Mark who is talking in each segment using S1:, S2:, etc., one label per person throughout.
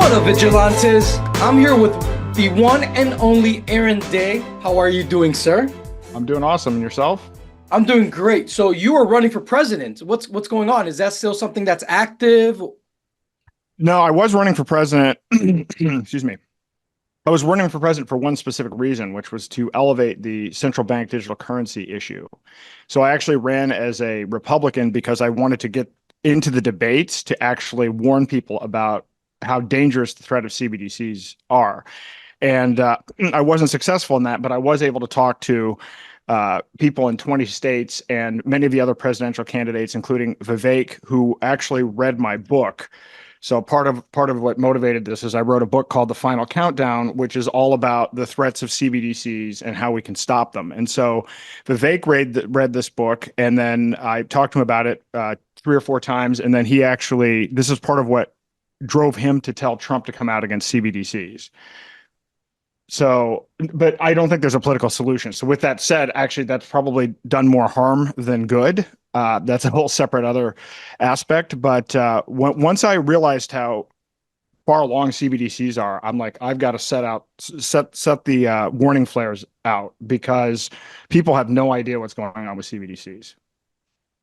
S1: What up, Vigilantes? I'm here with the one and only Aaron Day. How are you doing, sir?
S2: I'm doing awesome. And yourself?
S1: I'm doing great. So you are running for president. What's going on? Is that still something that's active?
S2: No, I was running for president. Excuse me. I was running for president for one specific reason, which was to elevate the central bank digital currency issue. So I actually ran as a Republican because I wanted to get into the debates to actually warn people about how dangerous the threat of CBDCs are. And I wasn't successful in that, but I was able to talk to people in 20 states and many of the other presidential candidates, including Vivek, who actually read my book. So part of what motivated this is I wrote a book called The Final Countdown, which is all about the threats of CBDCs and how we can stop them. And so Vivek read this book, and then I talked to him about it 3 or 4 times, and then this is part of what drove him to tell Trump to come out against CBDCs. So, but I don't think there's a political solution. So with that said, actually, that's probably done more harm than good. That's a whole separate other aspect. But once I realized how far along CBDCs are, I'm like, I've got to set the warning flares out, because people have no idea what's going on with CBDCs.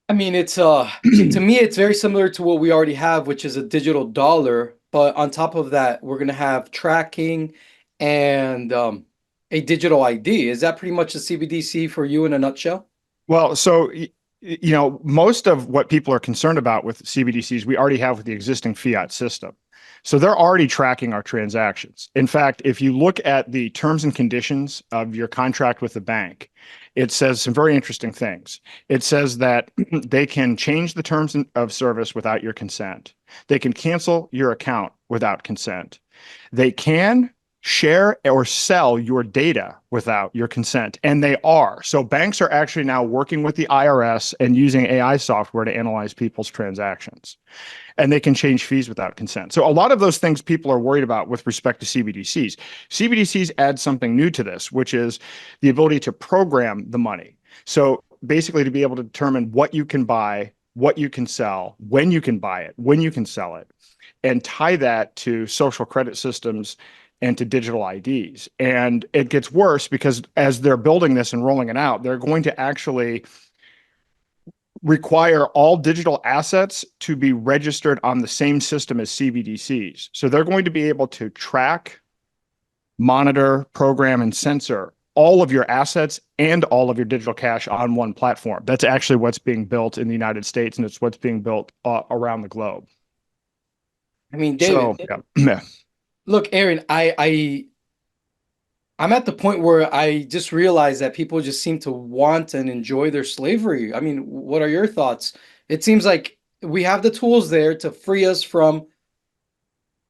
S1: I mean, it's to me, it's very similar to what we already have, which is a digital dollar. But on top of that, we're gonna have tracking and a digital ID. Is that pretty much the CBDC for you in a nutshell?
S2: Well, so most of what people are concerned about with CBDCs, we already have with the existing fiat system. So they're already tracking our transactions. In fact, if you look at the terms and conditions of your contract with the bank, it says some very interesting things. It says that they can change the terms of service without your consent. They can cancel your account without consent. They can share or sell your data without your consent. And they are. So banks are actually now working with the IRS and using AI software to analyze people's transactions. And they can change fees without consent. So a lot of those things people are worried about with respect to CBDCs. CBDCs add something new to this, which is the ability to program the money. So basically to be able to determine what you can buy, what you can sell, when you can buy it, when you can sell it, and tie that to social credit systems and to digital IDs. And it gets worse because as they're building this and rolling it out, they're going to actually require all digital assets to be registered on the same system as CBDCs. So they're going to be able to track, monitor, program, and censor all of your assets and all of your digital cash on one platform. That's actually what's being built in the United States, and it's what's being built around the globe.
S1: I mean, David,
S2: So, yeah.
S1: look, Aaron, I'm at the point where I just realized that people just seem to want and enjoy their slavery. I mean, what are your thoughts? It seems like we have the tools there to free us from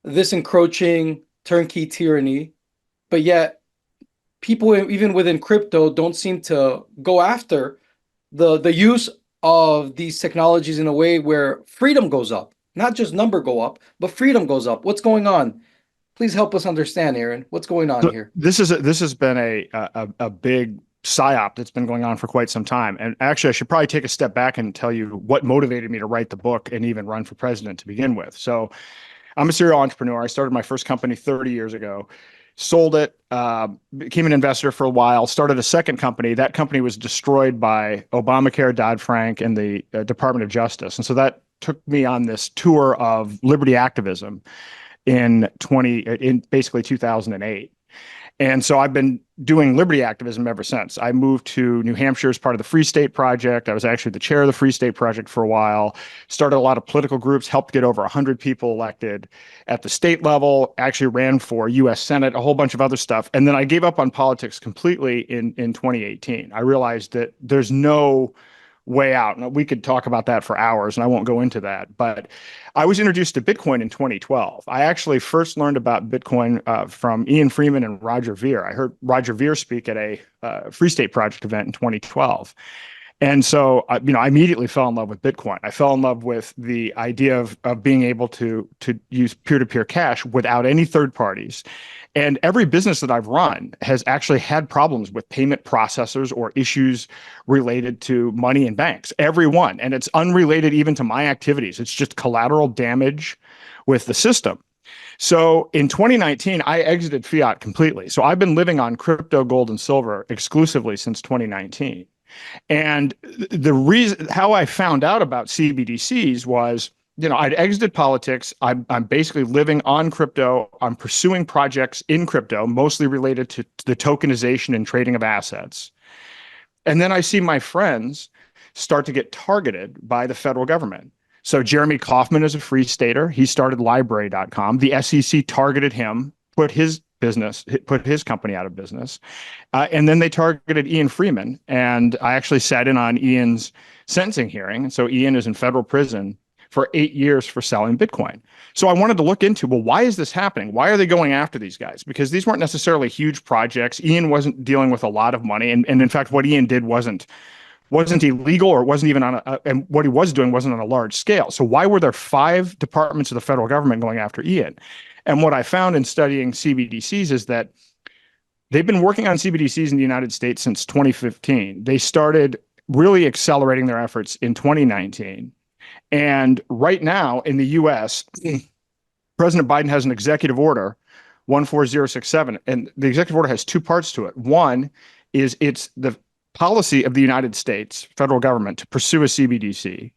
S1: this encroaching turnkey tyranny, but yet people, even within crypto, don't seem to go after the use of these technologies in a way where freedom goes up, not just number go up, but freedom goes up. What's going on? Please help us understand, Aaron. What's going on here?
S2: This has been a big psyop that's been going on for quite some time. And actually, I should probably take a step back and tell you what motivated me to write the book and even run for president to begin with. So I'm a serial entrepreneur. I started my first company 30 years ago, sold it, became an investor for a while, started a second company. That company was destroyed by Obamacare, Dodd-Frank, and the Department of Justice. And so that took me on this tour of liberty activism in basically 2008. And so I've been doing liberty activism ever since. I moved to New Hampshire as part of the Free State Project. I was actually the chair of the Free State Project for a while, started a lot of political groups, helped get over 100 people elected at the state level, actually ran for US Senate, a whole bunch of other stuff. And then I gave up on politics completely in 2018. I realized that there's no way out. Now, we could talk about that for hours, and I won't go into that. But I was introduced to Bitcoin in 2012. I actually first learned about Bitcoin from Ian Freeman and Roger Ver. I heard Roger Ver speak at a Free State Project event in 2012. And so, I immediately fell in love with Bitcoin. I fell in love with the idea of being able to use peer-to-peer cash without any third parties. And every business that I've run has actually had problems with payment processors or issues related to money in banks. Every one. And it's unrelated even to my activities. It's just collateral damage with the system. So in 2019, I exited fiat completely. So I've been living on crypto, gold, and silver exclusively since 2019. And the reason how I found out about CBDCs was, I'd exited politics. I'm basically living on crypto. I'm pursuing projects in crypto, mostly related to the tokenization and trading of assets. And then I see my friends start to get targeted by the federal government. So Jeremy Kauffman is a free stater. He started library.com. The SEC targeted him, put his company out of business. And then they targeted Ian Freeman. And I actually sat in on Ian's sentencing hearing. And so Ian is in federal prison for 8 years for selling Bitcoin. So I wanted to look into, well, why is this happening? Why are they going after these guys? Because these weren't necessarily huge projects. Ian wasn't dealing with a lot of money. And in fact, what Ian did wasn't illegal, or it wasn't even on and what he was doing wasn't on a large scale. So why were there 5 departments of the federal government going after Ian? And what I found in studying CBDCs is that they've been working on CBDCs in the United States since 2015. They started really accelerating their efforts in 2019. And right now in the US, President Biden has an executive order, 14067, and the executive order has 2 parts to it. One is it's the policy of the United States federal government to pursue a CBDC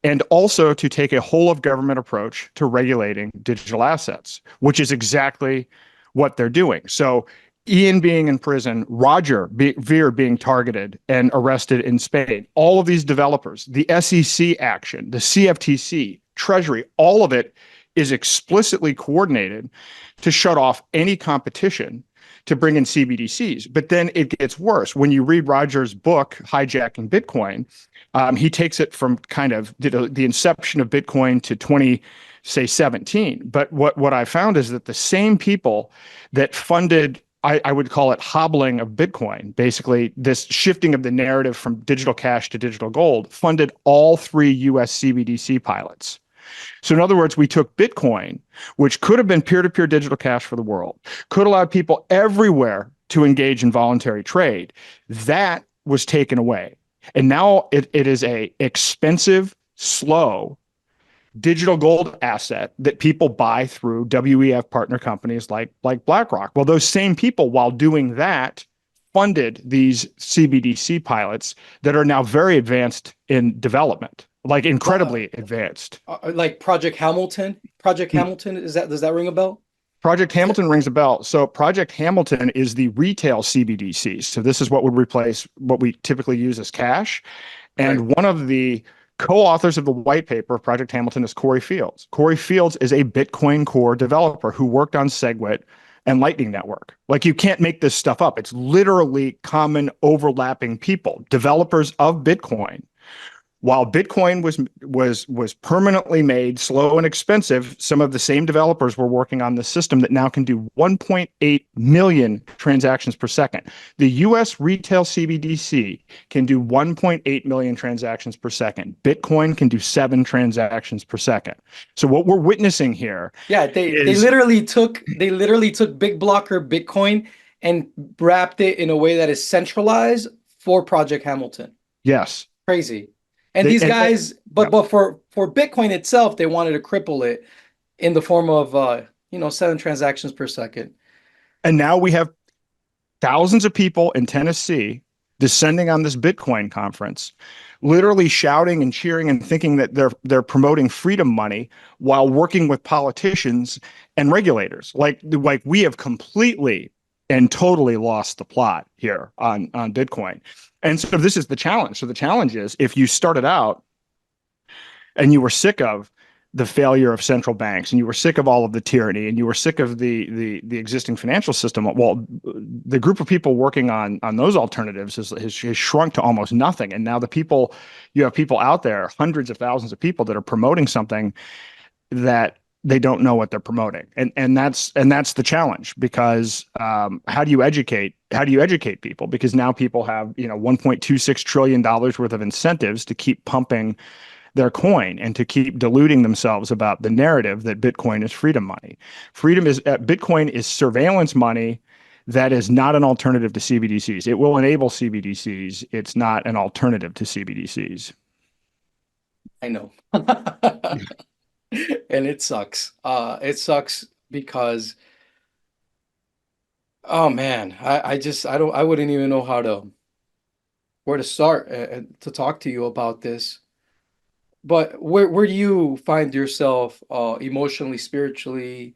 S2: and also to take a whole of government approach to regulating digital assets, which is exactly what they're doing. So Ian being in prison, Veer being targeted and arrested in Spain, all of these developers, the SEC action, the CFTC, Treasury, all of it is explicitly coordinated to shut off any competition to bring in CBDCs. But then it gets worse. When you read Roger's book, Hijacking Bitcoin, he takes it from kind of the inception of Bitcoin to 2017. But what I found is that the same people that funded, I would call it hobbling of Bitcoin, basically this shifting of the narrative from digital cash to digital gold, funded all 3 US CBDC pilots. So in other words, we took Bitcoin, which could have been peer-to-peer digital cash for the world, could allow people everywhere to engage in voluntary trade. That was taken away. And now it is a expensive, slow digital gold asset that people buy through WEF partner companies like BlackRock. Well, those same people, while doing that, funded these CBDC pilots that are now very advanced in development, like incredibly advanced.
S1: Like Project Hamilton. Project Hamilton, does that ring a bell?
S2: Project Hamilton rings a bell. So Project Hamilton is the retail CBDC. So this is what would replace what we typically use as cash. And
S1: Right.
S2: one of the co-authors of the white paper of Project Hamilton is Corey Fields. Corey Fields is a Bitcoin Core developer who worked on SegWit and Lightning Network. Like, you can't make this stuff up. It's literally common overlapping people, developers of Bitcoin. While Bitcoin was permanently made slow and expensive, some of the same developers were working on the system that now can do 1.8 million transactions per second. The US retail CBDC can do 1.8 million transactions per second. Bitcoin can do 7 transactions per second. So what we're witnessing here
S1: Yeah, they
S2: is,
S1: literally took big blocker Bitcoin and wrapped it in a way that is centralized for Project Hamilton.
S2: yes,
S1: Crazy. And
S2: they,
S1: these
S2: and
S1: guys, but for Bitcoin itself, they wanted to cripple it in the form of 7 transactions per second.
S2: and now we have thousands of people in Tennessee descending on this Bitcoin conference, literally shouting and cheering and thinking that they're promoting freedom money while working with politicians and regulators. Like we have completely and totally lost the plot here on Bitcoin. And so this is the challenge. So the challenge is, if you started out and you were sick of the failure of central banks, and you were sick of all of the tyranny, and you were sick of the existing financial system, well, the group of people working on those alternatives has shrunk to almost nothing. And now you have people out there, hundreds of thousands of people, that are promoting something that they don't know what they're promoting. And that's the challenge, because how do you educate people? Because now people have $1.26 trillion worth of incentives to keep pumping their coin and to keep deluding themselves about the narrative that Bitcoin is freedom money. Bitcoin is surveillance money that is not an alternative to CBDCs. It will enable CBDCs. It's not an alternative to CBDCs.
S1: I know. And it sucks. It sucks because oh man, I wouldn't even know how to where to start to talk to you about this. But where do you find yourself emotionally, spiritually,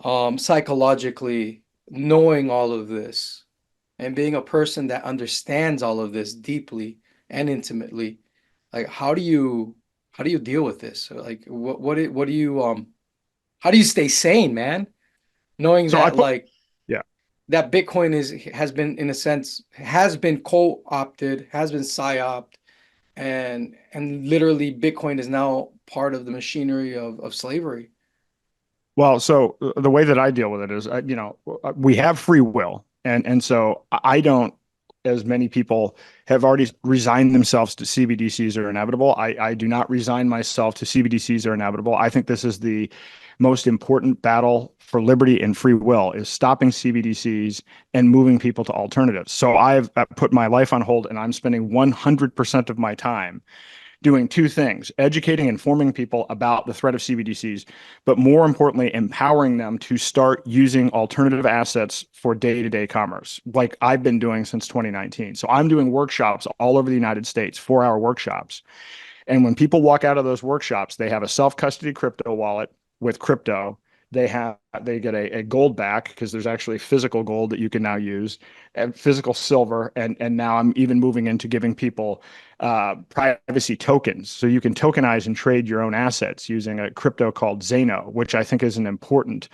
S1: psychologically, knowing all of this and being a person that understands all of this deeply and intimately? Like how do you deal with this? Like what do you how do you stay sane, man? Knowing
S2: So I
S1: that
S2: put,
S1: like
S2: yeah.
S1: that Bitcoin is has been in a sense has been co-opted, has been psyoped, and literally Bitcoin is now part of the machinery of slavery.
S2: Well, so the way that I deal with it is, we have free will, and so I don't, as many people have already resigned themselves to CBDCs are inevitable. I do not resign myself to CBDCs are inevitable. I think this is the most important battle for liberty and free will is stopping CBDCs and moving people to alternatives. So I've put my life on hold, and I'm spending 100% of my time doing two things: educating, informing people about the threat of CBDCs, but more importantly, empowering them to start using alternative assets for day to day commerce, like I've been doing since 2019. So I'm doing workshops all over the United States, 4-hour workshops. And when people walk out of those workshops, they have a self custody crypto wallet with crypto. They get a gold back because there's actually physical gold that you can now use, and physical silver, and now I'm even moving into giving people privacy tokens, so you can tokenize and trade your own assets using a crypto called Zeno, which I think is an important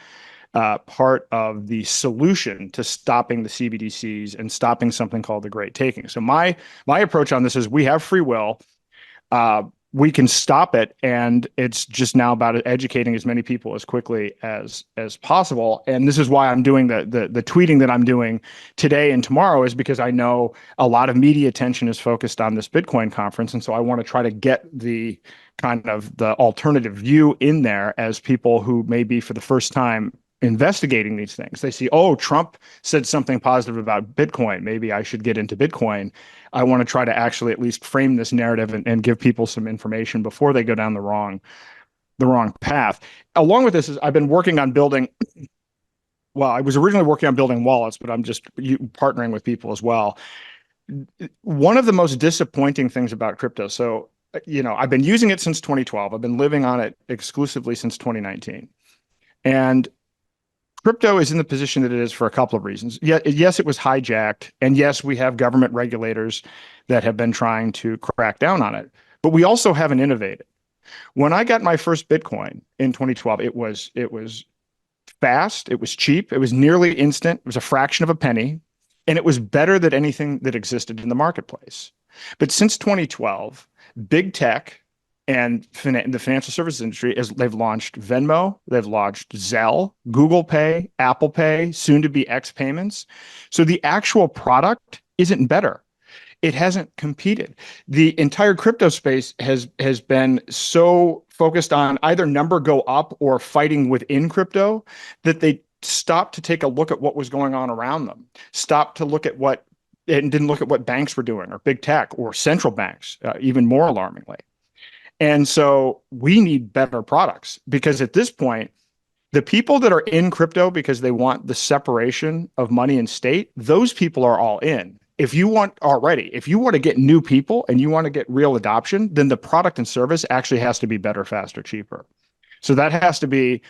S2: part of the solution to stopping the CBDCs and stopping something called the Great Taking. So my approach on this is we have free will. uh, we can stop it, and it's just now about educating as many people as quickly as possible. And this is why I'm doing the tweeting that I'm doing today and tomorrow, is because I know a lot of media attention is focused on this Bitcoin conference, and so I want to try to get the kind of the alternative view in there as people who may be for the first time investigating these things. They see, oh, Trump said something positive about Bitcoin. Maybe I should get into Bitcoin. I want to try to actually at least frame this narrative and give people some information before they go down the wrong path. Along with this is I've been working on building. Well, I was originally working on building wallets, but I'm just partnering with people as well. One of the most disappointing things about crypto. So, I've been using it since 2012. I've been living on it exclusively since 2019. And crypto is in the position that it is for a couple of reasons. Yes, it was hijacked, and yes, we have government regulators that have been trying to crack down on it. But we also haven't innovated. When I got my first Bitcoin in 2012, it was fast, it was cheap, it was nearly instant, it was a fraction of a penny, and it was better than anything that existed in the marketplace. But since 2012, big tech and the financial services industry is they've launched Venmo, they've launched Zelle, Google Pay, Apple Pay, soon to be X payments. So the actual product isn't better. It hasn't competed. The entire crypto space has been so focused on either number go up or fighting within crypto that they stopped to take a look at what was going on around them, stopped to look at what and didn't look at what banks were doing or big tech or central banks, even more alarmingly. And so we need better products because at this point, the people that are in crypto because they want the separation of money and state, those people are all in. If you want to get new people and you want to get real adoption, then the product and service actually has to be better, faster, cheaper. So that has to be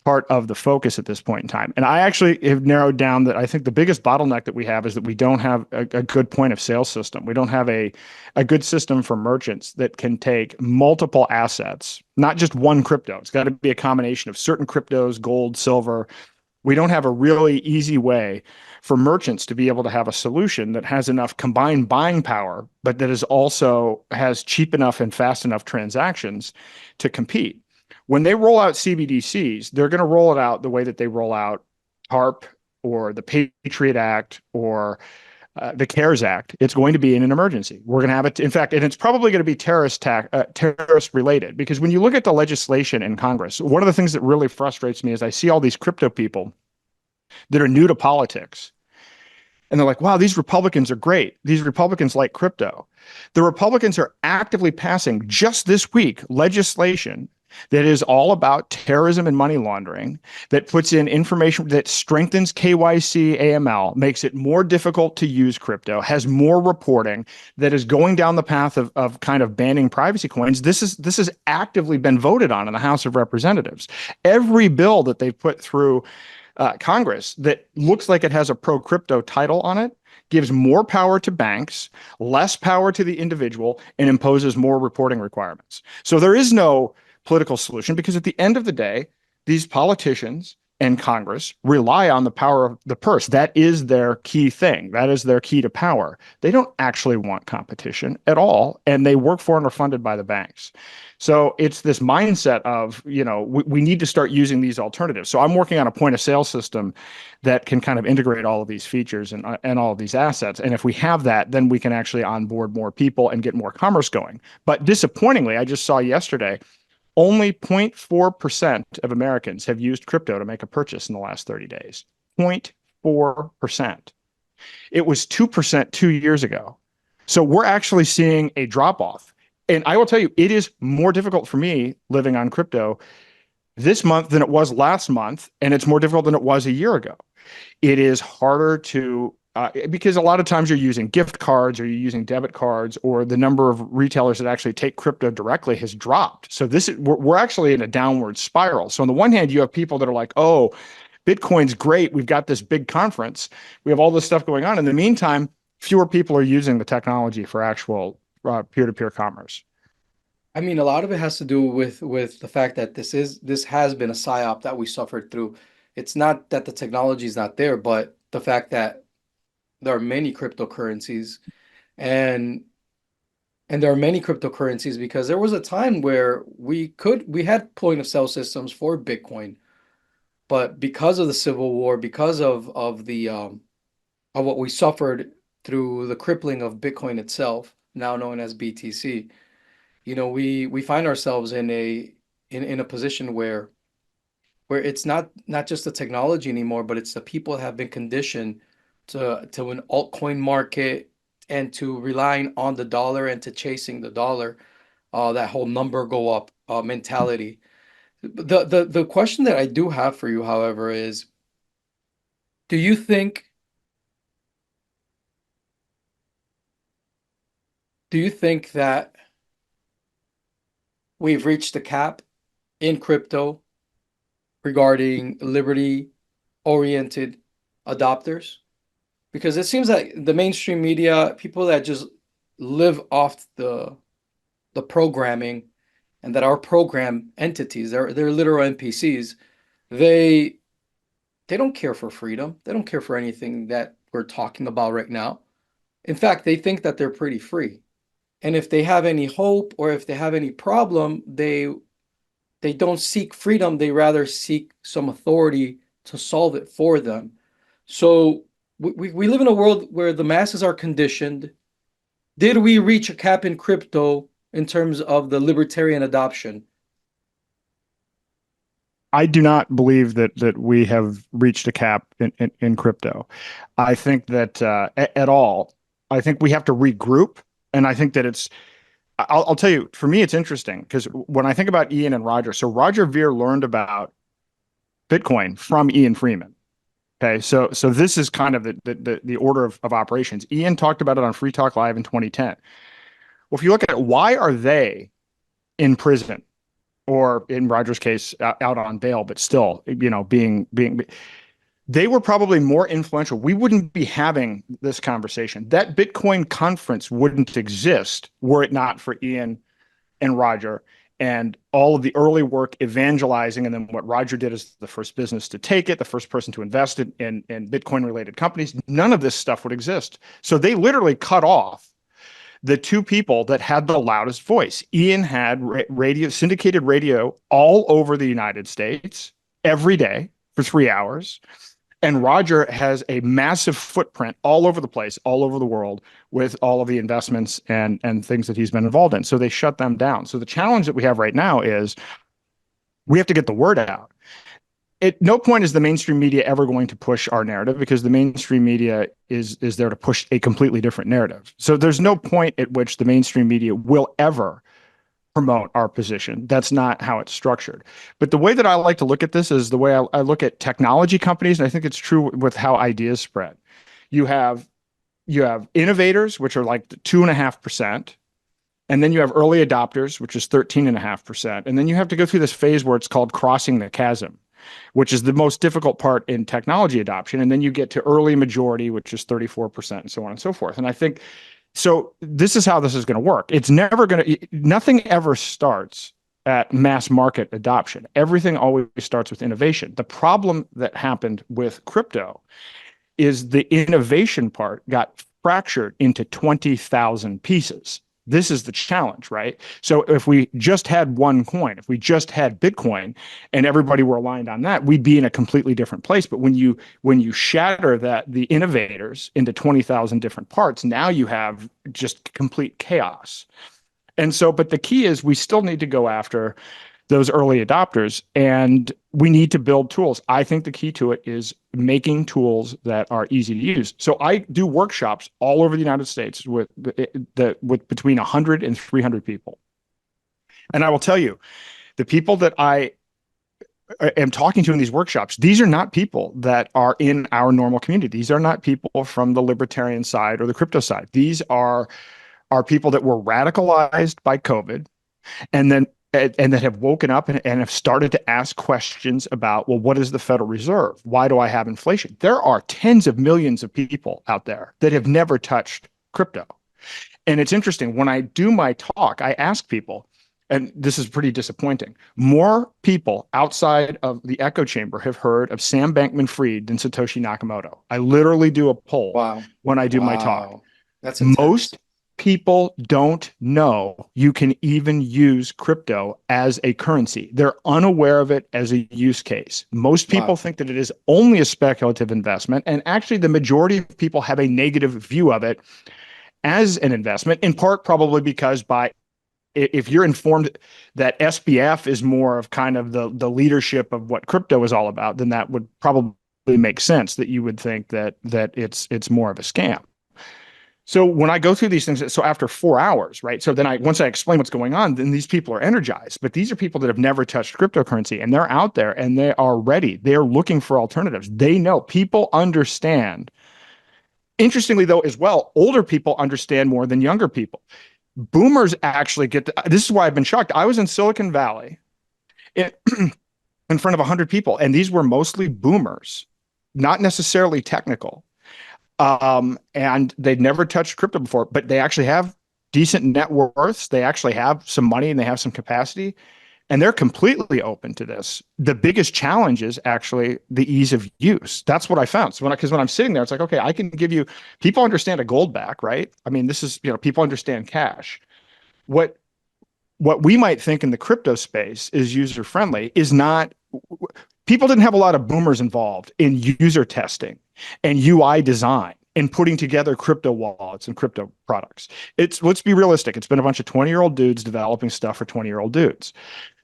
S2: part of the focus at this point in time. And I actually have narrowed down that I think the biggest bottleneck that we have is that we don't have a good point of sale system. We don't have a good system for merchants that can take multiple assets, not just one crypto. It's got to be a combination of certain cryptos, gold, silver. We don't have a really easy way for merchants to be able to have a solution that has enough combined buying power, but that is also has cheap enough and fast enough transactions to compete. When they roll out CBDCs, they're going to roll it out the way that they roll out TARP or the Patriot Act or the CARES Act. It's going to be in an emergency. We're going to have it. In fact, and it's probably going to be terrorist related, because when you look at the legislation in Congress, one of the things that really frustrates me is I see all these crypto people that are new to politics. And they're like, wow, these Republicans are great. These Republicans like crypto. The Republicans are actively passing just this week legislation that is all about terrorism and money laundering, that puts in information that strengthens KYC, AML, makes it more difficult to use crypto, has more reporting, that is going down the path of kind of banning privacy coins. This has actively been voted on in the House of Representatives. Every bill that they've put through Congress that looks like it has a pro crypto title on it gives more power to banks, less power to the individual, and imposes more reporting requirements. So there is no political solution because at the end of the day, these politicians and Congress rely on the power of the purse. That is their key thing. That is their key to power. They don't actually want competition at all, and they work for and are funded by the banks. So it's this mindset of, we need to start using these alternatives. So I'm working on a point of sale system that can kind of integrate all of these features and all of these assets. And if we have that, then we can actually onboard more people and get more commerce going. But disappointingly, I just saw yesterday, only 0.4% of Americans have used crypto to make a purchase in the last 30 days. 0.4%. It was 2% 2 years ago. So we're actually seeing a drop off. And I will tell you, it is more difficult for me living on crypto this month than it was last month. And it's more difficult than it was a year ago. It is harder to, because a lot of times you're using gift cards or you're using debit cards, or the number of retailers that actually take crypto directly has dropped. So we're actually in a downward spiral. So on the one hand, you have people that are like, oh, Bitcoin's great. We've got this big conference. We have all this stuff going on. In the meantime, fewer people are using the technology for actual peer-to-peer commerce.
S1: I mean, a lot of it has to do with the fact that this has been a psyop that we suffered through. It's not that the technology is not there, but the fact that there are many cryptocurrencies, and there are many cryptocurrencies because there was a time where we had point of sale systems for Bitcoin, but because of the Civil War, because of the of what we suffered through the crippling of Bitcoin itself, now known as BTC, we find ourselves in a position where it's not just the technology anymore, but it's the people that have been conditioned to an altcoin market and to relying on the dollar and to chasing the dollar, that whole number go up mentality. The question that I do have for you, however, is do you think that we've reached the cap in crypto regarding liberty oriented adopters? Because it seems like the mainstream media, people that just live off the programming and that are program entities, they're literal NPCs. They they don't care for freedom. They don't care for anything that we're talking about right now. In fact, they think that they're pretty free. And if they have any hope or if they have any problem, they don't seek freedom. They rather seek some authority to solve it for them. So we live in a world where the masses are conditioned. Did we reach a cap in crypto in terms of the libertarian adoption?
S2: I do not believe that we have reached a cap in crypto. I think that at all. I think we have to regroup, and I think that I'll tell you. For me, it's interesting because when I think about Ian and Roger, so Roger Ver learned about Bitcoin from Ian Freeman. Okay, so this is kind of the order of operations. Ian talked about it on Free Talk Live in 2010. Well, if you look at it, why are they in prison? Or in Roger's case, out on bail, but still, being they were probably more influential. We wouldn't be having this conversation. That Bitcoin conference wouldn't exist were it not for Ian and Roger and all of the early work evangelizing. And then what Roger did as the first business to take it, the first person to invest in Bitcoin related companies. None of this stuff would exist. So they literally cut off the two people that had the loudest voice. Ian had syndicated radio all over the United States every day for 3 hours. And Roger has a massive footprint all over the place, all over the world, with all of the investments and things that he's been involved in. So they shut them down. So the challenge that we have right now is we have to get the word out. At no point is the mainstream media ever going to push our narrative because the mainstream media is there to push a completely different narrative. So there's no point at which the mainstream media will ever promote our position. That's not how it's structured. But the way that I like to look at this is the way I look at technology companies, and I think it's true with how ideas spread. You have innovators, which are like 2.5%. And then you have early adopters, which is 13.5%. And then you have to go through this phase where it's called crossing the chasm, which is the most difficult part in technology adoption. And then you get to early majority, which is 34%, and so on and so forth. And I think so. This is how this is going to work. It's never going to, nothing ever starts at mass market adoption. Everything always starts with innovation. The problem that happened with crypto is the innovation part got fractured into 20,000 pieces. This is the challenge, right? So if we just had one coin, if we just had Bitcoin and everybody were aligned on that, we'd be in a completely different place. But when you shatter the innovators into 20,000 different parts, now you have just complete chaos. And so, but the key is we still need to go after those early adopters, and we need to build tools. I think the key to it is making tools that are easy to use. So I do workshops all over the United States with between 100 and 300 people. And I will tell you, the people that I am talking to in these workshops, these are not people that are in our normal community. These are not people from the libertarian side or the crypto side. These are people that were radicalized by COVID and that have woken up and have started to ask questions about, well, what is the Federal Reserve? Why do I have inflation? There are tens of millions of people out there that have never touched crypto. And it's interesting, when I do my talk, I ask people, and this is pretty disappointing, more people outside of the echo chamber have heard of Sam Bankman-Fried than Satoshi Nakamoto. I literally do a poll when I do my talk.
S1: That's intense.
S2: Most people don't know you can even use crypto as a currency. They're unaware of it as a use case. Most people think that it is only a speculative investment. And actually, the majority of people have a negative view of it as an investment, in part probably because if you're informed that SBF is more of kind of the leadership of what crypto is all about, then that would probably make sense that you would think that it's more of a scam. So when I go through these things, so after 4 hours, right? So then once I explain what's going on, then these people are energized. But these are people that have never touched cryptocurrency, and they're out there and they are ready. They are looking for alternatives. They know, people understand. Interestingly, though, as well, older people understand more than younger people. Boomers actually this is why I've been shocked. I was in Silicon Valley in front of 100 people, and these were mostly boomers, not necessarily technical. And they'd never touched crypto before, but they actually have decent net worths. They actually have some money and they have some capacity, and they're completely open to this. The biggest challenge is actually the ease of use. That's what I found. So because when I'm sitting there, it's like, okay, I can give you, people understand a gold back, right? I mean, this is, people understand cash. What we might think in the crypto space is user friendly is not, people didn't have a lot of boomers involved in user testing and UI design and putting together crypto wallets and crypto products. Let's be realistic. It's been a bunch of 20-year-old dudes developing stuff for 20-year-old dudes.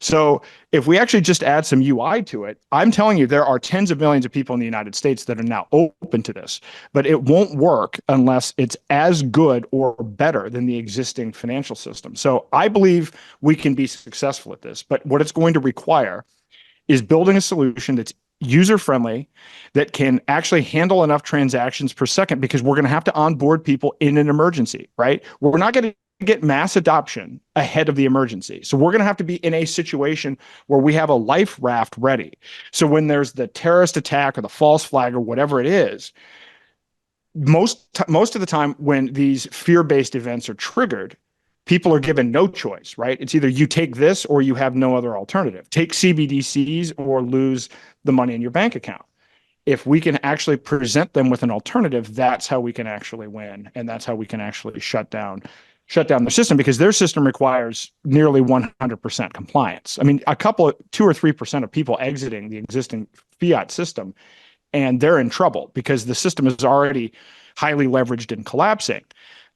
S2: So if we actually just add some UI to it, I'm telling you, there are tens of millions of people in the United States that are now open to this, but it won't work unless it's as good or better than the existing financial system. So I believe we can be successful at this, but what it's going to require is building a solution that's user-friendly, that can actually handle enough transactions per second, because we're going to have to onboard people in an emergency, right? We're not going to get mass adoption ahead of the emergency. So we're going to have to be in a situation where we have a life raft ready. So when there's the terrorist attack or the false flag or whatever it is, most of the time when these fear-based events are triggered, people are given no choice, right? It's either you take this or you have no other alternative. Take CBDCs or lose the money in your bank account. If we can actually present them with an alternative, that's how we can actually win. And that's how we can actually shut down the system, because their system requires nearly 100% compliance. I mean, 2 or 3% of people exiting the existing fiat system, and they're in trouble because the system is already highly leveraged and collapsing.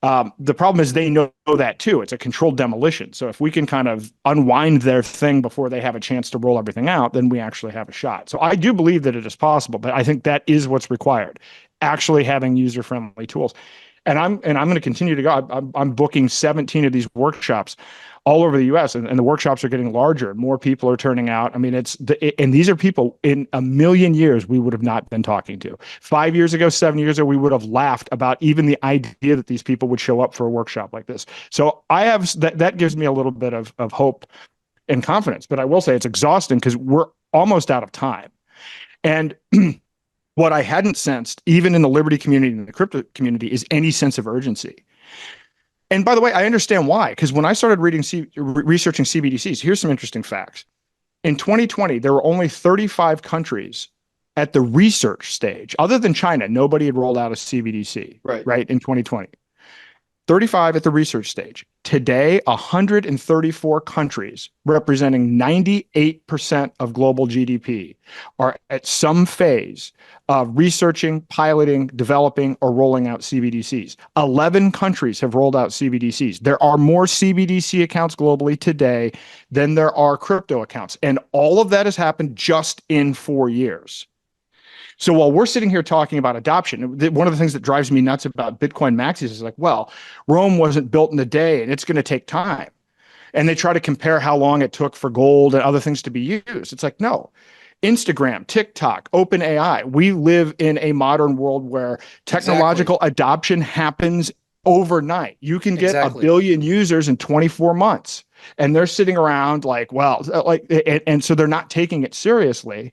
S2: The problem is they know that too. It's a controlled demolition. So if we can kind of unwind their thing before they have a chance to roll everything out, then we actually have a shot. So I do believe that it is possible, but I think that is what's required, actually having user-friendly tools. and I'm going to continue to go. I'm booking 17 of these workshops all over the US, and the workshops are getting larger. More people are turning out. I mean, and these are people in a million years we would have not been talking to. 5 years ago, 7 years ago, we would have laughed about even the idea that these people would show up for a workshop like this. So I have that gives me a little bit of hope and confidence, but I will say it's exhausting because we're almost out of time. And what I hadn't sensed, even in the Liberty community and the crypto community, is any sense of urgency. And by the way, I understand why, because when I started researching CBDCs, here's some interesting facts. In 2020, there were only 35 countries at the research stage. Other than China, nobody had rolled out a CBDC, right, in 2020. 35 at the research stage. Today, 134 countries representing 98% of global GDP are at some phase of researching, piloting, developing, or rolling out CBDCs. 11 countries have rolled out CBDCs. There are more CBDC accounts globally today than there are crypto accounts. And all of that has happened just in 4 years. So while we're sitting here talking about adoption, one of the things that drives me nuts about Bitcoin maxis is like, well, Rome wasn't built in a day and it's going to take time. And they try to compare how long it took for gold and other things to be used. It's like, no. Instagram, TikTok, OpenAI, we live in a modern world where technological adoption happens overnight. You can get a billion users in 24 months. And they're sitting around like, well, and so they're not taking it seriously.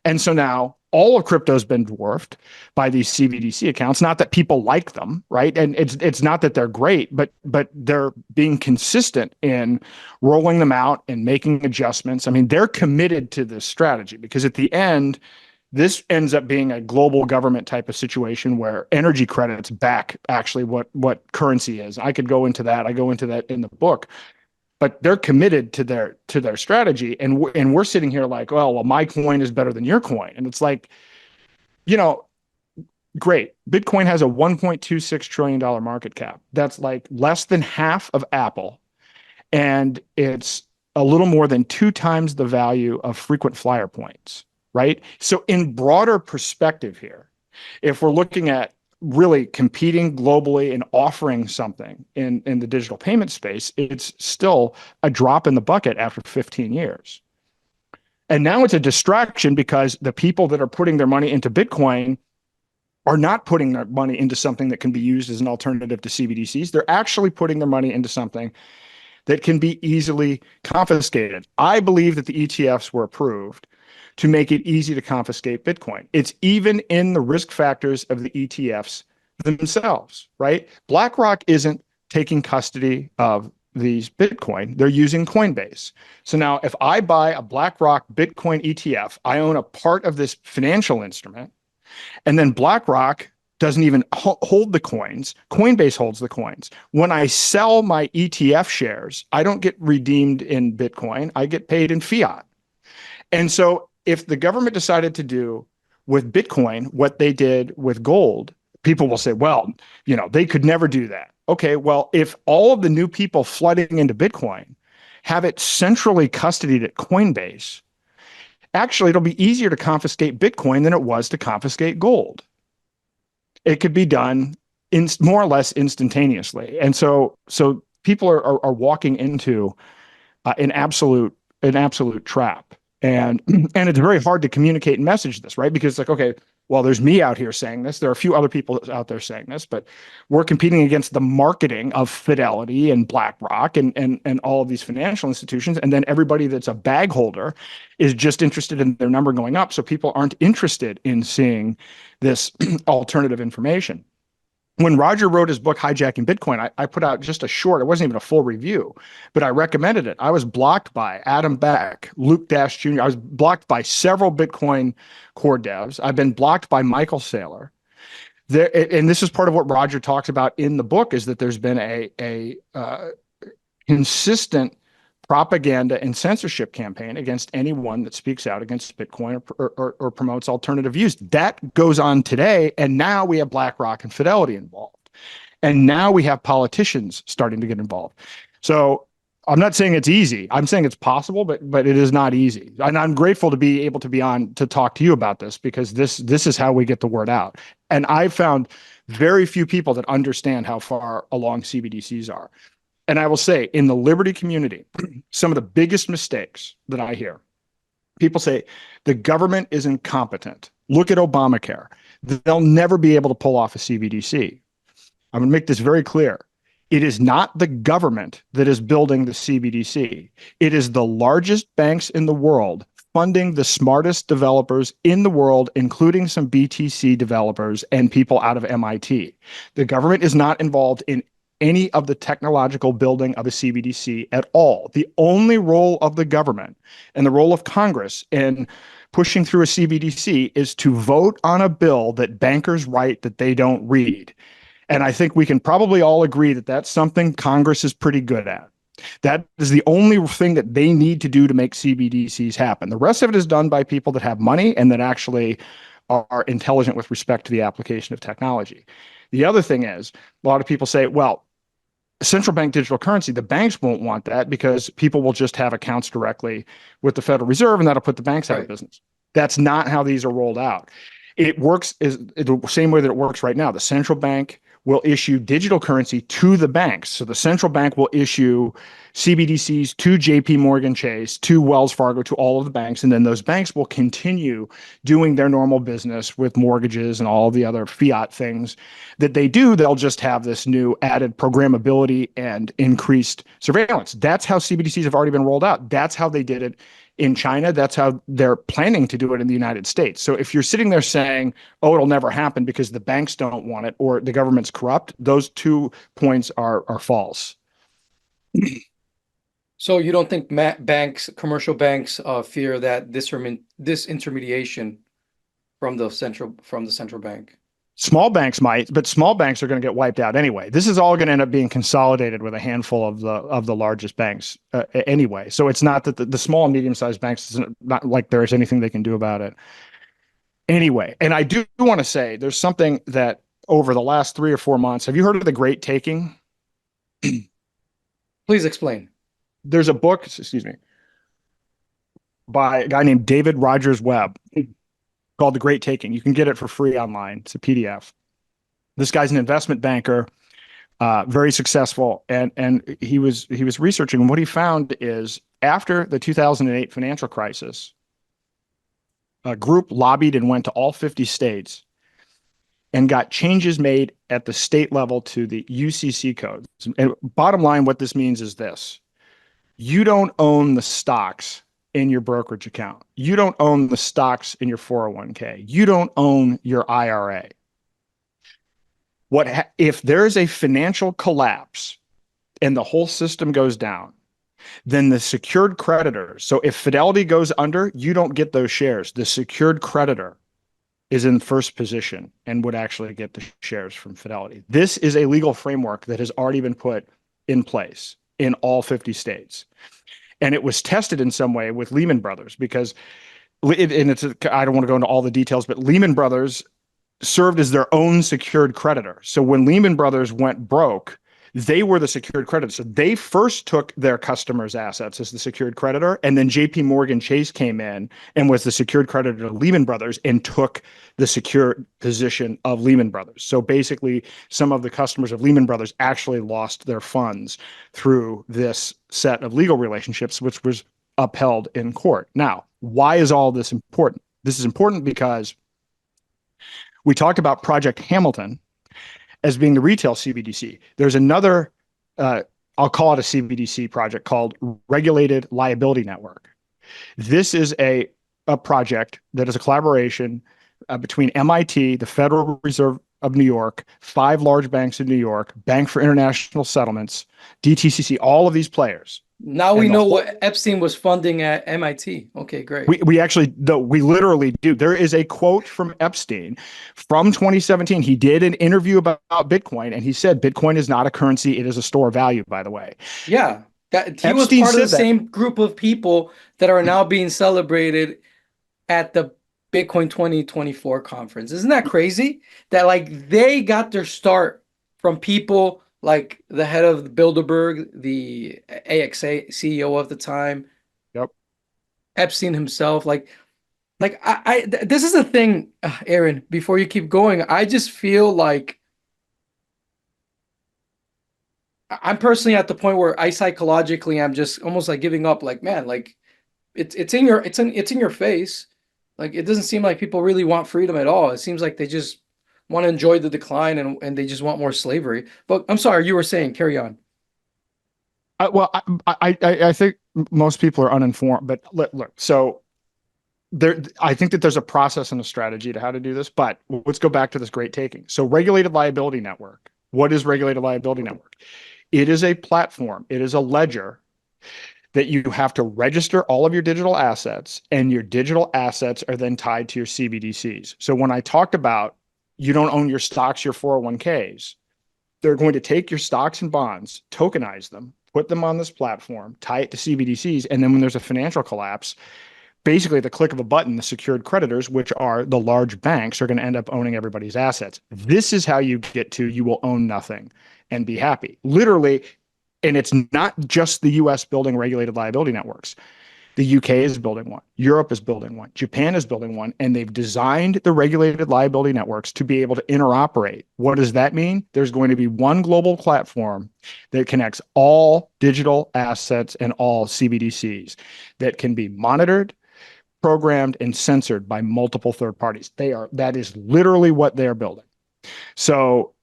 S2: And so now all of crypto has been dwarfed by these CBDC accounts. Not that people like them, right? And it's not that they're great, but they're being consistent in rolling them out and making adjustments. I mean, they're committed to this strategy because at the end, this ends up being a global government type of situation where energy credits back actually what currency is. I could go into that. I go into that in the book. But they're committed to their strategy, and we're sitting here like, well, my coin is better than your coin, and it's like, great. Bitcoin has a $1.26 trillion market cap. That's like less than half of Apple, and it's a little more than 2 times the value of frequent flyer points, right? So in broader perspective here, if we're looking at really competing globally and offering something in the digital payment space, it's still a drop in the bucket after 15 years. And now it's a distraction because the people that are putting their money into Bitcoin are not putting their money into something that can be used as an alternative to CBDCs. They're actually putting their money into something that can be easily confiscated. I believe that the ETFs were approved to make it easy to confiscate Bitcoin. It's even in the risk factors of the ETFs themselves, right? BlackRock isn't taking custody of these Bitcoin. They're using Coinbase. So now if I buy a BlackRock Bitcoin ETF, I own a part of this financial instrument, and then BlackRock doesn't even hold the coins. Coinbase holds the coins. When I sell my ETF shares, I don't get redeemed in Bitcoin. I get paid in fiat. And so if the government decided to do with Bitcoin what they did with gold, people will say, well, they could never do that. Okay, well, if all of the new people flooding into Bitcoin have it centrally custodied at Coinbase, actually, it'll be easier to confiscate Bitcoin than it was to confiscate gold. It could be done more or less instantaneously. And so people are walking into an absolute trap. And it's very hard to communicate and message this, right? Because it's like, okay, well, there's me out here saying this. There are a few other people out there saying this, but we're competing against the marketing of Fidelity and BlackRock and all of these financial institutions. And then everybody that's a bag holder is just interested in their number going up. So people aren't interested in seeing this alternative information. When Roger wrote his book, Hijacking Bitcoin, I put out just a short, it wasn't even a full review, but I recommended it. I was blocked by Adam Beck, Luke Dash Jr. I was blocked by several Bitcoin core devs. I've been blocked by Michael Saylor. And this is part of what Roger talks about in the book, is that there's been a consistent propaganda and censorship campaign against anyone that speaks out against Bitcoin or promotes alternative views. That goes on today. And now we have BlackRock and Fidelity involved. And now we have politicians starting to get involved. So I'm not saying it's easy. I'm saying it's possible, but it is not easy. And I'm grateful to be able to be on to talk to you about this, because this is how we get the word out. And I've found very few people that understand how far along CBDCs are. And I will say, in the Liberty community, some of the biggest mistakes that I hear, people say the government is incompetent. Look at Obamacare. They'll never be able to pull off a CBDC. I'm going to make this very clear. It is not the government that is building the CBDC. It is the largest banks in the world funding the smartest developers in the world, including some BTC developers and people out of MIT. The government is not involved in any of the technological building of a CBDC at all. The only role of the government and the role of Congress in pushing through a CBDC is to vote on a bill that bankers write that they don't read. And I think we can probably all agree that that's something Congress is pretty good at. That is the only thing that they need to do to make CBDCs happen. The rest of it is done by people that have money and that actually are intelligent with respect to the application of technology. The other thing is, a lot of people say, well, central bank digital currency, the banks won't want that because people will just have accounts directly with the Federal Reserve and that'll put the banks out of business. That's not how these are rolled out. It works the same way that it works right now. The central bank will issue digital currency to the banks. So the central bank will issue CBDCs to JP Morgan Chase, to Wells Fargo, to all of the banks. And then those banks will continue doing their normal business with mortgages and all the other fiat things that they do. They'll just have this new added programmability and increased surveillance. That's how CBDCs have already been rolled out. That's how they did it in China. That's how they're planning to do it in the United States. So if you're sitting there saying, oh, it'll never happen because the banks don't want it or the government's corrupt, those 2 points are false.
S1: So you don't think banks, commercial banks, fear that this intermediation from the central bank?
S2: Small banks might, but small banks are going to get wiped out anyway. This is all going to end up being consolidated with a handful of the largest banks anyway. So it's not that the small and medium-sized banks, it's not like there's anything they can do about it anyway. And I do want to say there's something that over the last 3 or 4 months, have you heard of the Great Taking?
S1: Please explain.
S2: There's a book, excuse me, by a guy named David Rogers Webb called The Great Taking. You can get it for free online. It's a PDF. This guy's an investment banker, very successful, and he was researching. And what he found is after the 2008 financial crisis, a group lobbied and went to all 50 states and got changes made at the state level to the UCC codes. And bottom line, what this means is this: you don't own the stocks in your brokerage account. You don't own the stocks in your 401k. You don't own your IRA. If there is a financial collapse and the whole system goes down, then the secured creditors, so if Fidelity goes under, you don't get those shares. The secured creditor is in first position and would actually get the shares from Fidelity. This is a legal framework that has already been put in place in all 50 states. And it was tested in some way with Lehman Brothers because, I don't want to go into all the details, but Lehman Brothers served as their own secured creditor. So when Lehman Brothers went broke, they were the secured creditor. So they first took their customers' assets as the secured creditor, and then JP Morgan Chase came in and was the secured creditor to Lehman Brothers and took the secured position of Lehman Brothers. So basically, some of the customers of Lehman Brothers actually lost their funds through this set of legal relationships, which was upheld in court. Now, why is all this important? This is important because we talked about Project Hamilton as being the retail CBDC. There's another, I'll call it a CBDC project called Regulated Liability Network. This is a project that is a collaboration between MIT, the Federal Reserve of New York, 5 large banks in New York, Bank for International Settlements, DTCC, all of these players.
S1: Now we know what Epstein was funding at MIT. Okay, great.
S2: We literally do. There is a quote from Epstein from 2017. He did an interview about Bitcoin, and he said Bitcoin is not a currency; it is a store of value. By the way,
S1: yeah, he was part of the same group of people that are now being celebrated at the Bitcoin 2024 conference. Isn't that crazy? That like they got their start from people like the head of Bilderberg, the AXA CEO of the time.
S2: Yep.
S1: Epstein himself. Like Like this is the thing, Aaron, before you keep going, I just feel like I'm personally at the point where I psychologically am just almost like giving up. Like, man, like it's in your face. Like it doesn't seem like people really want freedom at all. It seems like they just want to enjoy the decline and they just want more slavery. But I'm sorry, you were saying, carry on.
S2: Well, I think most people are uninformed, but look, so there, I think that there's a process and a strategy to how to do this, but let's go back to this great taking. So regulated liability network. What is regulated liability network? It is a platform. It is a ledger that you have to register all of your digital assets, and your digital assets are then tied to your CBDCs. So when I talked about you don't own your stocks, your 401ks, they're going to take your stocks and bonds, tokenize them, put them on this platform, tie it to CBDCs, and then when there's a financial collapse, basically at the click of a button, the secured creditors, which are the large banks, are going to end up owning everybody's assets. This is how you get to you will own nothing and be happy. Literally, and it's not just the US building regulated liability networks. The UK is building one. Europe is building one. Japan is building one. And they've designed the regulated liability networks to be able to interoperate. What does that mean? There's going to be one global platform that connects all digital assets and all CBDCs that can be monitored, programmed, and censored by multiple third parties. That is literally what they're building. So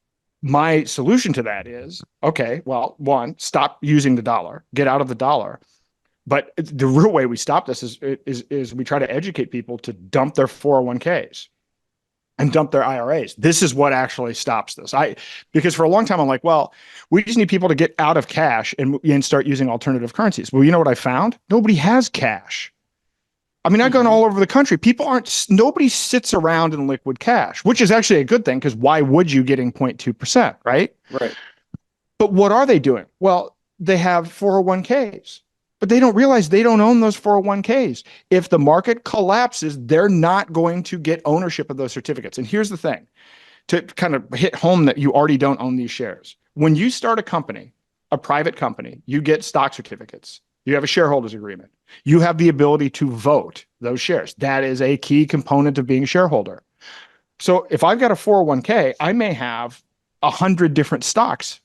S2: my solution to that is, okay, well, one, stop using the dollar, get out of the dollar. But the real way we stop this is we try to educate people to dump their 401ks and dump their IRAs. This is what actually stops this. Because for a long time I'm like, well, we just need people to get out of cash and start using alternative currencies. Well, you know what I found? Nobody has cash. I mean, I've gone
S1: Hmm.
S2: all over the country. Nobody sits around in liquid cash, which is actually a good thing because why would you getting 0.2%, right?
S1: Right.
S2: But what are they doing? Well, they have 401ks, but they don't realize they don't own those 401ks. If the market collapses, they're not going to get ownership of those certificates. And here's the thing to kind of hit home that you already don't own these shares. When you start a company, a private company, you get stock certificates. You have a shareholders agreement. You have the ability to vote those shares. That is a key component of being a shareholder. So if I've got a 401k, I may have 100 different stocks.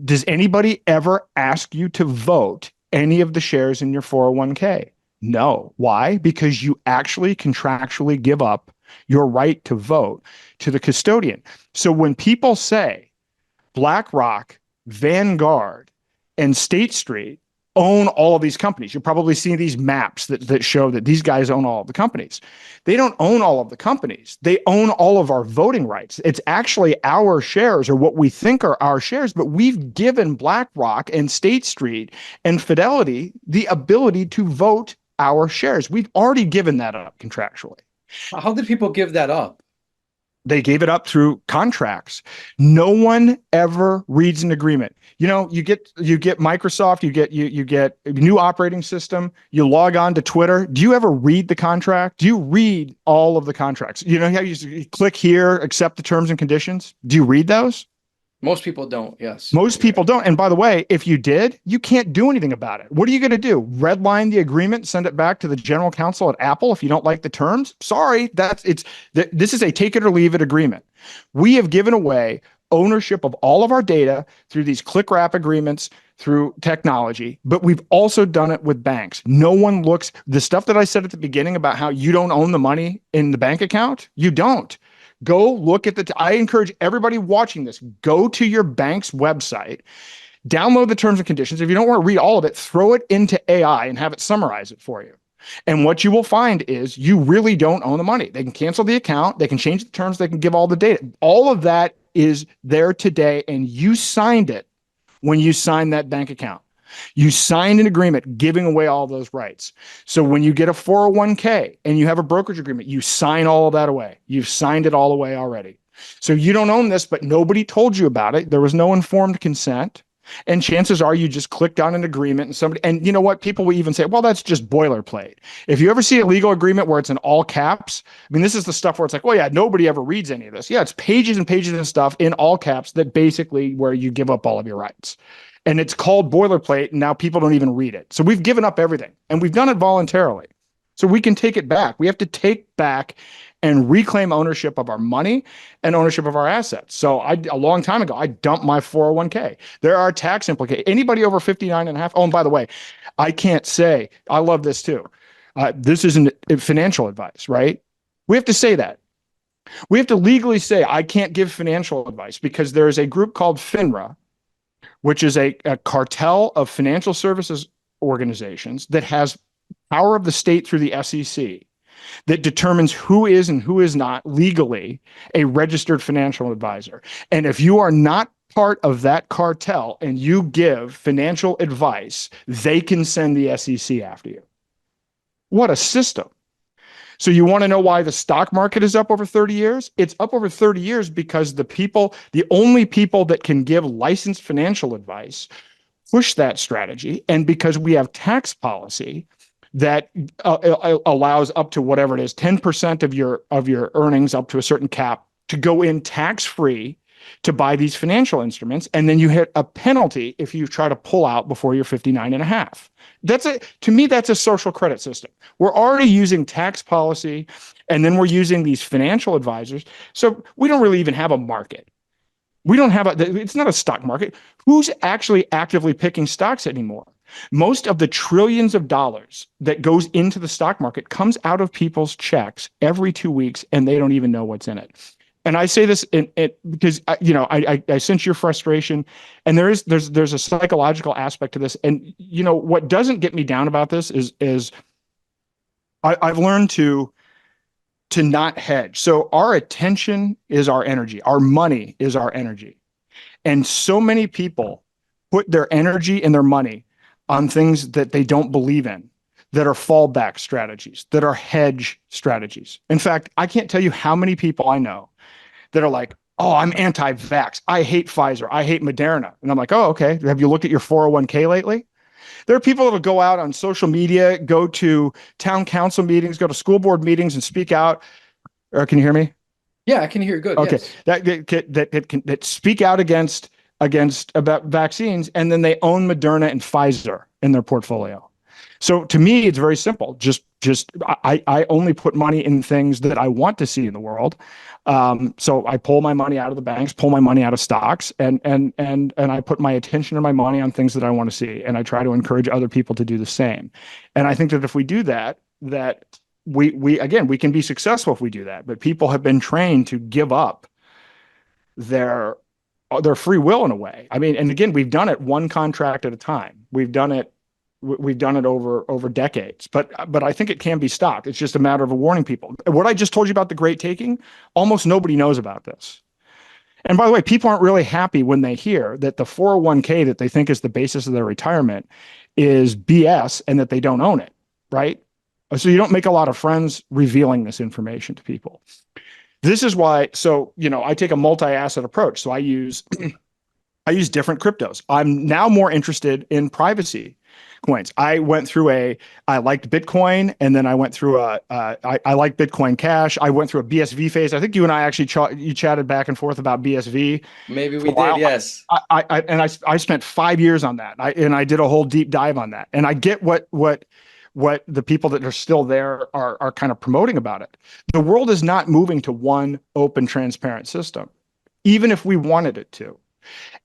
S2: Does anybody ever ask you to vote any of the shares in your 401k? No. Why? Because you actually contractually give up your right to vote to the custodian. So when people say BlackRock, Vanguard, and State Street own all of these companies. You're probably seeing these maps that show that these guys own all of the companies. They don't own all of the companies. They own all of our voting rights. It's actually our shares or what we think are our shares, but we've given BlackRock and State Street and Fidelity the ability to vote our shares. We've already given that up contractually.
S1: How did people give that up?
S2: They gave it up through contracts. No one ever reads an agreement. You get Microsoft, you get a new operating system, you log on to Twitter. Do you ever read the contract? Do you read all of the contracts? You know how you click here, accept the terms and conditions? Do you read those?
S1: Most people don't. Yes,
S2: Most
S1: you're
S2: people
S1: right.
S2: don't. And by the way, if you did, you can't do anything about it. What are you going to do? Redline the agreement, send it back to the general counsel at Apple if you don't like the terms? Sorry, this is a take it or leave it agreement. We have given away ownership of all of our data through these click wrap agreements, through technology, but we've also done it with banks. No one looks the stuff that I said at the beginning about how you don't own the money in the bank account. You don't. Go look at I encourage everybody watching this, go to your bank's website, download the terms and conditions. If you don't want to read all of it, throw it into AI and have it summarize it for you. And what you will find is you really don't own the money. They can cancel the account, they can change the terms, they can give all the data. All of that is there today, and you signed it when you signed that bank account. You signed an agreement giving away all those rights. So when you get a 401k and you have a brokerage agreement, you sign all of that away. You've signed it all away already. So you don't own this, but nobody told you about it. There was no informed consent. And chances are you just clicked on an agreement and you know what? People will even say, well, that's just boilerplate. If you ever see a legal agreement where it's in all caps, I mean, this is the stuff where it's like, well, yeah, nobody ever reads any of this. Yeah, it's pages and pages of stuff in all caps that basically where you give up all of your rights. And it's called boilerplate. And now people don't even read it. So we've given up everything and we've done it voluntarily. So we can take it back. We have to take back and reclaim ownership of our money and ownership of our assets. So a long time ago, I dumped my 401k. There are tax implications. Anybody over 59 and a half. Oh, and by the way, I can't say, I love this too. This isn't financial advice, right? We have to say that. We have to legally say, I can't give financial advice because there is a group called FINRA, which is a cartel of financial services organizations that has power of the state through the SEC that determines who is and who is not legally a registered financial advisor. And if you are not part of that cartel and you give financial advice, they can send the SEC after you. What a system. So you want to know why the stock market is up over 30 years? It's up over 30 years because the only people that can give licensed financial advice push that strategy. And because we have tax policy that allows up to whatever it is, 10% of your earnings up to a certain cap to go in tax-free to buy these financial instruments. And then you hit a penalty if you try to pull out before you're 59 and a half. To me, that's a social credit system. We're already using tax policy, and then we're using these financial advisors. So we don't really even have a market. We don't have it's not a stock market. Who's actually actively picking stocks anymore? Most of the trillions of dollars that goes into the stock market comes out of people's checks every 2 weeks, and they don't even know what's in it. And I say this because I sense your frustration, and there's a psychological aspect to this. And what doesn't get me down about this is I've learned to not hedge. So our attention is our energy. Our money is our energy. And so many people put their energy and their money on things that they don't believe in, that are fallback strategies, that are hedge strategies. In fact, I can't tell you how many people I know that are like, oh, I'm anti-vax. I hate Pfizer. I hate Moderna. And I'm like, oh, okay. Have you looked at your 401k lately? There are people that will go out on social media, go to town council meetings, go to school board meetings and speak out. Can you hear me?
S1: Yeah, I can hear you good.
S2: Okay.
S1: Yes.
S2: That speak out against about vaccines, and then they own Moderna and Pfizer in their portfolio. So to me, it's very simple. I only put money in things that I want to see in the world. So I pull my money out of the banks, pull my money out of stocks, and I put my attention and my money on things that I want to see, and I try to encourage other people to do the same. And I think that if we do that, we can be successful if we do that. But people have been trained to give up their free will in a way. I mean, and again, we've done it one contract at a time. We've done it over decades, but I think it can be stopped. It's just a matter of warning people. What I just told you about the great taking, almost nobody knows about this. And by the way, people aren't really happy when they hear that the 401k that they think is the basis of their retirement is BS and that they don't own it, right? So you don't make a lot of friends revealing this information to people. This is why, I take a multi-asset approach. So I use different cryptos. I'm now more interested in privacy coins. I liked Bitcoin, and then I went through I like Bitcoin Cash. I went through a BSV phase. I think you and I actually you chatted back and forth about BSV.
S1: Maybe we did, yes.
S2: I spent 5 years on that. I did a whole deep dive on that. And I get what the people that are still there are kind of promoting about it. The world is not moving to one open, transparent system, even if we wanted it to.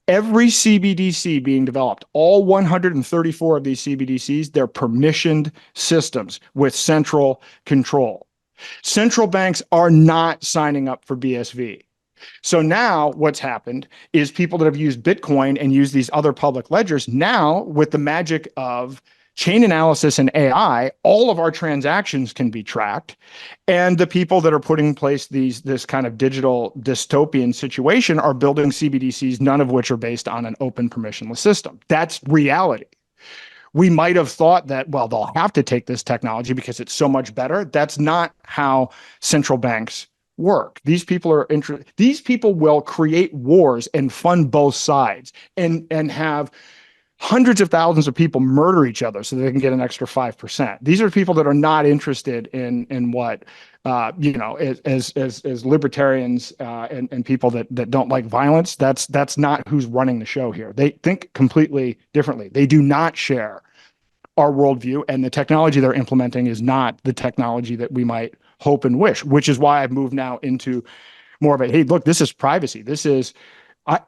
S2: Every CBDC being developed, all 134 of these CBDCs, they're permissioned systems with central control. Central banks are not signing up for BSV. So now what's happened is people that have used Bitcoin and used these other public ledgers, now with the magic of chain analysis and AI, all of our transactions can be tracked. And the people that are putting in place this kind of digital dystopian situation are building CBDCs, none of which are based on an open permissionless system. That's reality. We might have thought that, well, they'll have to take this technology because it's so much better. That's not how central banks work. These people will create wars and fund both sides and have hundreds of thousands of people murder each other so they can get an extra 5%. These are people that are not interested in what as libertarians and people that don't like violence. That's not who's running the show here. They think completely differently. They do not share our worldview, and the technology they're implementing is not the technology that we might hope and wish, which is why I've moved now into more of a, hey, look, this is privacy. This is,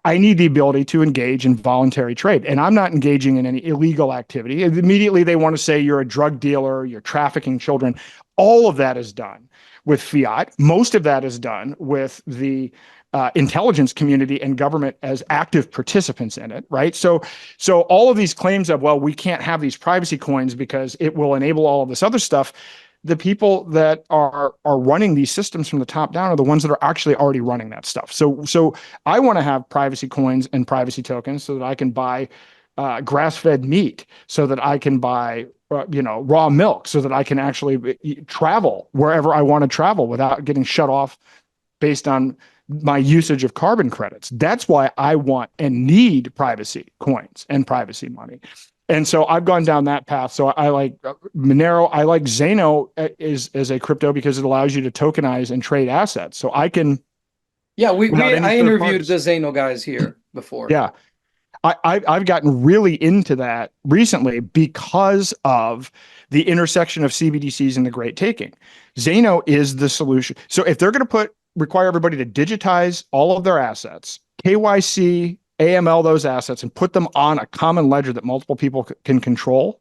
S2: I need the ability to engage in voluntary trade, and I'm not engaging in any illegal activity. Immediately, they want to say you're a drug dealer, you're trafficking children. All of that is done with fiat. Most of that is done with the intelligence community and government as active participants in it, right? So all of these claims of, well, we can't have these privacy coins because it will enable all of this other stuff. The people that are running these systems from the top down are the ones that are actually already running that stuff. So I want to have privacy coins and privacy tokens so that I can buy grass-fed meat, so that I can buy raw milk, so that I can actually travel wherever I want to travel without getting shut off based on my usage of carbon credits. That's why I want and need privacy coins and privacy money. And so I've gone down that path. So I like Monero. I like Zeno as a crypto because it allows you to tokenize and trade assets. So I can,
S1: Yeah,
S2: without any
S1: I
S2: third
S1: interviewed the
S2: parties.
S1: Zeno guys here before.
S2: Yeah. I've gotten really into that recently because of the intersection of CBDCs and the great taking. Zeno is the solution. So if they're going to require everybody to digitize all of their assets, KYC, AML those assets, and put them on a common ledger that multiple people can control,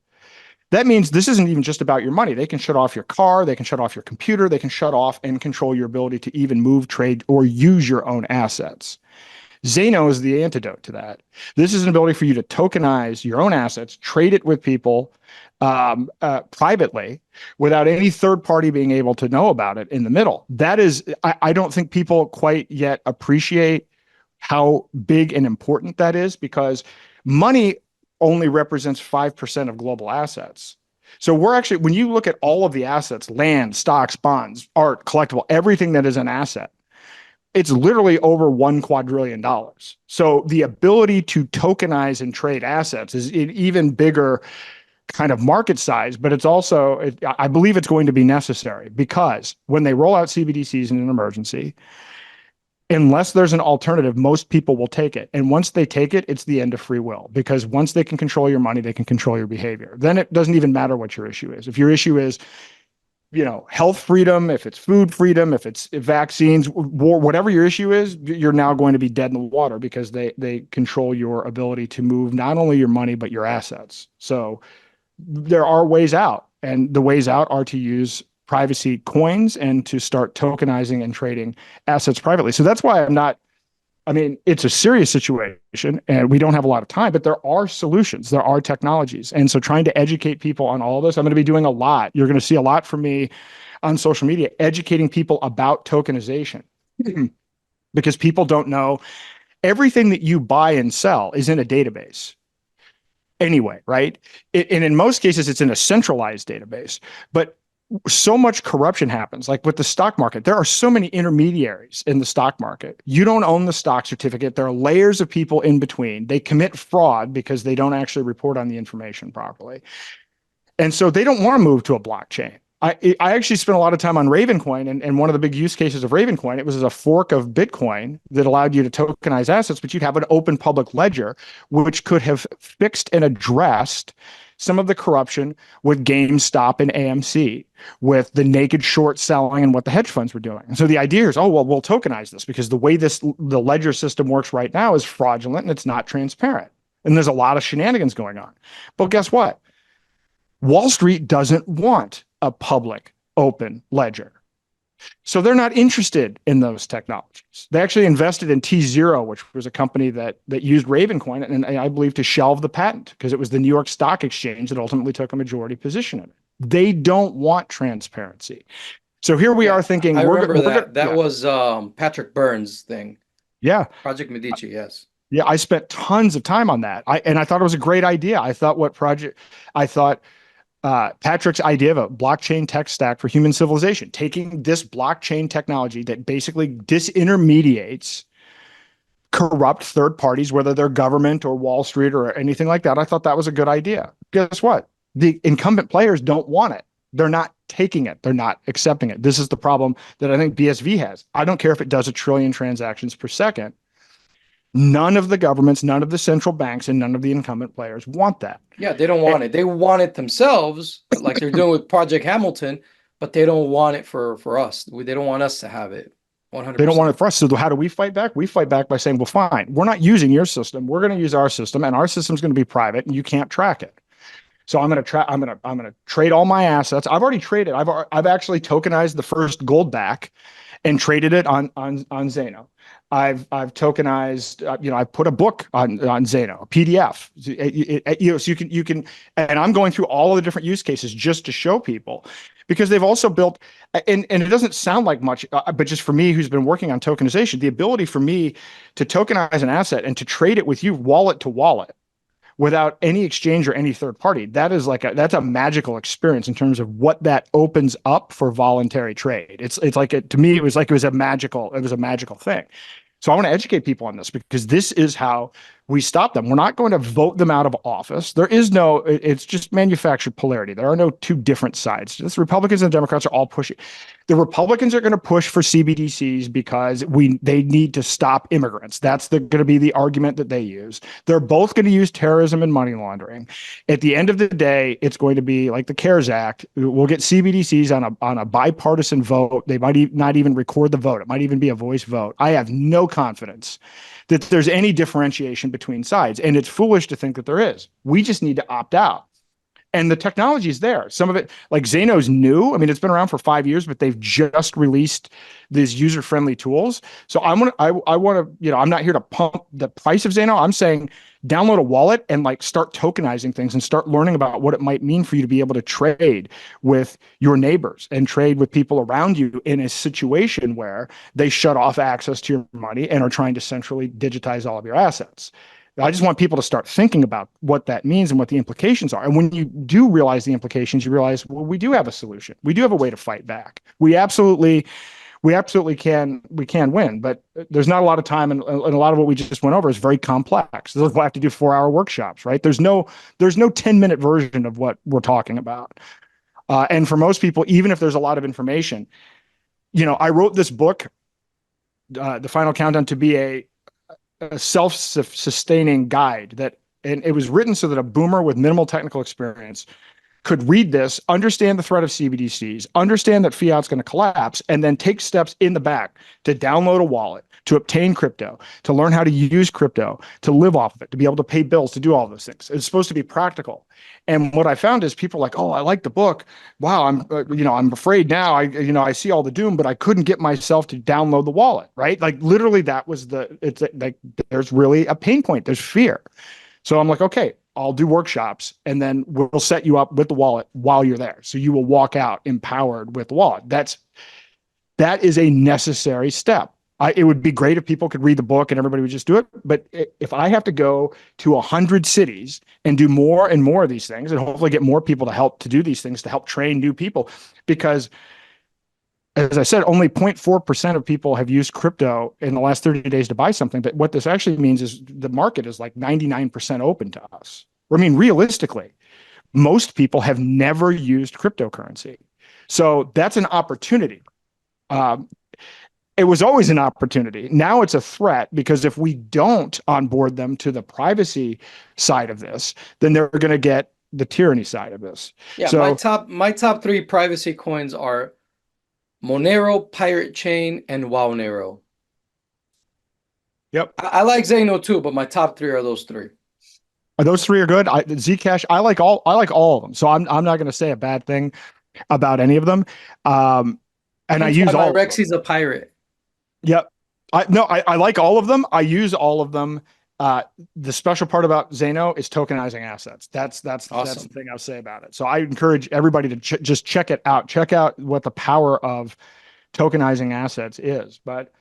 S2: that means this isn't even just about your money. They can shut off your car, they can shut off your computer, they can shut off and control your ability to even move, trade, or use your own assets. Zeno is the antidote to that. This is an ability for you to tokenize your own assets, trade it with people privately without any third party being able to know about it in the middle. That is, I don't think people quite yet appreciate how big and important that is, because money only represents 5% of global assets. So we're actually, when you look at all of the assets, land, stocks, bonds, art, collectible, everything that is an asset, it's literally over $1 quadrillion. So the ability to tokenize and trade assets is an even bigger kind of market size, but it's also, I believe it's going to be necessary, because when they roll out CBDCs in an emergency, unless there's an alternative, most people will take it. And once they take it, it's the end of free will, because once they can control your money, they can control your behavior. Then it doesn't even matter what your issue is. If your issue is, health freedom, if it's food freedom, if it's vaccines, war, whatever your issue is, you're now going to be dead in the water, because they control your ability to move not only your money, but your assets. So there are ways out, and the ways out are to use privacy coins and to start tokenizing and trading assets privately. So that's why it's a serious situation and we don't have a lot of time, but there are solutions, there are technologies. And so trying to educate people on all of this, I'm going to be doing a lot. You're going to see a lot from me on social media, educating people about tokenization, because people don't know everything that you buy and sell is in a database anyway, right? And in most cases, it's in a centralized database, but so much corruption happens. Like with the stock market, there are so many intermediaries in the stock market. You don't own the stock certificate. There are layers of people in between. They commit fraud because they don't actually report on the information properly. And so they don't want to move to a blockchain. I actually spent a lot of time on Ravencoin, and one of the big use cases of Ravencoin, it was as a fork of Bitcoin that allowed you to tokenize assets, but you'd have an open public ledger, which could have fixed and addressed some of the corruption with GameStop and AMC, with the naked short selling and what the hedge funds were doing. And so the idea is, we'll tokenize this, because the way the ledger system works right now is fraudulent and it's not transparent. And there's a lot of shenanigans going on. But guess what? Wall Street doesn't want a public open ledger. So they're not interested in those technologies. They actually invested in T0, which was a company that used Ravencoin, and I believe to shelve the patent, because it was the New York Stock Exchange that ultimately took a majority position in it. They don't want transparency. So here we are thinking,
S1: I remember that. That
S2: yeah.
S1: was Patrick Burns' thing.
S2: Yeah.
S1: Project Medici, yes.
S2: Yeah, I spent tons of time on that. I thought it was a great idea. I thought Patrick's idea of a blockchain tech stack for human civilization, taking this blockchain technology that basically disintermediates corrupt third parties, whether they're government or Wall Street or anything like that. I thought that was a good idea. Guess what? The incumbent players don't want it. They're not taking it. They're not accepting it. This is the problem that I think BSV has. I don't care if it does 1 trillion transactions per second. None of the governments, none of the central banks, and none of the incumbent players want that.
S1: Yeah, they don't
S2: Eh,
S1: want it. They want it themselves, like they're doing with Project Hamilton, but they don't want it for us. They don't want us to have it.
S2: They don't
S1: 100%.
S2: want it for us. So how do we fight back? We fight back by saying, well, fine, we're not using your system. We're going to use our system, and our system is going to be private, and you can't track it. So I'm going to trade all my assets. I've already traded. I've actually tokenized the first gold back and traded it on Zeno. I've tokenized, I've put a book on Zeno, a PDF. So you can, and I'm going through all of the different use cases just to show people, because they've also built, and it doesn't sound like much, but just for me, who's been working on tokenization, the ability for me to tokenize an asset and to trade it with you wallet to wallet without any exchange or any third party. That is that's a magical experience in terms of what that opens up for voluntary trade. It's like to me, it was a magical thing. So I want to educate people on this, because this is how we stop them. We're not going to vote them out of office. There is no, it's just manufactured polarity. There are no two different sides. The Republicans and the Democrats are all pushing. The Republicans are going to push for CBDCs because they need to stop immigrants. That's going to be the argument that they use. They're both going to use terrorism and money laundering. At the end of the day, it's going to be like the CARES Act. We'll get CBDCs on a bipartisan vote. They might not even record the vote. It might even be a voice vote. I have no confidence that there's any differentiation between sides. And it's foolish to think that there is. We just need to opt out. And the technology is there. Some of it, like Zeno's new. I mean, it's been around for 5 years, but they've just released these user-friendly tools. So I want to, I'm not here to pump the price of Zeno. I'm saying download a wallet and like start tokenizing things and start learning about what it might mean for you to be able to trade with your neighbors and trade with people around you in a situation where they shut off access to your money and are trying to centrally digitize all of your assets. I just want people to start thinking about what that means and what the implications are. And when you do realize the implications, you realize, well, we do have a solution. We do have a way to fight back. We absolutely can win, but there's not a lot of time, and a lot of what we just went over is very complex. We'll have to do 4-hour workshops, right? There's no 10-minute version of what we're talking about. And for most people, even if there's a lot of information, I wrote this book, The Final Countdown, to be a self-sustaining guide and it was written so that a boomer with minimal technical experience could read this, understand the threat of CBDCs, understand that fiat's going to collapse, and then take steps in the back to download a wallet, to obtain crypto, to learn how to use crypto, to live off of it, to be able to pay bills, to do all those things. It's supposed to be practical. And what I found is people are like, oh, I like the book. Wow, I'm afraid now. I see all the doom, but I couldn't get myself to download the wallet, right? Like literally that was it's like, there's really a pain point. There's fear. So I'm like, okay, I'll do workshops and then we'll set you up with the wallet while you're there. So you will walk out empowered with the wallet. That is a necessary step. It would be great if people could read the book and everybody would just do it. But if I have to go to 100 cities and do more and more of these things and hopefully get more people to help to do these things, to help train new people, because as I said, only 0.4% of people have used crypto in the last 30 days to buy something. But what this actually means is the market is like 99% open to us. I mean, realistically, most people have never used cryptocurrency. So that's an opportunity. It was always an opportunity. Now it's a threat, because if we don't onboard them to the privacy side of this, then they're going to get the tyranny side of this.
S1: Yeah,
S2: so
S1: my top three privacy coins are Monero, Pirate Chain, and WowNero.
S2: yep.
S1: I like Zeno too, but my top three are those three.
S2: Those three are good. Zcash, I like all of them. So I'm not going to say a bad thing about any of them. And I
S1: Hence
S2: use
S1: why my
S2: all of them.
S1: Rexy's a pirate.
S2: Yep. I like all of them. I use all of them. The special part about Zeno is tokenizing assets. That's
S1: Awesome.
S2: the thing I'll say about it. So I encourage everybody to just check it out. Check out what the power of tokenizing assets is. But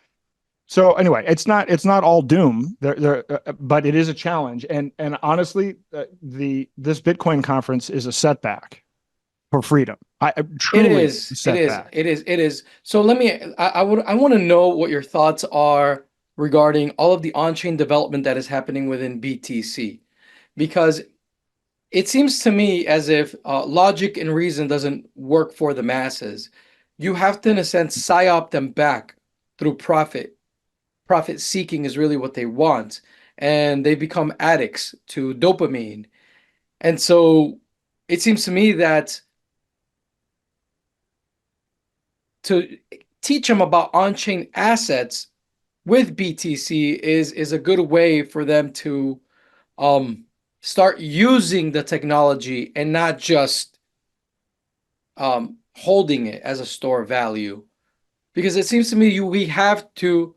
S2: so anyway, it's not all doom. But it is a challenge. And honestly, this Bitcoin conference is a setback for freedom.
S1: It
S2: Truly
S1: is.
S2: a
S1: It is.
S2: setback.
S1: It is. It is. So I want to know what your thoughts are regarding all of the on-chain development that is happening within BTC, because it seems to me as if logic and reason doesn't work for the masses. You have to, in a sense, psyop them back through profit. profit seeking is really what they want. And they become addicts to dopamine. And so it seems to me that to teach them about on-chain assets with BTC is a good way for them to um, start using the technology and not just holding it as a store of value. Because it seems to me we have to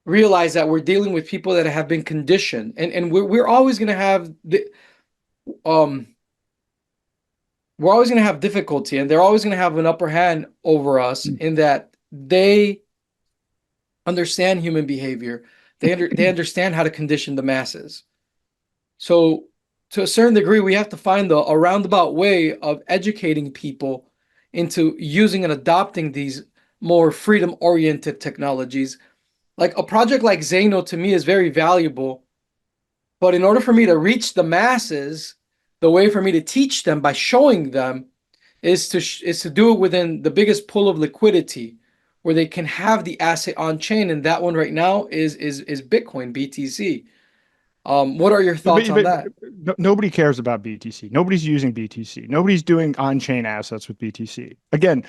S1: realize that we're dealing with people that have been conditioned, and we're always going to have um we're always going to have difficulty, and they're always going to have an upper hand over us in that they understand human behavior. They understand how to condition the masses. So to a certain degree, we have to find a roundabout way of educating people into using and adopting these more freedom-oriented technologies. Like a project like Zeno to me is very valuable, but in order for me to reach the masses, the way for me to teach them by showing them is to do it within the biggest pool of liquidity where they can have the asset on chain, and that one right now is Bitcoin, BTC. What are your thoughts on that?
S2: Nobody cares about BTC. Nobody's using BTC. Nobody's doing on-chain assets with BTC. Again,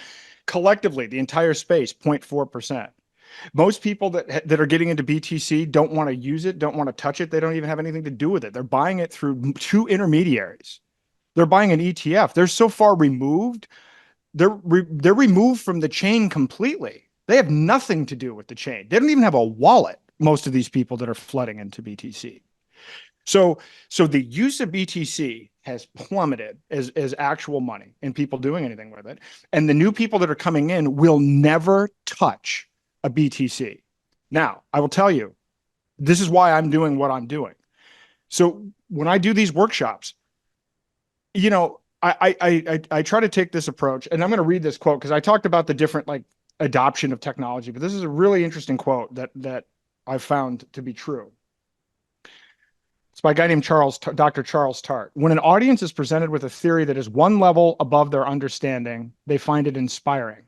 S2: collectively, the entire space, 0.4%. Most people that are getting into BTC don't want to use it, don't want to touch it. They don't even have anything to do with it. They're buying it through two intermediaries. They're buying an ETF. They're so far removed. They're removed from the chain completely. They have nothing to do with the chain. They don't even have a wallet, most of these people that are flooding into BTC. So the use of BTC has plummeted as actual money and people doing anything with it. And the new people that are coming in will never touch a BTC. Now, I will tell you, this is why I'm doing what I'm doing. So when I do these workshops, you know, I try to take this approach, and I'm going to read this quote because I talked about the different like adoption of technology, but this is a really interesting quote that I found to be true. It's by a guy named Dr. Charles Tart. When an audience is presented with a theory that is one level above their understanding, they find it inspiring.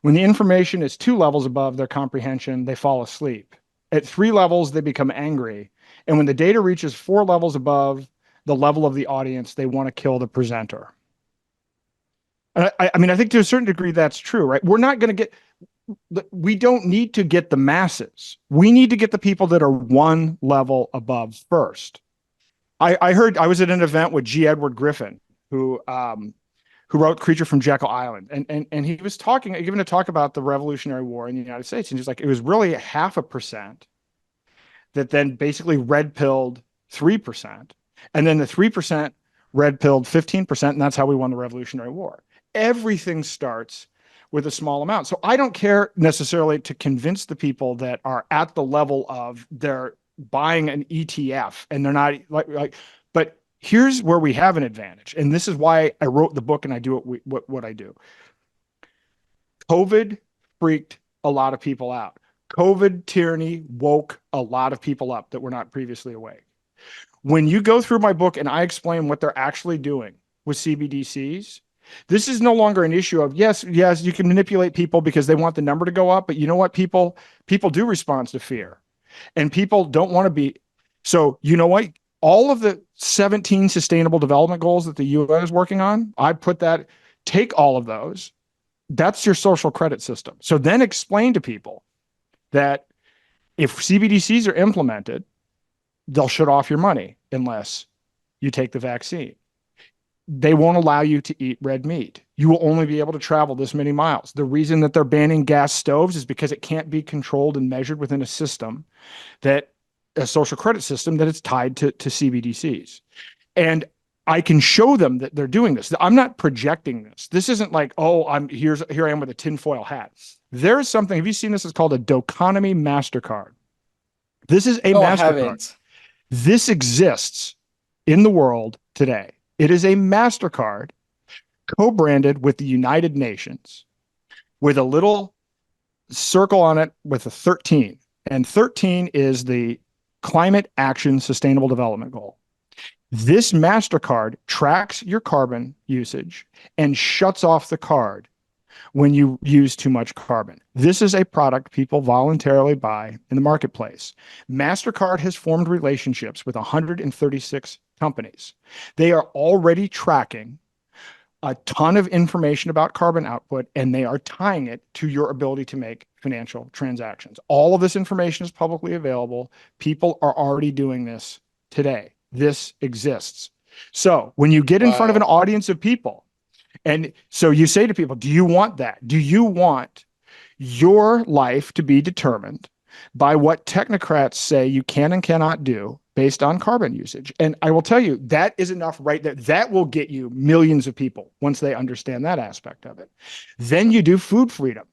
S2: When the information is 2 levels above their comprehension, they fall asleep. At 3 levels, they become angry. And when the data reaches 4 levels above the level of the audience, they want to kill the presenter. And I mean, I think to a certain degree that's true, right? We don't need to get the masses. We need to get the people that are 1 level above first. I was at an event with G. Edward Griffin, who wrote Creature from Jekyll Island. And he was giving a talk about the Revolutionary War in the United States. And he's like, it was really 0.5% that then basically red pilled 3%. And then the 3% red pilled 15%. And that's how we won the Revolutionary War. Everything starts with a small amount. So I don't care necessarily to convince the people that are at the level of they're buying an ETF and they're not but here's where we have an advantage. And this is why I wrote the book and I do what I do. COVID freaked a lot of people out. COVID tyranny woke a lot of people up that were not previously awake. When you go through my book and I explain what they're actually doing with CBDCs, this is no longer an issue of yes, you can manipulate people because they want the number to go up, but you know what? People do respond to fear. And people don't want to be. So you know what? All of the 17 sustainable development goals that the UN is working on, take all of those. That's your social credit system. So then explain to people that if CBDCs are implemented, they'll shut off your money unless you take the vaccine. They won't allow you to eat red meat. You will only be able to travel this many miles. The reason that they're banning gas stoves is because it can't be controlled and measured within a system a social credit system that is tied to CBDCs. And I can show them that they're doing this. I'm not projecting this. This isn't like, oh, here I am with a tinfoil hat. There is something, have you seen this? It's called a Doconomy MasterCard. This is a
S1: No, I
S2: MasterCard.
S1: haven't.
S2: This exists in the world today. It is a MasterCard co-branded with the United Nations with a little circle on it with a 13. And 13 is the Climate Action Sustainable Development Goal. This MasterCard tracks your carbon usage and shuts off the card when you use too much carbon. This is a product people voluntarily buy in the marketplace. MasterCard has formed relationships with 136 companies. They are already tracking a ton of information about carbon output, and they are tying it to your ability to make financial transactions. All of this information is publicly available. People are already doing this today. This exists. So when you get in front of an
S1: Wow.
S2: audience of people, and so you say to people, do you want that? Do you want your life to be determined by what technocrats say you can and cannot do based on carbon usage? And I will tell you, that is enough right there. That will get you millions of people once they understand that aspect of it. Then you do food freedom.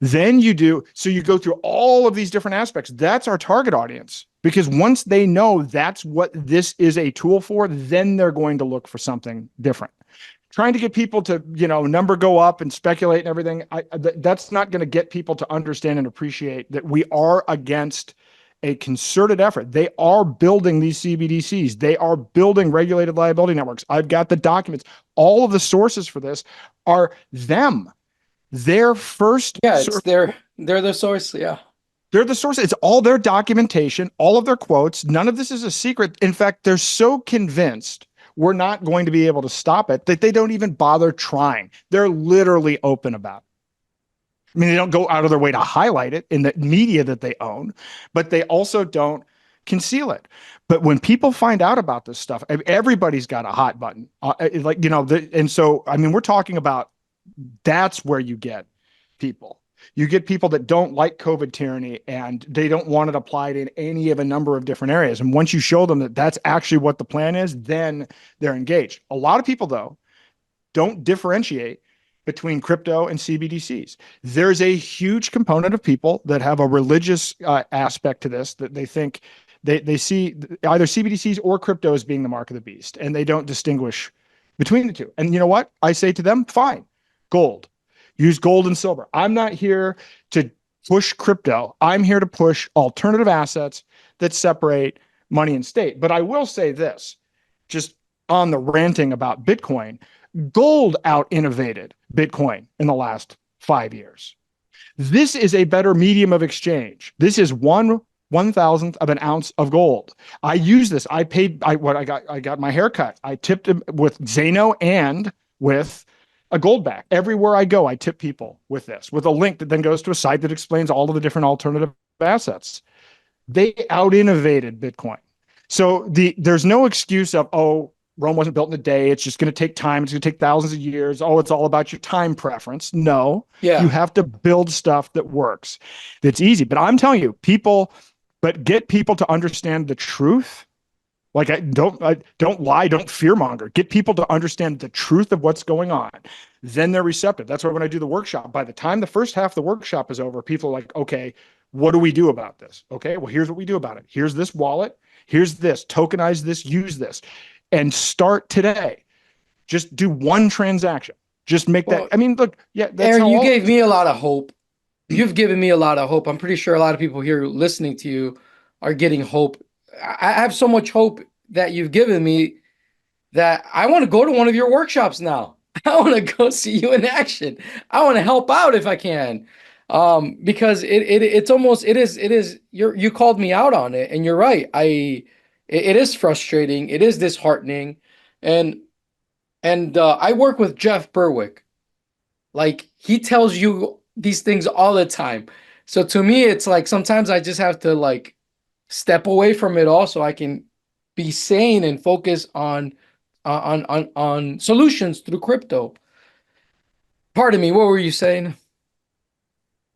S2: Then you do, so you go through all of these different aspects. That's our target audience. Because once they know that's what this is a tool for, then they're going to look for something different. Trying to get people to, number go up and speculate and everything, that's not going to get people to understand and appreciate that we are against a concerted effort. They are building these CBDCs. They are building regulated liability networks. I've got the documents. All of the sources for this are them. Their first,
S1: Yeah, it's they're the source. Yeah.
S2: they're the source. It's all their documentation, all of their quotes. None of this is a secret. In fact, they're so convinced we're not going to be able to stop it that they don't even bother trying. They're literally open about it. I mean, they don't go out of their way to highlight it in the media that they own, but they also don't conceal it. But when people find out about this stuff, everybody's got a hot button. And so, I mean, we're talking about, that's where you get people. You get people that don't like COVID tyranny and they don't want it applied in any of a number of different areas. And once you show them that that's actually what the plan is, then they're engaged. A lot of people, though, don't differentiate between crypto and CBDCs. There's a huge component of people that have a religious aspect to this, that they think they see either CBDCs or crypto as being the mark of the beast, and they don't distinguish between the two. And you know what? I say to them, fine, gold. Use gold and silver. I'm not here to push crypto. I'm here to push alternative assets that separate money and state. But I will say this, just on the ranting about Bitcoin, gold out innovated Bitcoin in the last 5 years. This is a better medium of exchange. This is 1/1000th of an ounce of gold. I use this. I got my haircut. I tipped him with Zeno and with a gold back. Everywhere I go, I tip people with this, with a link that then goes to a site that explains all of the different alternative assets. They out innovated Bitcoin. So there's no excuse of, oh, Rome wasn't built in a day. It's just going to take time. It's going to take thousands of years. Oh, it's all about your time preference. No, you
S1: Yeah.
S2: have to build stuff that works. That's easy. But I'm telling you, but get people to understand the truth. Like, don't lie, don't fearmonger. Get people to understand the truth of what's going on. Then they're receptive. That's why when I do the workshop, by the time the first half of the workshop is over, people are like, okay, what do we do about this? Okay, well, here's what we do about it. Here's this wallet. Here's this. Tokenize this. Use this. And start today. Just do one transaction. Just make that.
S1: Well,
S2: I mean, look, yeah, that's
S1: Aaron,
S2: how
S1: you
S2: all.
S1: gave me a lot of hope. You've given me a lot of hope. I'm pretty sure a lot of people here listening to you are getting hope. I have so much hope that you've given me that I want to go to one of your workshops now. I want to go see you in action. I want to help out if I can. Because it's almost you called me out on it, and you're right. It is frustrating. It is disheartening. And I work with Jeff Berwick. Like, he tells you these things all the time. So to me, it's like sometimes I just have to like step away from it all so I can be sane and focus on solutions through crypto. Pardon me, what were you saying?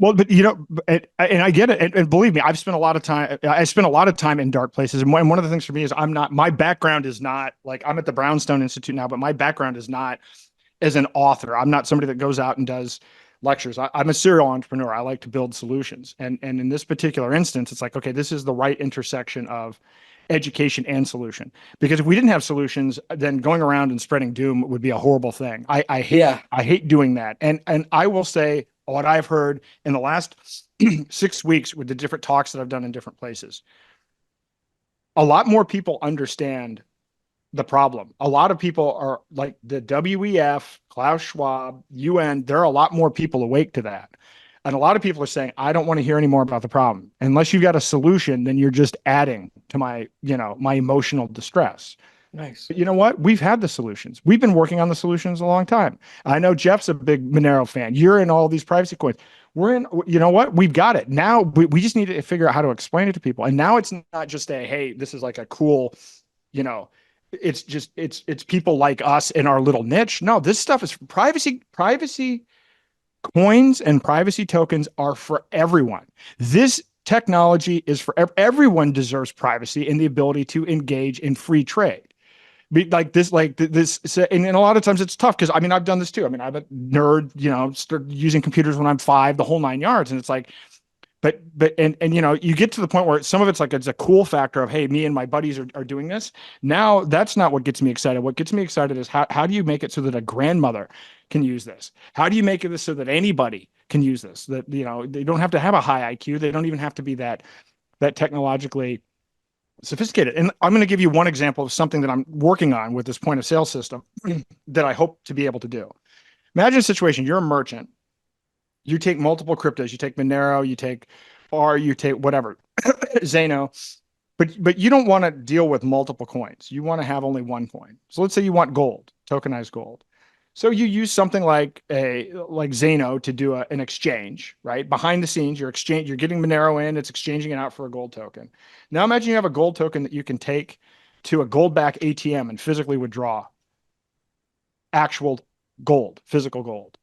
S2: Well, but and I get it, and believe me, I've spent a lot of time. I spent a lot of time in dark places, and one of the things for me is I'm not. My background is not like, I'm at the Brownstone Institute now, but my background is not as an author. I'm not somebody that goes out and does lectures. I'm a serial entrepreneur. I like to build solutions, and in this particular instance, it's like, okay, this is the right intersection of education and solution. Because if we didn't have solutions, then going around and spreading doom would be a horrible thing.
S1: Yeah.
S2: I hate doing that. And I will say what I've heard in the last 6 weeks with the different talks that I've done in different places. A lot more people understand the problem. A lot of people are like the WEF, Klaus Schwab, UN. There are a lot more people awake to that. And a lot of people are saying, I don't want to hear any more about the problem. Unless you've got a solution, then you're just adding to my emotional distress.
S1: Nice.
S2: But you know what? We've had the solutions. We've been working on the solutions a long time. I know Jeff's a big Monero fan. You're in all these privacy coins. We're in, you know what? We've got it. Now we just need to figure out how to explain it to people. And now it's not just a, hey, this is like a cool, you know, it's just it's people like us in our little niche. No, this stuff is privacy coins and privacy tokens are for everyone. This technology is for everyone deserves privacy and the ability to engage in free trade. And a lot of times it's tough because I mean I've done this too. I mean I'm a nerd, started using computers when I'm 5, the whole 9 yards, and it's like, but you get to the point where some of it's like it's a cool factor of, hey, me and my buddies are doing this. Now that's not what gets me excited. What gets me excited is how do you make it so that a grandmother can use this? How do you make it so that anybody can use this? That they don't have to have a high IQ. They don't even have to be that technologically sophisticated. And I'm going to give you one example of something that I'm working on with this point of sale system that I hope to be able to do. Imagine a situation, you're a merchant, you take multiple cryptos, you take Monero, you take whatever, Zeno, but you don't want to deal with multiple coins. You want to have only one coin. So let's say you want gold, tokenized gold. So you use something like Zeno to do an exchange, right? Behind the scenes, you're getting Monero in, it's exchanging it out for a gold token. Now imagine you have a gold token that you can take to a gold back ATM and physically withdraw actual gold, physical gold.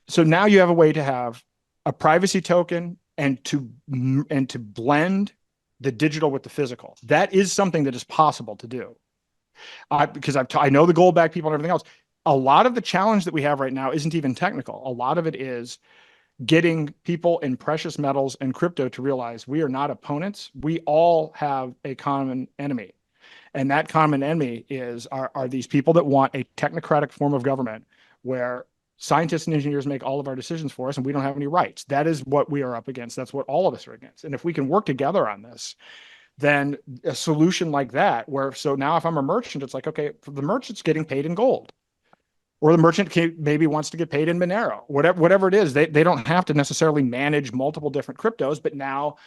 S2: So now you have a way to have a privacy token and to blend the digital with the physical. That is something that is possible to do. Because I know the gold back people and everything else. A lot of the challenge that we have right now isn't even technical. A lot of it is getting people in precious metals and crypto to realize we are not opponents. We all have a common enemy. And that common enemy are these people that want a technocratic form of government where scientists and engineers make all of our decisions for us and we don't have any rights. That is what we are up against. That's what all of us are against. And if we can work together on this, then a solution like that, so now if I'm a merchant, it's like, okay, the merchant's getting paid in gold. Or the merchant maybe wants to get paid in Monero, whatever it is. They don't have to necessarily manage multiple different cryptos, but now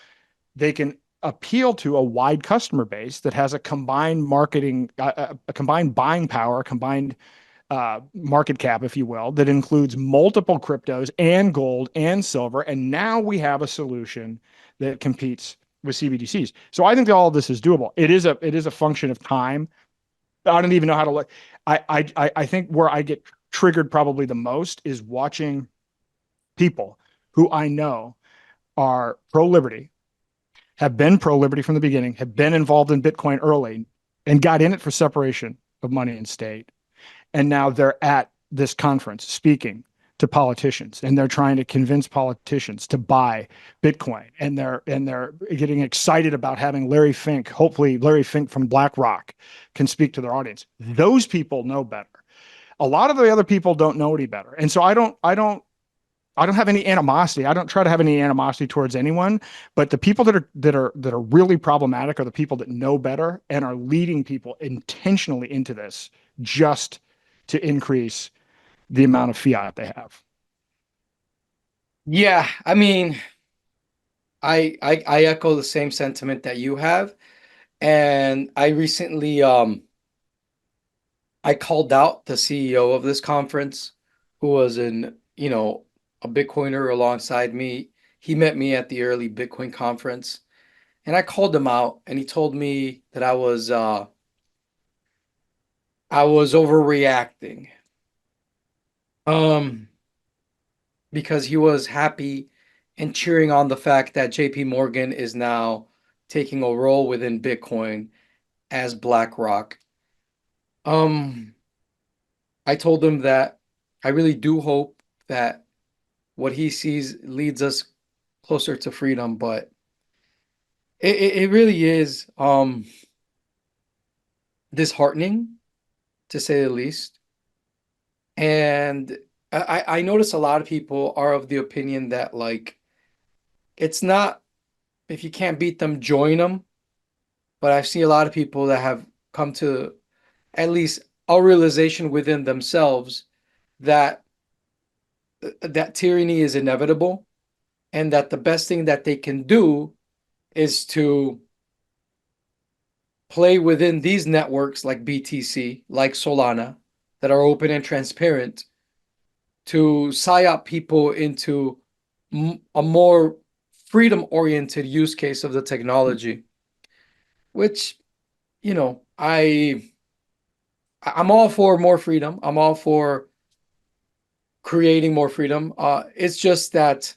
S2: they can appeal to a wide customer base that has a combined a combined buying power, a combined market cap, if you will, that includes multiple cryptos and gold and silver. And now we have a solution that competes with CBDCs. So I think that all of this is doable. It is a function of time. I don't even know how to look. I think where I get triggered probably the most is watching people who I know are pro liberty, have been pro liberty from the beginning, have been involved in Bitcoin early, and got in it for separation of money and state. And now they're at this conference speaking to politicians, and they're trying to convince politicians to buy Bitcoin, and they're getting excited about having Larry Fink, hopefully Larry Fink from BlackRock, can speak to their audience. Those people know better. A lot of the other people don't know any better, and so I don't have any animosity. I don't try to have any animosity towards anyone, but the people that are really problematic are the people that know better and are leading people intentionally into this just to increase the amount of fiat they have.
S1: Yeah, I mean, I echo the same sentiment that you have. And I recently I called out the CEO of this conference who was a Bitcoiner alongside me. He met me at the early Bitcoin conference and I called him out and he told me that I was overreacting. Um because he was happy and cheering on the fact that JP Morgan is now taking a role within Bitcoin as BlackRock. Um, I told him that I really do hope that what he sees leads us closer to freedom, but it really is disheartening to say the least. And I notice a lot of people are of the opinion that like it's not if you can't beat them, join them. But I've seen a lot of people that have come to at least a realization within themselves that tyranny is inevitable and that the best thing that they can do is to play within these networks like BTC, like Solana, that are open and transparent to psyop people into a more freedom oriented use case of the technology, which, you know, I'm all for more freedom. I'm all for creating more freedom. It's just that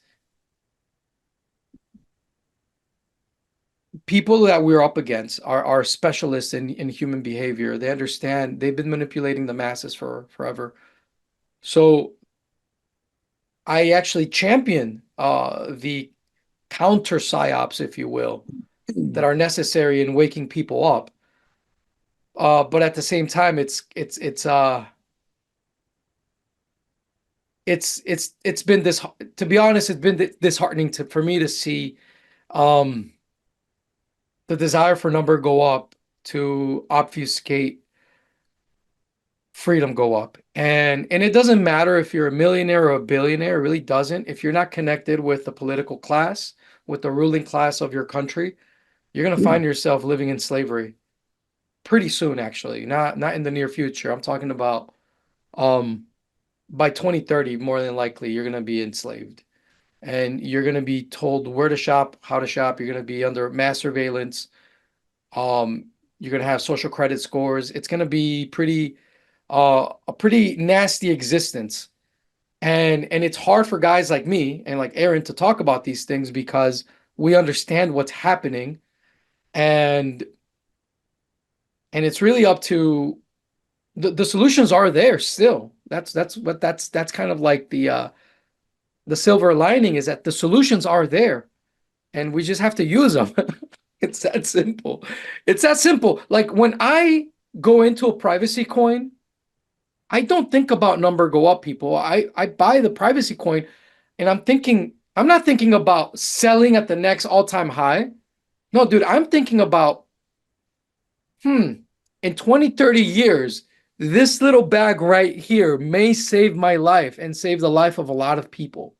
S1: people that we're up against are specialists in human behavior. They understand, they've been manipulating the masses for forever. So I actually champion the counter psyops, if you will, that are necessary in waking people up. But at the same time, it's been this, to be honest, it's been disheartening for me to see um, the desire for number go up to obfuscate freedom go up. And it doesn't matter if you're a millionaire or a billionaire, it really doesn't. If you're not connected with the political class, with the ruling class of your country, you're going to find yourself living in slavery pretty soon, actually. Not in the near future. I'm talking about um by 2030, more than likely, you're going to be enslaved. And you're going to be told where to shop, how to shop. You're going to be under mass surveillance. You're going to have social credit scores. It's going to be a pretty nasty existence. And it's hard for guys like me and like Aaron to talk about these things because we understand what's happening, and it's really up to the solutions are there still. That's kind of like the silver lining, is that the solutions are there and we just have to use them. It's that simple. It's that simple. Like when I go into a privacy coin, I don't think about number go up, people. I buy the privacy coin and I'm not thinking about selling at the next all-time high. No, dude, I'm thinking about, in 20, 30 years, this little bag right here may save my life and save the life of a lot of people.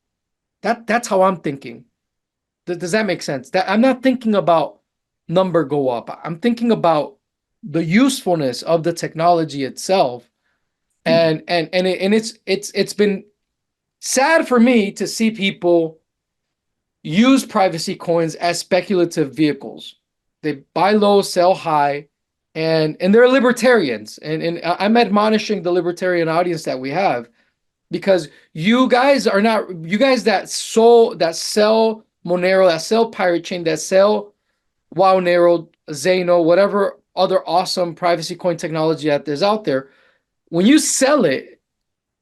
S1: That's how I'm thinking. Does that make sense? That I'm not thinking about number go up. I'm thinking about the usefulness of the technology itself. It's been sad for me to see people use privacy coins as speculative vehicles. They buy low, sell high, and they're libertarians. And I'm admonishing the libertarian audience that we have, because you guys are not, you guys that sell Monero, that sell Pirate Chain, that sell Nero, Zeno, whatever other awesome privacy coin technology that there's out there. When you sell it,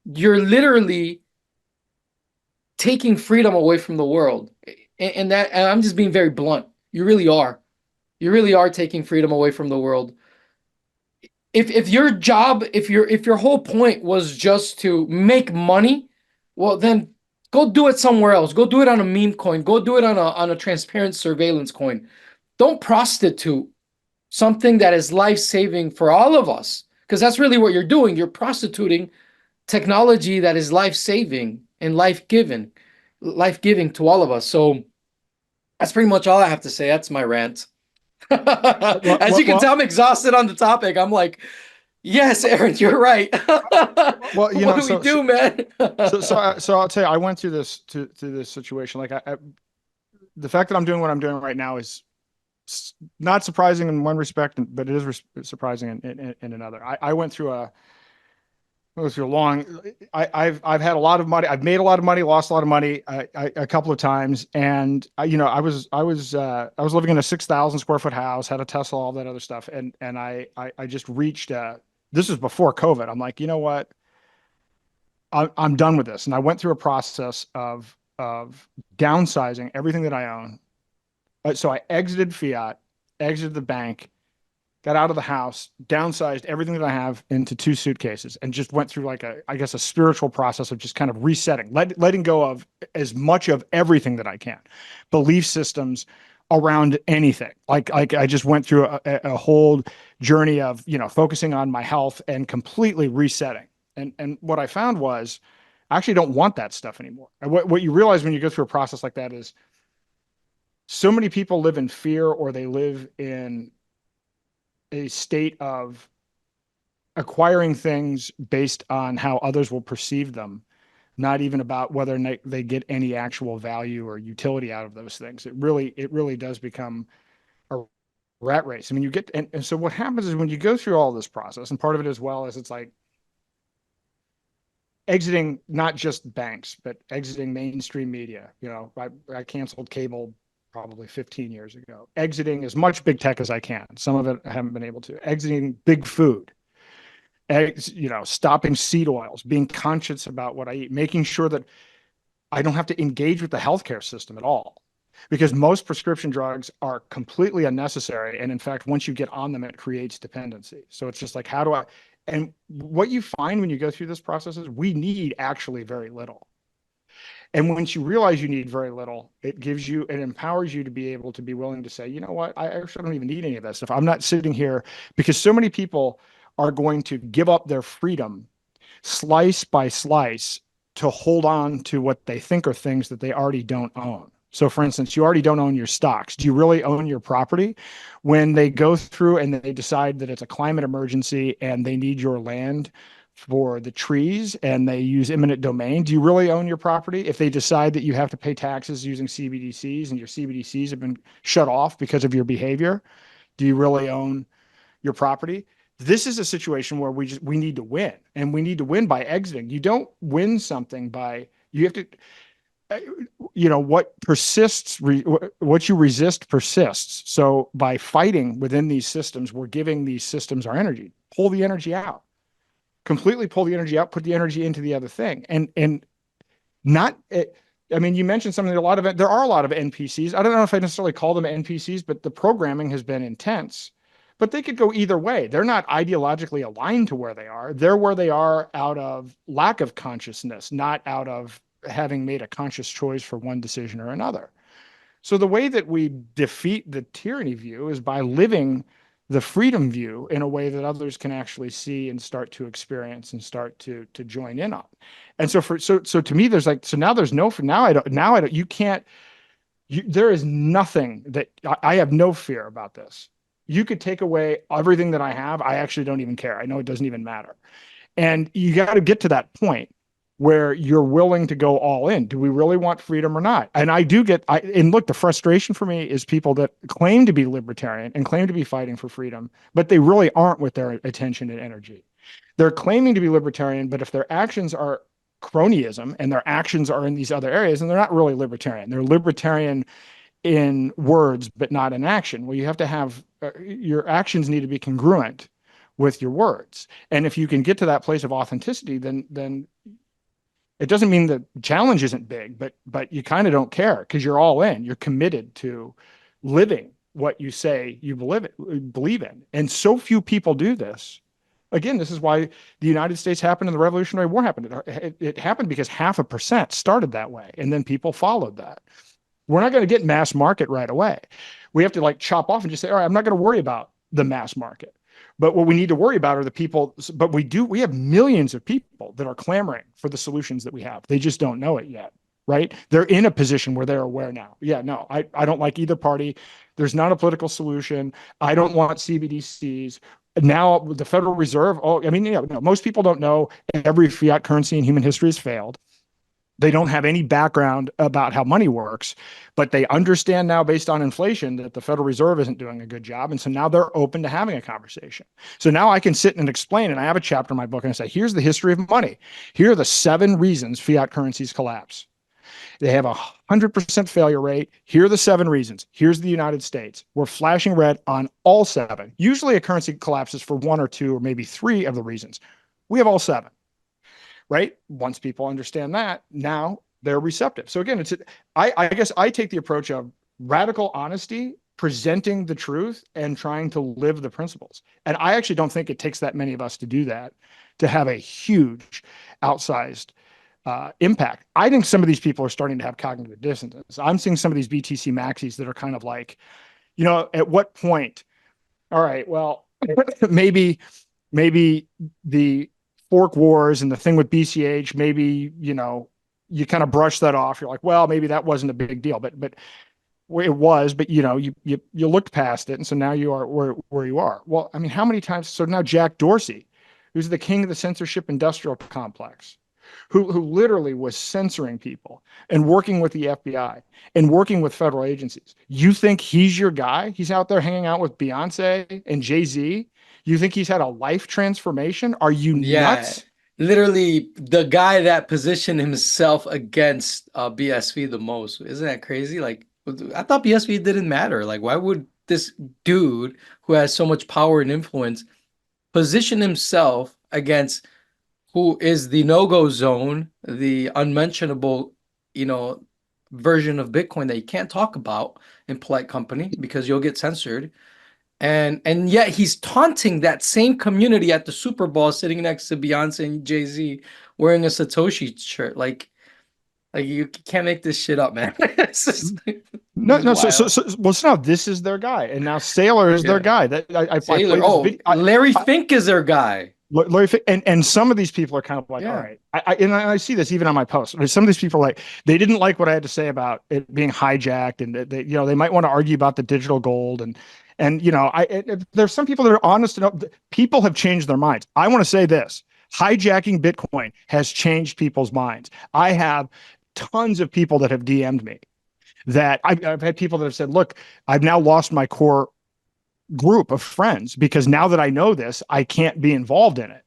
S1: you're literally taking freedom away from the world. And I'm just being very blunt. You really are. You really are taking freedom away from the world. If your job, if your whole point was just to make money, well then go do it somewhere else. Go do it on a meme coin. Go do it on a transparent surveillance coin. Don't prostitute something that is life-saving for all of us, because that's really what you're doing. You're prostituting technology that is life-saving and life-giving to all of us. So that's pretty much all I have to say. That's my rant. As you can tell, I'm exhausted on the topic. I'm like, yes, Aaron, you're right.
S2: Well,
S1: What do we do, man?
S2: so I'll tell you, I went through this situation. Like the fact that I'm doing what I'm doing right now is not surprising in one respect, but it is surprising in another. I went through I've had a lot of money. I've made a lot of money, lost a lot of money a couple of times. And I was living in a 6,000 square foot house, had a Tesla, all that other stuff. And I just reached, this was before COVID. I'm like, you know what? I'm done with this. And I went through a process of downsizing everything that I own. So I exited fiat, exited the bank, got out of the house, downsized everything that I have into 2 suitcases, and just went through like I guess a spiritual process of just kind of resetting, letting go of as much of everything that I can, belief systems, around anything. Like I just went through a whole journey of, focusing on my health and completely resetting. And what I found was I actually don't want that stuff anymore. And what you realize when you go through a process like that is so many people live in fear, or they live in a state of acquiring things based on how others will perceive them, not even about whether they get any actual value or utility out of those things. It really does become a rat race. I mean, and so what happens is when you go through all this process, and part of it as well as it's like exiting not just banks, but exiting mainstream media. I canceled cable probably 15 years ago, exiting as much big tech as I can. Some of it I haven't been able to. Exiting big food, stopping seed oils, being conscious about what I eat, making sure that I don't have to engage with the healthcare system at all, because most prescription drugs are completely unnecessary. And in fact, once you get on them, it creates dependency. So it's just like, and what you find when you go through this process is we need actually very little. And once you realize you need very little, it empowers you to be able to be willing to say, you know what, I actually don't even need any of that stuff. I'm not sitting here, because so many people are going to give up their freedom slice by slice to hold on to what they think are things that they already don't own. So for instance, you already don't own your stocks. Do you really own your property? When they go through and they decide that it's a climate emergency and they need your land for the trees and they use eminent domain, do you really own your property? If they decide that you have to pay taxes using CBDCs and your CBDCs have been shut off because of your behavior, do you really own your property? This is a situation where we need to win, and we need to win by exiting. You don't win something by, you have to, what persists, what you resist persists. So by fighting within these systems, we're giving these systems our energy. Pull the energy out, completely pull the energy out, put the energy into the other thing. And not, I mean, you mentioned something, there are a lot of NPCs. I don't know if I necessarily call them NPCs, but the programming has been intense. But they could go either way. They're not ideologically aligned to where they are. They're where they are out of lack of consciousness, not out of having made a conscious choice for one decision or another. So the way that we defeat the tyranny view is by living the freedom view in a way that others can actually see and start to experience and start to join in on. And so to me, there's like, so now there's no, now I don't, you can't, there is nothing that I have no fear about this. You could take away everything that I have. I actually don't even care. I know it doesn't even matter. And you got to get to that point where you're willing to go all in. Do we really want freedom or not? And and look, the frustration for me is people that claim to be libertarian and claim to be fighting for freedom, but they really aren't with their attention and energy. They're claiming to be libertarian, but if their actions are cronyism and their actions are in these other areas, and they're not really libertarian. They're libertarian in words, but not in action. Well, you have to have your actions need to be congruent with your words. And if you can get to that place of authenticity, then it doesn't mean the challenge isn't big, but you kind of don't care because you're all in. You're committed to living what you say you believe in. And so few people do this. Again, this is why the United States happened and the Revolutionary War happened. It happened because 0.5% started that way, and then people followed that. We're not going to get mass market right away. We have to like chop off and just say, all right, I'm not going to worry about the mass market. But what we need to worry about are the people. But we have millions of people that are clamoring for the solutions that we have. They just don't know it yet, right? They're in a position where they're aware now. Yeah, no, I don't like either party. There's not a political solution. I don't want CBDCs. Now the Federal Reserve, no, most people don't know every fiat currency in human history has failed. They don't have any background about how money works, but they understand now based on inflation that the Federal Reserve isn't doing a good job. And so now they're open to having a conversation. So now I can sit and explain, and I have a chapter in my book and I say, here's the history of money. Here are the 7 reasons fiat currencies collapse. They have 100% failure rate. Here are the 7 reasons. Here's the United States. We're flashing red on all 7. Usually a currency collapses for 1 or 2 or maybe 3 of the reasons. We have all 7. Right? Once people understand that, now they're receptive. So again, I guess I take the approach of radical honesty, presenting the truth, and trying to live the principles. And I actually don't think it takes that many of us to do that, to have a huge outsized impact. I think some of these people are starting to have cognitive dissonance. I'm seeing some of these BTC maxis that are kind of like, at what point? All right, well, maybe the fork wars and the thing with BCH, maybe, you kind of brush that off. You're like, well, maybe that wasn't a big deal, but it was, but you looked past it, and so now you are where you are. Well, I mean, how many times? So now Jack Dorsey, who's the king of the censorship industrial complex, who literally was censoring people and working with the FBI and working with federal agencies. You think he's your guy? He's out there hanging out with Beyonce and Jay-Z. You think he's had a life transformation? Are you
S1: Yeah,
S2: nuts?
S1: literally the guy that positioned himself against BSV the most. Isn't that crazy? Like, I thought BSV didn't matter. Like, why would this dude who has so much power and influence position himself against who is the no-go zone, the unmentionable, you know, version of Bitcoin that you can't talk about in polite company because you'll get censored. And yet he's taunting that same community at the Super Bowl, sitting next to Beyonce and Jay-Z wearing a Satoshi shirt. Like you can't make this shit up, man. It's just,
S2: No,
S1: it's
S2: no. So,
S1: wild.
S2: well, so now this is their guy, and now Saylor is their
S1: Yeah.
S2: guy. That I
S1: Taylor.
S2: played this
S1: Oh,
S2: video.
S1: Larry Fink is their guy.
S2: Larry, and some of these people are kind of like, all
S1: Yeah.
S2: right, I see this even on my posts. Some of these people are like, they didn't like what I had to say about it being hijacked, and they might want to argue about the digital gold, and there's some people that are honest enough. People have changed their minds. I want to say this: hijacking Bitcoin has changed people's minds. I have tons of people that have DM'd me that I've had people that have said, look, I've now lost my core group of friends because now that I know this, I can't be involved in it.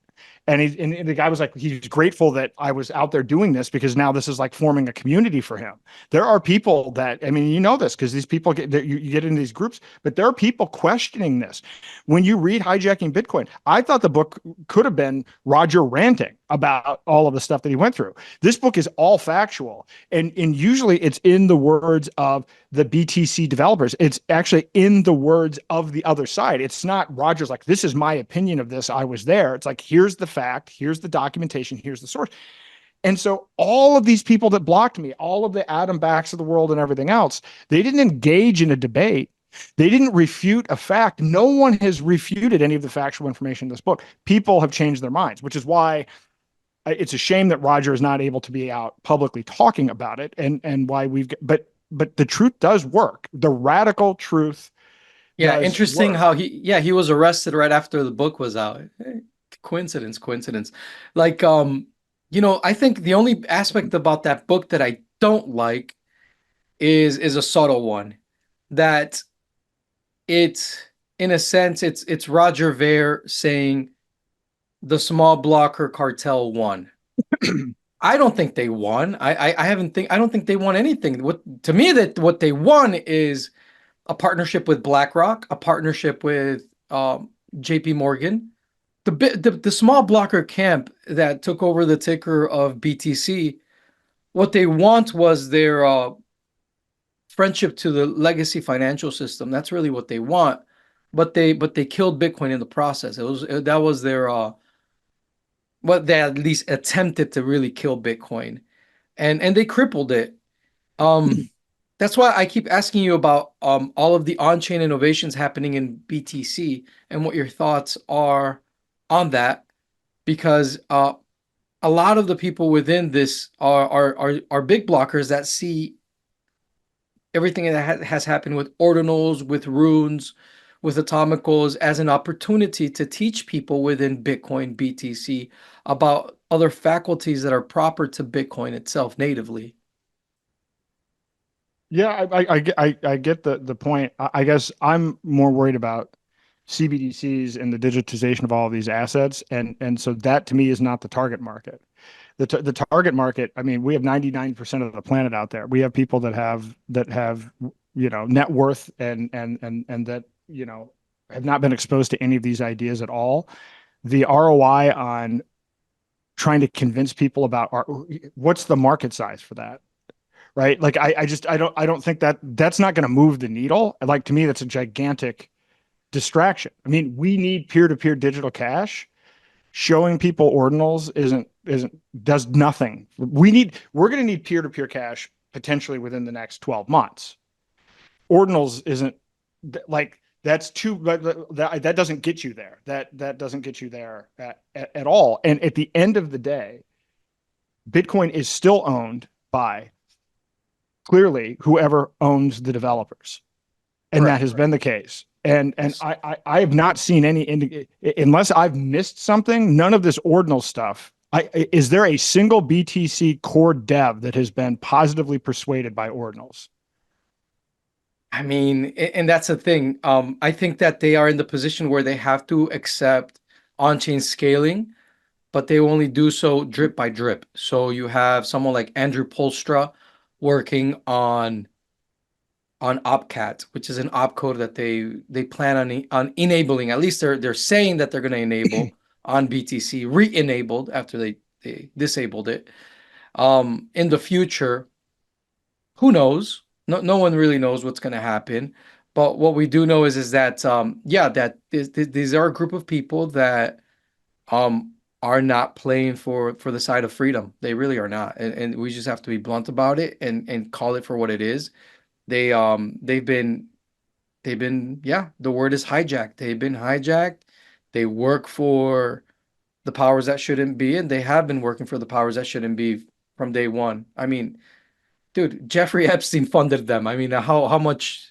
S2: And the guy was like, he's grateful that I was out there doing this because now this is like forming a community for him. There are people that, I mean, you know this because these people you get in these groups, but there are people questioning this. When you read Hijacking Bitcoin, I thought the book could have been Roger ranting about all of the stuff that he went through. This book is all factual. And usually it's in the words of the BTC developers. It's actually in the words of the other side. It's not Roger's like, this is my opinion of this. I was there. It's like, here's the fact, here's the documentation, here's the source. And so all of these people that blocked me, all of the Adam Backs of the world and everything else, they didn't engage in a debate. They didn't refute a fact. No one has refuted any of the factual information in this book. People have changed their minds, which is why it's a shame that Roger is not able to be out publicly talking about it, and why but the truth does work. The radical truth
S1: Yeah,
S2: does
S1: interesting
S2: work.
S1: how he was arrested right after the book was out. Coincidence, coincidence. Like I think the only aspect about that book that I don't like is a subtle one. That it's in a sense it's Roger Ver saying the small blocker cartel won. I don't think they won. I don't think they won anything. What to me that what they won is a partnership with BlackRock, a partnership with JP Morgan. The small blocker camp that took over the ticker of BTC, what they want was their friendship to the legacy financial system. That's really what they want. But they killed Bitcoin in the process. That was their what they at least attempted to really kill Bitcoin. And they crippled it. Um that's why I keep asking you about all of the on-chain innovations happening in BTC and what your thoughts are on that, because a lot of the people within this are big blockers that see everything that has happened with ordinals, with runes, with atomicals as an opportunity to teach people within Bitcoin BTC about other faculties that are proper to Bitcoin itself natively.
S2: Yeah, I get the point. I guess I'm more worried about CBDCs and the digitization of all of these assets, and so that to me is not the target market. The target market, I mean, we have 99% of the planet out there. We have people that have net worth and that have not been exposed to any of these ideas at all. The ROI on trying to convince people about what's the market size for that, right? Like I don't think that's not going to move the needle. Like to me, that's a gigantic distraction. I mean, we need peer-to-peer digital cash. Showing people ordinals isn't does nothing. We're going to need peer-to-peer cash potentially within the next 12 months. Ordinals isn't like that's too that doesn't get you there. That doesn't get you there at all. And at the end of the day, Bitcoin is still owned by clearly whoever owns the developers, and that
S1: Correct.
S2: has been the case. And
S1: Yes.
S2: I have not seen any unless I've missed something. None of this ordinal stuff. Is there a single BTC core dev that has been positively persuaded by ordinals?
S1: I mean, and that's the thing. I think that they are in the position where they have to accept on-chain scaling, but they only do so drip by drip. So you have someone like Andrew Polstra working on Opcat, which is an opcode that they plan on enabling. At least they're saying that they're going to enable on BTC, re-enabled after they disabled it. In the future, who knows? No one really knows what's going to happen. But what we do know is that yeah, that these are a group of people that um are not playing for the side of freedom. They really are not, and we just have to be blunt about it and call it for what it is. They've been yeah, the word is hijacked. They've been hijacked. They work for the powers that shouldn't be, and they have been working for the powers that shouldn't be from day one. I mean, dude, Jeffrey Epstein funded them. I mean, how much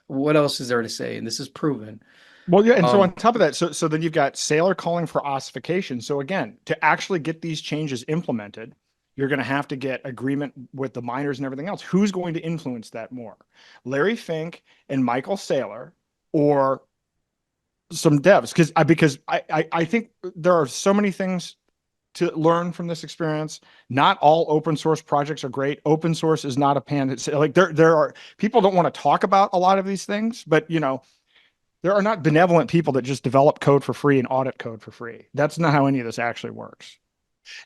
S1: what else is there to say? And this is proven.
S2: Well, yeah, and so on
S1: Um,
S2: top of that, so then you've got Saylor calling for ossification. So again, to actually get these changes implemented, you're going to have to get agreement with the miners and everything else. Who's going to influence that more? Larry Fink and Michael Saylor, or some devs? Because I think there are so many things to learn from this experience. Not all open source projects are great. Open source is not a pan. It's like there are people don't want to talk about a lot of these things, but there are not benevolent people that just develop code for free and audit code for free. That's not how any of this actually works.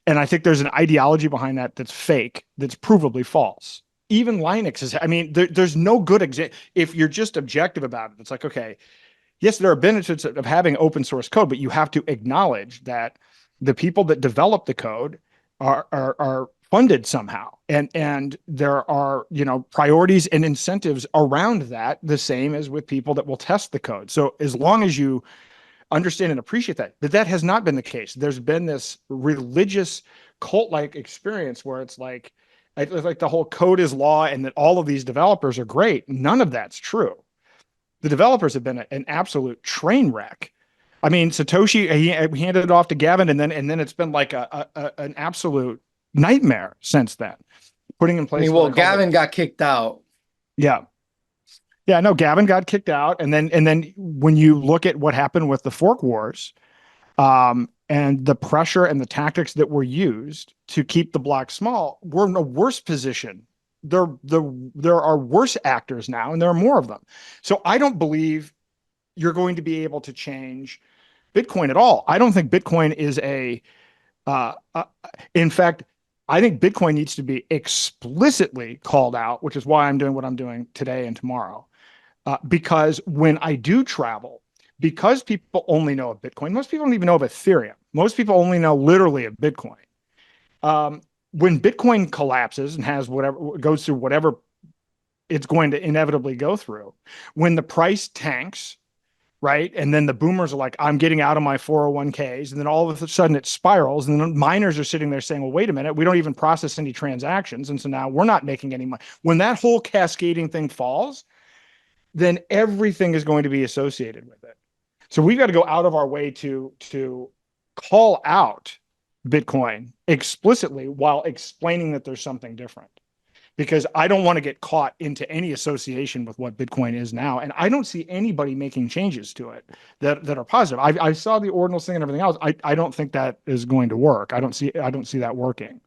S2: And I think there's an ideology behind that that's fake, that's provably false. Even Linux is, I mean, there's no good example. If you're just objective about it, it's like, okay, yes, there are benefits of having open source code, but you have to acknowledge that the people that develop the code are funded somehow, and there are priorities and incentives around that, the same as with people that will test the code. So as long as you understand and appreciate that, but that has not been the case. There's been this religious cult-like experience where it's like the whole code is law and that all of these developers are great. None of that's true. The developers have been an absolute train wreck. I mean, Satoshi, he handed it off to Gavin, and then it's been like an absolute nightmare since then. Putting in
S1: I
S2: place
S1: mean,
S2: what
S1: well,
S2: I call
S1: Gavin got kicked out.
S2: yeah, yeah, no, Gavin got kicked out, and then when you look at what happened with the fork wars, and the pressure and the tactics that were used to keep the block small, we're in a worse position. There are worse actors now, and there are more of them. So I don't believe you're going to be able to change Bitcoin at all. I don't think Bitcoin is uh, uh, in fact, I think Bitcoin needs to be explicitly called out, which is why I'm doing what I'm doing today and tomorrow. Because when I do travel, because people only know of Bitcoin, most people don't even know of Ethereum. Most people only know literally of Bitcoin. Um, when Bitcoin collapses and has whatever goes through whatever it's going to inevitably go through, when the price tanks, right? And then the boomers are like, I'm getting out of my 401ks. And then all of a sudden it spirals. And then miners are sitting there saying, well, wait a minute, we don't even process any transactions. And so now we're not making any money. When that whole cascading thing falls, then everything is going to be associated with it. So we've got to go out of our way to call out Bitcoin explicitly while explaining that there's something different. Because I don't want to get caught into any association with what Bitcoin is now. And I don't see anybody making changes to it that are positive. I saw the ordinals thing and everything else. I don't think that is going to work. I don't see that working.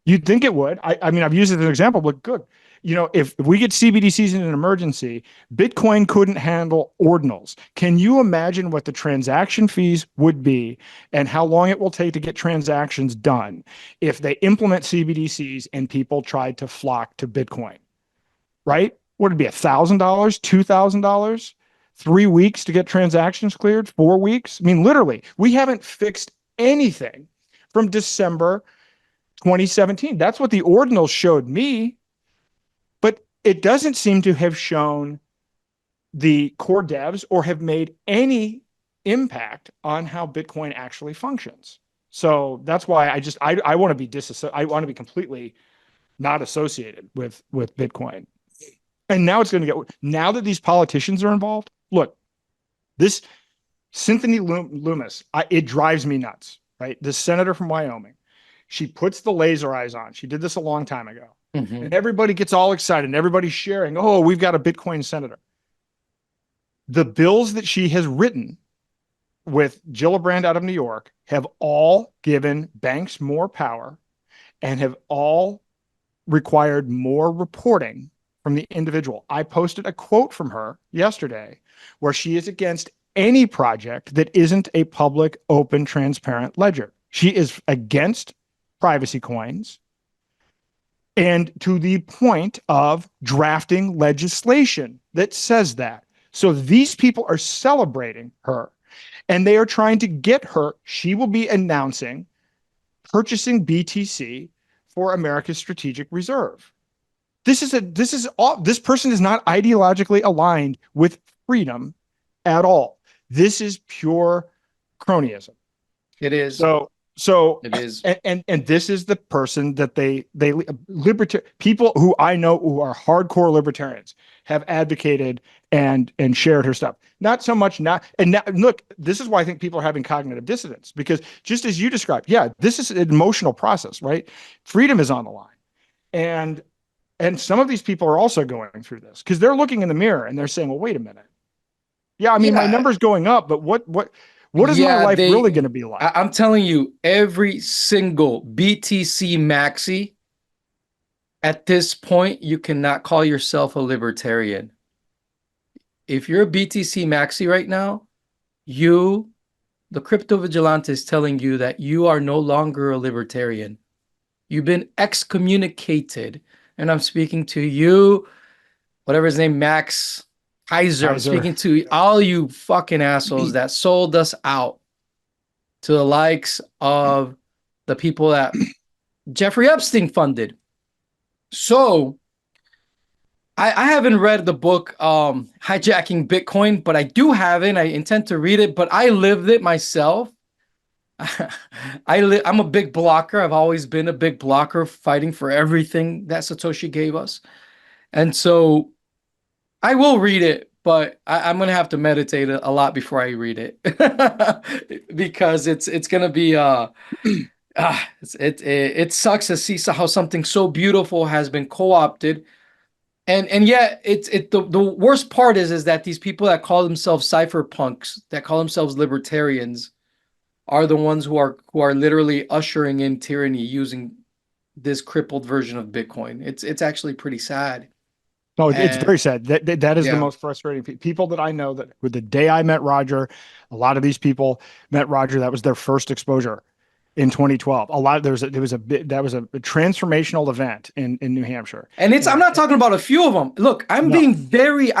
S2: You'd think it would. I mean, I've used it as an example, but good. If we get CBDCs in an emergency, Bitcoin couldn't handle ordinals. Can you imagine what the transaction fees would be and how long it will take to get transactions done if they implement CBDCs and people tried to flock to Bitcoin? Right? Would it be $1,000, $2,000, 3 weeks to get transactions cleared? 4 weeks? I mean, literally, we haven't fixed anything from December 2017. That's what the ordinals showed me, but it doesn't seem to have shown the core devs or have made any impact on how Bitcoin actually functions. So that's why I want to be I want to be completely not associated with Bitcoin. And now it's going to get, now that these politicians are involved, look, this Cynthia Loomis, it drives me nuts, right? This senator from Wyoming, she puts the laser eyes on. She did this a long time ago.
S1: Mm-hmm.
S2: And everybody gets all excited and everybody's sharing, oh, we've got a Bitcoin senator. The bills that she has written with Gillibrand out of New York have all given banks more power and have all required more reporting from the individual. I posted a quote from her yesterday where she is against any project that isn't a public, open, transparent ledger. She is against privacy coins, and to the point of drafting legislation that says that. So these people are celebrating her, and they are trying to get her. She will be announcing purchasing BTC for America's strategic reserve. This person is not ideologically aligned with freedom at all. This is pure cronyism.
S1: It is.
S2: So
S1: It is.
S2: and this is the person that they people who I know who are hardcore libertarians have advocated and shared her stuff. Not so much now. And now, look, this is why I think people are having cognitive dissonance, because just as you described, yeah, this is an emotional process, right? Freedom is on the line. And some of these people are also going through this because they're looking in the mirror and they're saying, well, wait a minute. Yeah, I mean, my
S1: Yeah.
S2: number's going up, but what is my
S1: Yeah,
S2: life really going to be like?
S1: I'm telling you, every single BTC maxi at this point, you cannot call yourself a libertarian. If you're a BTC maxi right now, the crypto vigilante is telling you that you are no longer a libertarian. You've been excommunicated. And I'm speaking to you, whatever his name, Max Kaiser. I'm
S2: Kaiser.
S1: speaking to all you fucking assholes that sold us out to the likes of the people that Jeffrey Epstein funded. So I haven't read the book Hijacking Bitcoin, but I do have it. I intend to read it, but I lived it myself. I'm a big blocker. I've always been a big blocker, fighting for everything that Satoshi gave us. And so I will read it, but I'm gonna have to meditate a lot before I read it because it's gonna be it sucks to see how something so beautiful has been co-opted. And yet the worst part is that these people that call themselves cypherpunks, that call themselves libertarians, are the ones who are literally ushering in tyranny using this crippled version of Bitcoin. It's actually pretty sad.
S2: No, it's
S1: And
S2: very sad. That is the
S1: yeah.
S2: most frustrating. People that I know that with the day I met Roger, a lot of these people met Roger. That was their first exposure in 2012. A lot of there was a bit that was a transformational event in New Hampshire.
S1: And I'm
S2: And
S1: not talking about a few of them. Look, I'm
S2: no,
S1: being very,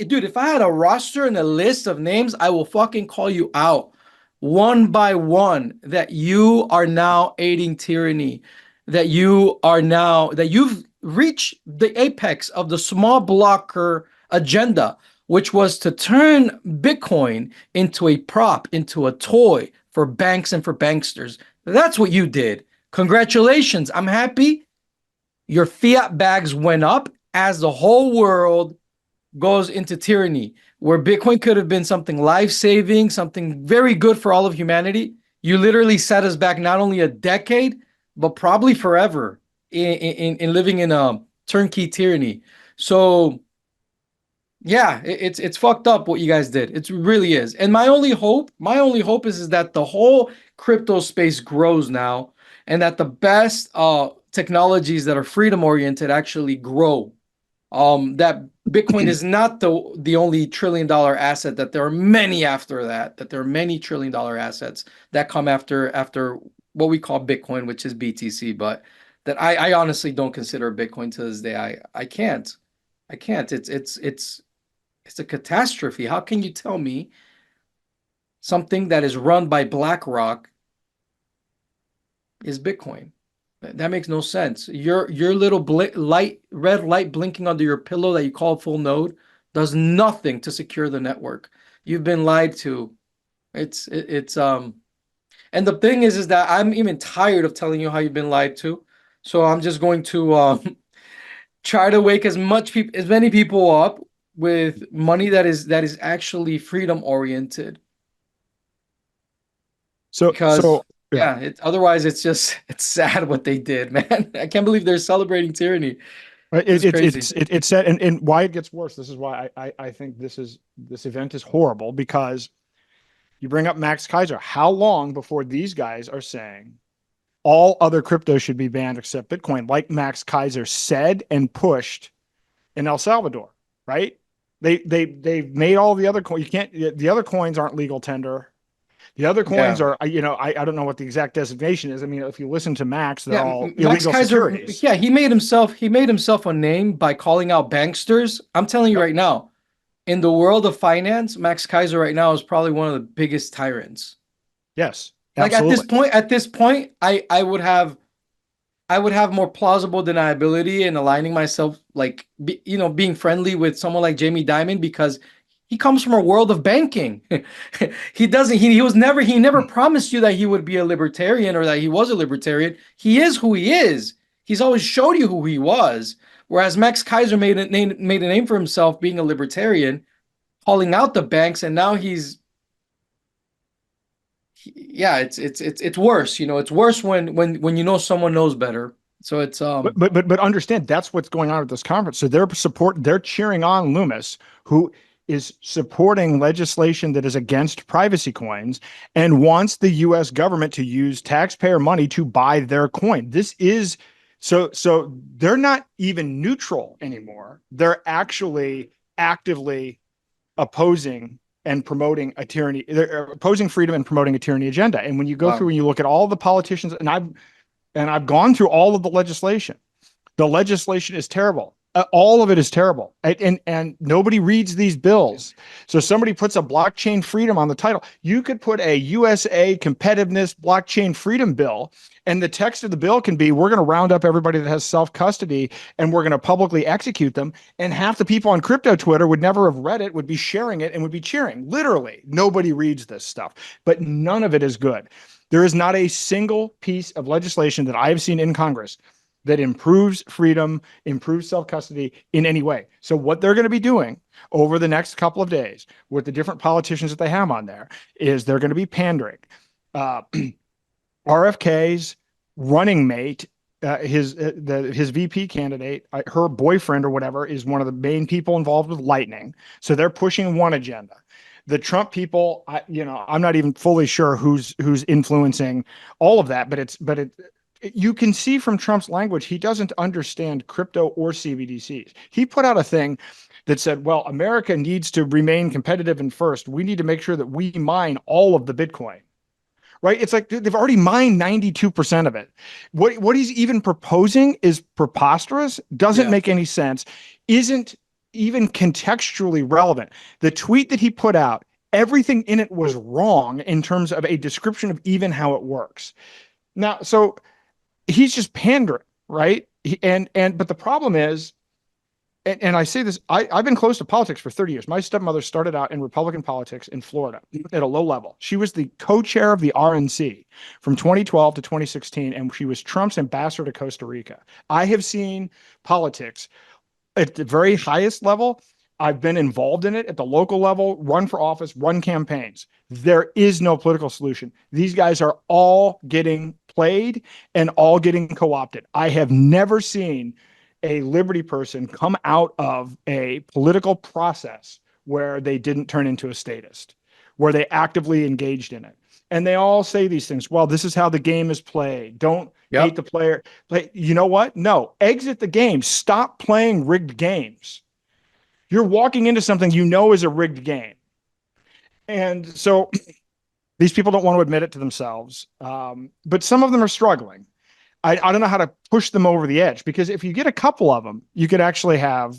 S1: dude, if I had a roster and a list of names, I will fucking call you out one by one that you are now aiding tyranny, that you've reached the apex of the small blocker agenda, which was to turn Bitcoin into a prop, into a toy for banks and for banksters. That's what you did. Congratulations. I'm happy your fiat bags went up as the whole world goes into tyranny, where Bitcoin could have been something life-saving, something very good for all of humanity. You literally set us back not only a decade, but probably forever in living in a turnkey tyranny. So yeah, it's fucked up what you guys did. It really is. And my only hope is that the whole crypto space grows now, and that the best technologies that are freedom oriented actually grow. That Bitcoin is not the only $1 trillion asset, that there are many after that, that there are many $1 trillion assets that come after what we call Bitcoin, which is BTC, but that I honestly don't consider Bitcoin to this day. I can't. I can't. It's a catastrophe. How can you tell me something that is run by BlackRock is Bitcoin. That makes no sense. Your little red light blinking under your pillow that you call full node does nothing to secure the network. You've been lied to. It's and the thing is that I'm even tired of telling you how you've been lied to. So I'm just going to try to wake as many people up with money that is actually freedom oriented.
S2: So
S1: Because
S2: yeah.
S1: yeah, otherwise it's sad what they did, man. I can't believe they're celebrating tyranny. This is crazy.
S2: It's said, and why it gets worse. This is why I think this event is horrible, because you bring up Max Kaiser. How long before these guys are saying all other crypto should be banned except Bitcoin, like Max Kaiser said and pushed in El Salvador, right? They've made all the other coins. You can't. The other coins aren't legal tender. The other coins
S1: Yeah.
S2: are, I don't know what the exact designation is. I mean, if you listen to Max, they're
S1: Yeah,
S2: all
S1: Max
S2: illegal
S1: Kaiser,
S2: securities.
S1: yeah, he made himself a name by calling out banksters. I'm telling you
S2: Yep.
S1: right now, in the world of finance, Max Kaiser right now is probably one of the biggest tyrants.
S2: Yes,
S1: Like at this
S2: absolutely.
S1: point, at this point, I would have more plausible deniability in aligning myself, like being friendly with someone like Jamie Dimon because he comes from a world of banking. He doesn't. He never promised you that he would be a libertarian or that he was a libertarian. He is who he is. He's always showed you who he was. Whereas Max Kaiser made a name for himself being a libertarian, calling out the banks, and now yeah, it's worse. It's worse when someone knows better. So it's
S2: But understand that's what's going on at this conference. So they're cheering on Loomis, who is supporting legislation that is against privacy coins and wants the US government to use taxpayer money to buy their coin. This is so they're not even neutral anymore. They're actually actively opposing and promoting a tyranny. They're opposing freedom and promoting a tyranny agenda. And when you go through
S1: wow.
S2: and you look at all the politicians, and I've gone through all of the legislation. The legislation is terrible. All of it is terrible, and nobody reads these bills. So somebody puts a blockchain freedom on the title. You could put a USA competitiveness blockchain freedom bill, and the text of the bill can be: we're going to round up everybody that has self custody, and we're going to publicly execute them. And half the people on crypto Twitter would never have read it, would be sharing it, and would be cheering. Literally, nobody reads this stuff, but none of it is good. There is not a single piece of legislation that I have seen in Congress that improves freedom, improves self custody in any way. So, what they're going to be doing over the next couple of days with the different politicians that they have on there is they're going to be pandering. Uh, RFK's running mate, his VP candidate, her boyfriend or whatever, is one of the main people involved with Lightning. So they're pushing one agenda. The Trump people, I'm not even fully sure who's influencing all of that, but you can see from Trump's language he doesn't understand crypto or CBDCs. He put out a thing that said, "Well, America needs to remain competitive and first. We need to make sure that we mine all of the Bitcoin." Right? It's like they've already mined 92% of it. What he's even proposing is preposterous, doesn't
S1: Yeah.
S2: make any sense, isn't even contextually relevant. The tweet that he put out, everything in it was wrong in terms of a description of even how it works. Now, so he's just pandering, right? But the problem is, and I say this, I've been close to politics for 30 years. My stepmother started out in Republican politics in Florida at a low level. She was the co-chair of the RNC from 2012 to 2016, and she was Trump's ambassador to Costa Rica. I have seen politics at the very highest level. I've been involved in it at the local level, run for office, run campaigns. There is no political solution. These guys are all getting played and all getting co-opted. I have never seen a liberty person come out of a political process where they didn't turn into a statist, where they actively engaged in it. And they all say these things. Well, this is how the game is played. Don't hate
S1: Yep.
S2: the player. You know what? No, exit the game. Stop playing rigged games. You're walking into something you know is a rigged game. And so these people don't want to admit it to themselves. But some of them are struggling. I don't know how to push them over the edge, because if you get a couple of them, you could actually have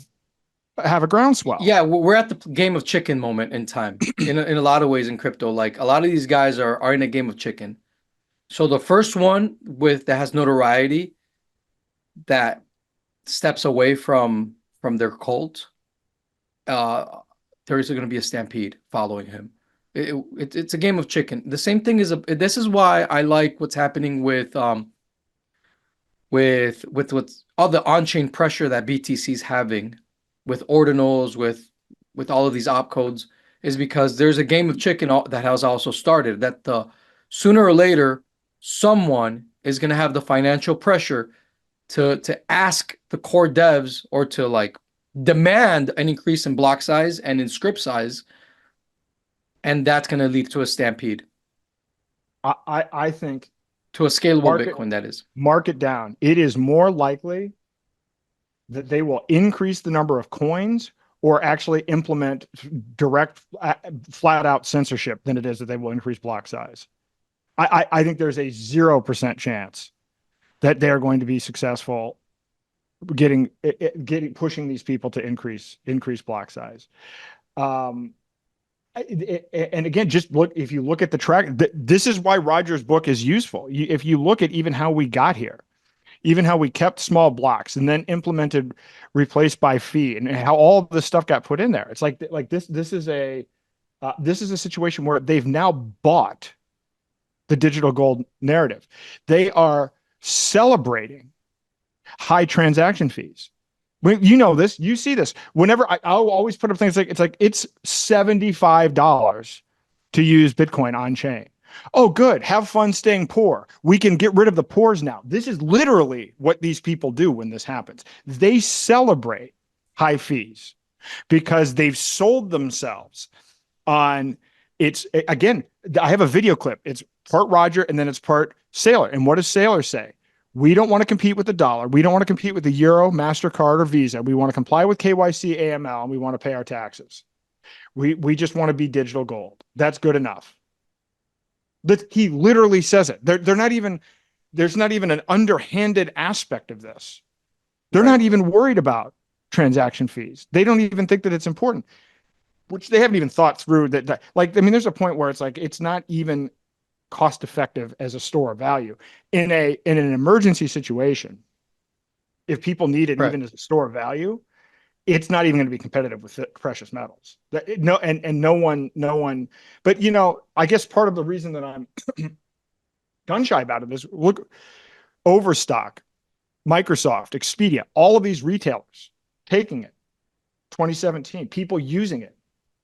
S2: a groundswell.
S1: Yeah, we're at the game of chicken moment in time. In a lot of ways in crypto, like a lot of these guys are in a game of chicken. So the first one with that has notoriety that steps away from their cult, uh, there is going to be a stampede following him. It's a game of chicken. The same thing is this is why I like what's happening with what's all the on-chain pressure that BTC is having with ordinals, with all of these opcodes, is because there's a game of chicken that has also started that the sooner or later someone is going to have the financial pressure to ask the core devs or to like demand an increase in block size and in script size, and that's going to lead to a stampede,
S2: I think
S1: to a scalable
S2: market
S1: Bitcoin, that is.
S2: mark it down. It is more likely that they will increase the number of coins or actually implement direct, flat out censorship than it is that they will increase block size. I think there's a 0% chance that they're going to be successful getting pushing these people to increase block size. Um, and again, just look, if you look at the track, this is why Roger's book is useful. If you look at even how we got here, even how we kept small blocks and then implemented replaced by fee, and how all of this stuff got put in there. It's like this is a situation where they've now bought the digital gold narrative. They are celebrating high transaction fees. You know this, you see this. Whenever I'll always put up things like it's $75 to use Bitcoin on chain. Oh, good. Have fun staying poor. We can get rid of the poors now. This is literally what these people do when this happens. They celebrate high fees because they've sold themselves on it's again, I have a video clip. It's part Roger and then it's part Sailor. And what does Sailor say? We don't want to compete with the dollar. We don't want to compete with the euro, MasterCard, or Visa. We want to comply with KYC, AML, and we want to pay our taxes. We just want to be digital gold. That's good enough. He literally says it. They're not even, there's not even an underhanded aspect of this. They're
S1: Right.
S2: not even worried about transaction fees. They don't even think that it's important, which they haven't even thought through that. Like, I mean, there's a point where it's like, it's not even cost effective as a store of value in an emergency situation. If people need it
S1: Right.
S2: even as a store of value, it's not even going to be competitive with precious metals. No, and no one. But I guess part of the reason that I'm gun shy about it is look, Overstock, Microsoft, Expedia, all of these retailers taking it. 2017, people using it.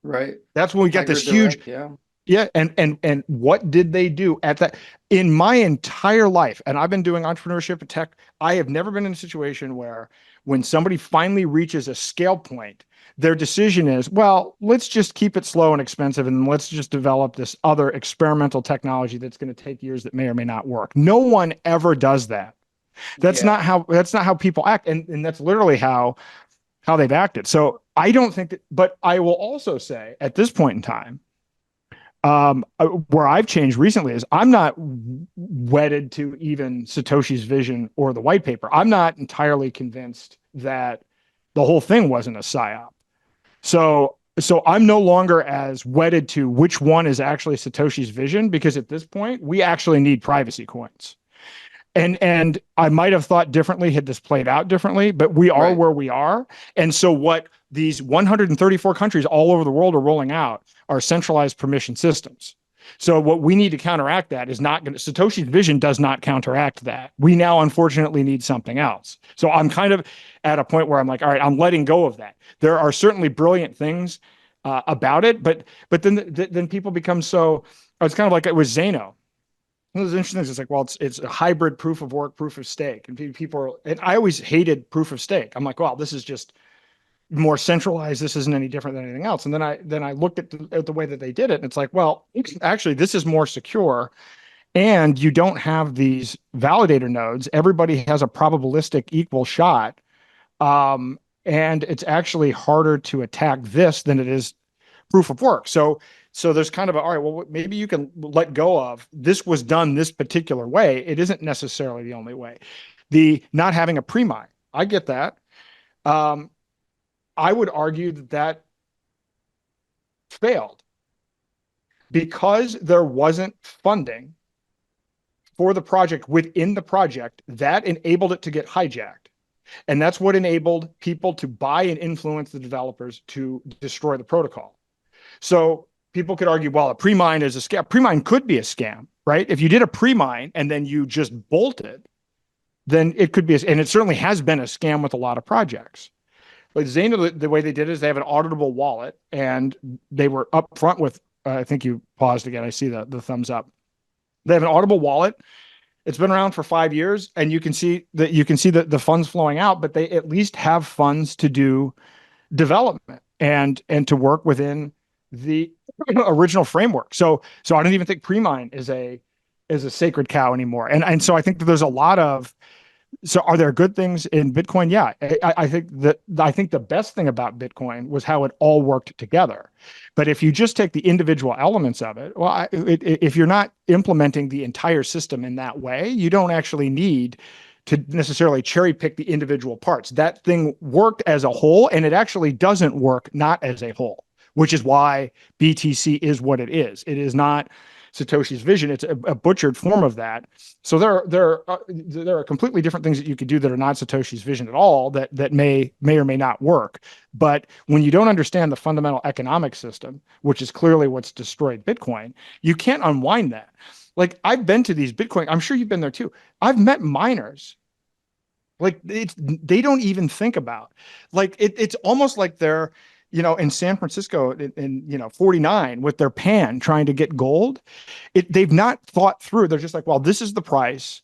S1: Right.
S2: That's when we got
S1: Tiger
S2: this huge.
S1: Direct, yeah.
S2: Yeah, and what did they do at that in my entire life? And I've been doing entrepreneurship and tech. I have never been in a situation where when somebody finally reaches a scale point, their decision is, well, let's just keep it slow and expensive and let's just develop this other experimental technology that's going to take years that may or may not work. No one ever does that.
S1: Yeah.
S2: That's not how people act. And that's literally how they've acted. So I don't think that, but I will also say at this point in time, where I've changed recently is I'm not wedded to even Satoshi's vision or the white paper. I'm not entirely convinced that the whole thing wasn't a psyop. So I'm no longer as wedded to which one is actually Satoshi's vision, because at this point we actually need privacy coins. And I might have thought differently had this played out differently, but we are
S1: Right.
S2: where we are. And so what these 134 countries all over the world are rolling out are centralized permission systems. So what we need to counteract that is not going to, Satoshi's vision does not counteract that. We now unfortunately need something else. So I'm kind of at a point where I'm like, all right, I'm letting go of that. There are certainly brilliant things about it, but then people become so, it's kind of like it was Zeno. One of those interesting things is like, well, it's a hybrid proof of work, proof of stake, and people are, and I always hated proof of stake. I'm like, well, this is just more centralized. This isn't any different than anything else. And then I looked at the way that they did it, and it's like, well, actually, this is more secure, and you don't have these validator nodes. Everybody has a probabilistic equal shot, and it's actually harder to attack this than it is proof of work. So there's kind of a, all right, well, maybe you can let go of this was done this particular way. It isn't necessarily the only way. The not having a pre-mine, I get that. Um, I would argue that failed because there wasn't funding for the project within the project that enabled it to get hijacked. And that's what enabled people to buy and influence the developers to destroy the protocol. So people could argue, well, a pre-mine is a scam. Pre-mine could be a scam, right? If you did a pre-mine and then you just bolted, then it could be, and it certainly has been a scam with a lot of projects. Like Zeno, the way they did it is they have an auditable wallet, and they were upfront with. I think you paused again. I see the thumbs up. They have an auditable wallet. It's been around for 5 years, and you can see the funds flowing out, but they at least have funds to do development and to work within the original framework. So I don't even think pre-mine is a sacred cow anymore. And so I think that there's a lot of, so are there good things in Bitcoin? Yeah, I think the best thing about Bitcoin was how it all worked together. But if you just take the individual elements of it, well, if you're not implementing the entire system in that way, you don't actually need to necessarily cherry pick the individual parts. That thing worked as a whole, and it actually doesn't work not as a whole, which is why BTC is what it is. It is not Satoshi's vision. It's a butchered form of that. So there are completely different things that you could do that are not Satoshi's vision at all that may or may not work. But when you don't understand the fundamental economic system, which is clearly what's destroyed Bitcoin, you can't unwind that. Like, I've been to these Bitcoin, I'm sure you've been there too. I've met miners. Like, they don't even think about, like, it's almost like they're, in San Francisco in 49 with their pan trying to get gold. They've not thought through. They're just like, well, this is the price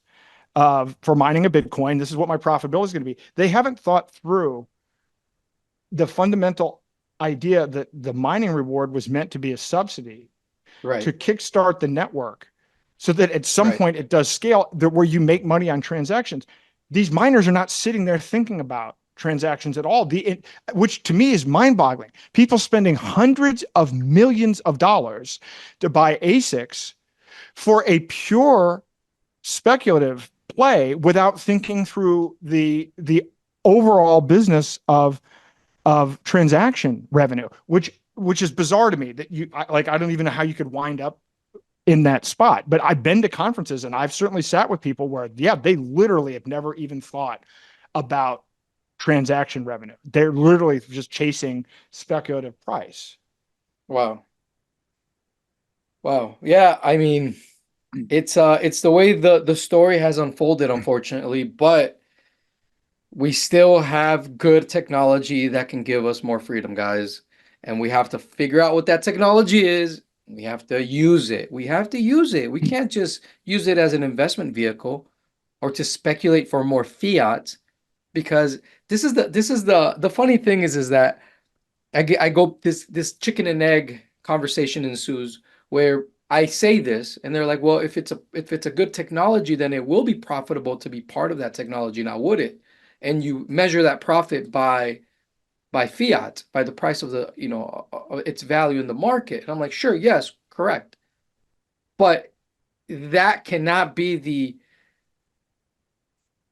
S2: for mining a Bitcoin. This is what my profitability is going to be. They haven't thought through the fundamental idea that the mining reward was meant to be a subsidy to kickstart the network so that at some point it does scale where you make money on transactions. These miners are not sitting there thinking about transactions at all, which to me is mind-boggling. People spending hundreds of millions of dollars to buy ASICs for a pure speculative play without thinking through the overall business of transaction revenue, which is bizarre to me. That I don't even know how you could wind up in that spot. But I've been to conferences and I've certainly sat with people where, yeah, they literally have never even thought about transaction revenue. They're literally just chasing speculative price.
S1: Wow. Wow. Yeah, I mean, it's the way the story has unfolded, unfortunately, but we still have good technology that can give us more freedom, guys. And we have to figure out what that technology is. We have to use it. We have to use it. We can't just use it as an investment vehicle or to speculate for more fiat, because this is the funny thing is that I go this chicken and egg conversation ensues where I say this and they're like, well, if it's a good technology, then it will be profitable to be part of that technology, now would it? And you measure that profit by fiat, by the price of the, its value in the market. And I'm like, sure, yes, correct. But that cannot be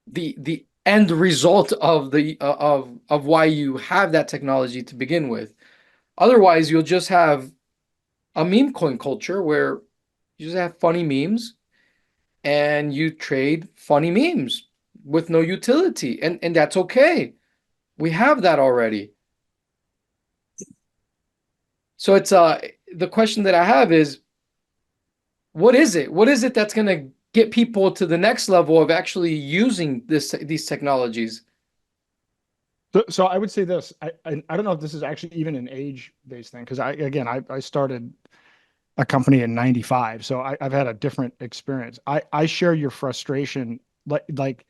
S1: the end result of of why you have that technology to begin with. Otherwise, you'll just have a meme coin culture where you just have funny memes and you trade funny memes with no utility, and that's okay. We have that already. So it's the question that I have is, what is it? What is it that's going to get people to the next level of actually using these technologies?
S2: So I would say this. I don't know if this is actually even an age-based thing, because I started a company in '95, so I've had a different experience. I share your frustration. Like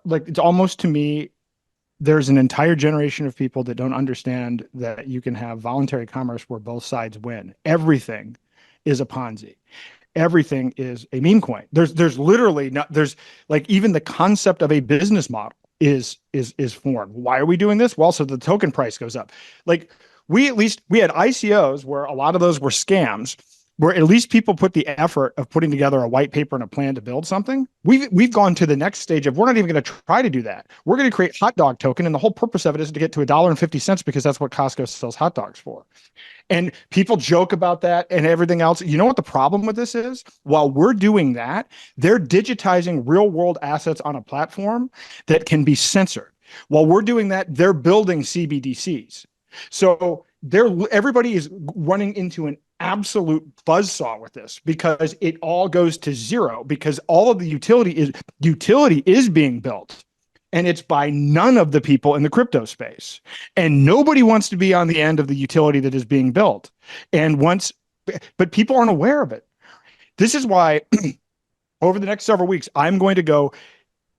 S2: it's almost, to me, there's an entire generation of people that don't understand that you can have voluntary commerce where both sides win. Everything is a Ponzi. Everything is a meme coin. There's literally not, there's like, even the concept of a business model is formed. Why are we doing this? Well, so the token price goes up. Like, we had ICOs where a lot of those were scams, where at least people put the effort of putting together a white paper and a plan to build something. We've gone to the next stage of we're not even going to try to do that. We're going to create hot dog token, and the whole purpose of it is to get to $1.50 because that's what Costco sells hot dogs for. And people joke about that and everything else. You know what the problem with this is? While we're doing that, they're digitizing real world assets on a platform that can be censored. While we're doing that, they're building CBDCs. So everybody is running into an absolute buzzsaw with this because it all goes to zero because all of the utility is being built, and it's by none of the people in the crypto space. And nobody wants to be on the end of the utility that is being built. But people aren't aware of it. This is why over the next several weeks, I'm going to go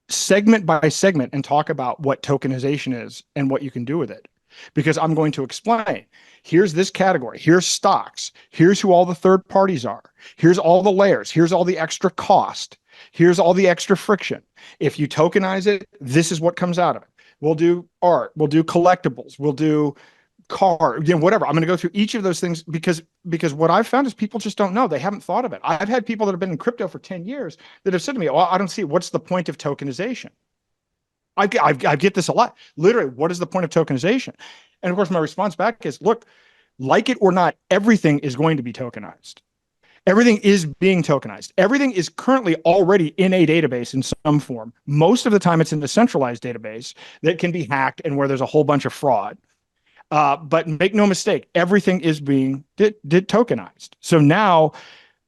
S2: segment by segment and talk about what tokenization is and what you can do with it. Because I'm going to explain, here's this category, here's stocks, here's who all the third parties are, here's all the layers, here's all the extra cost, here's all the extra friction. If you tokenize it, this is what comes out of it. We'll do art, we'll do collectibles, we'll do car, whatever. I'm going to go through each of those things because what I've found is people just don't know. They haven't thought of it. I've had people that have been in crypto for 10 years that have said to me, well, I don't see what's the point of tokenization. I get this a lot. Literally, what is the point of tokenization? And of course, my response back is, look, like it or not, everything is going to be tokenized. Everything is being tokenized. Everything is currently already in a database in some form. Most of the time, it's in a centralized database that can be hacked and where there's a whole bunch of fraud. But make no mistake, everything is being tokenized. So now,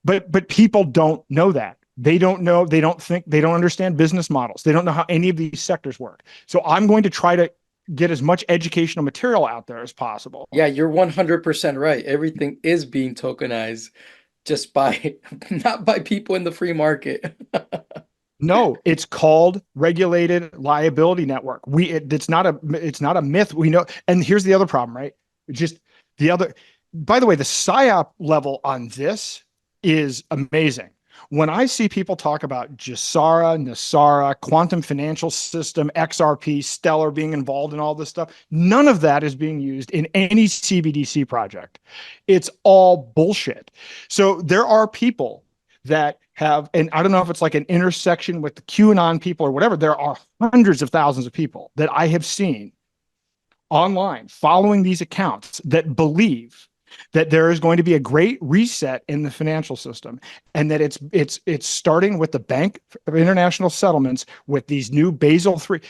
S2: but people don't know that. They don't know, they don't think, they don't understand business models. They don't know how any of these sectors work. So I'm going to try to get as much educational material out there as possible.
S1: Yeah, you're 100% right. Everything is being tokenized just by not by people in the free market.
S2: No, it's called regulated liability network. It's not a myth. We know. And here's the other problem, right? Just the other, by the way, the PSYOP level on this is amazing. When I see people talk about Jasara, Nasara, quantum financial system, XRP, Stellar being involved in all this stuff, none of that is being used in any CBDC project. It's all bullshit. So there are people that have, and I don't know if it's like an intersection with the QAnon people or whatever, there are hundreds of thousands of people that I have seen online following these accounts that believe that there is going to be a great reset in the financial system, and that it's starting with the Bank of International Settlements with these new Basel III.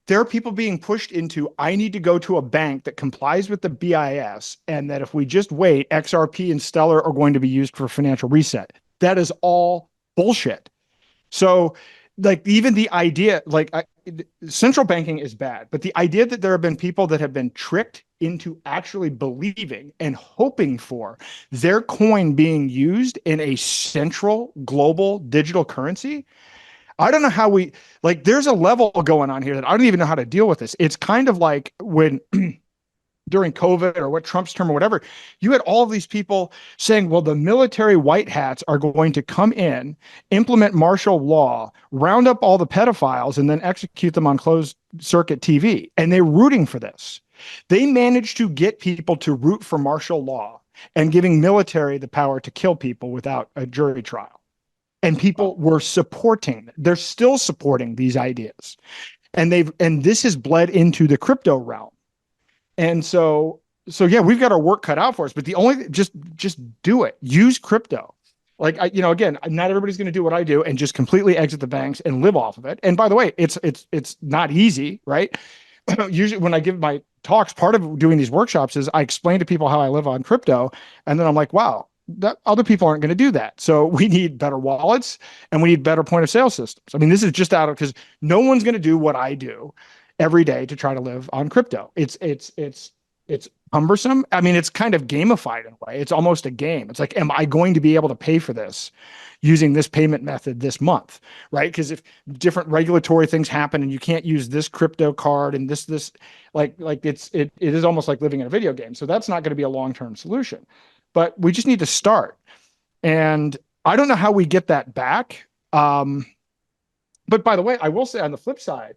S2: There are people being pushed into, I need to go to a bank that complies with the BIS, and that if we just wait, XRP and Stellar are going to be used for financial reset. That is all bullshit. So, like, even the idea, central banking is bad, but the idea that there have been people that have been tricked into actually believing and hoping for their coin being used in a central global digital currency. I don't know how there's a level going on here that I don't even know how to deal with this. It's kind of like when during COVID or what Trump's term or whatever, you had all of these people saying, well, the military white hats are going to come in, implement martial law, round up all the pedophiles, and then execute them on closed circuit TV. And they're rooting for this. They managed to get people to root for martial law and giving military the power to kill people without a jury trial. And people were they're still supporting these ideas. And this has bled into the crypto realm. And so yeah, we've got our work cut out for us, but just do it. Use crypto. Again, not everybody's going to do what I do and just completely exit the banks and live off of it. And by the way, it's not easy, right? Usually when I give my talks, part of doing these workshops is I explain to people how I live on crypto. And then I'm like, wow, that other people aren't going to do that. So we need better wallets and we need better point of sale systems. I mean, this is just because no one's going to do what I do every day to try to live on crypto. It's cumbersome. I mean, it's kind of gamified in a way. It's almost a game. It's like, am I going to be able to pay for this using this payment method this month? Right? Because if different regulatory things happen and you can't use this crypto card and this, it is almost like living in a video game. So that's not going to be a long-term solution, but we just need to start. And I don't know how we get that back. But by the way, I will say on the flip side,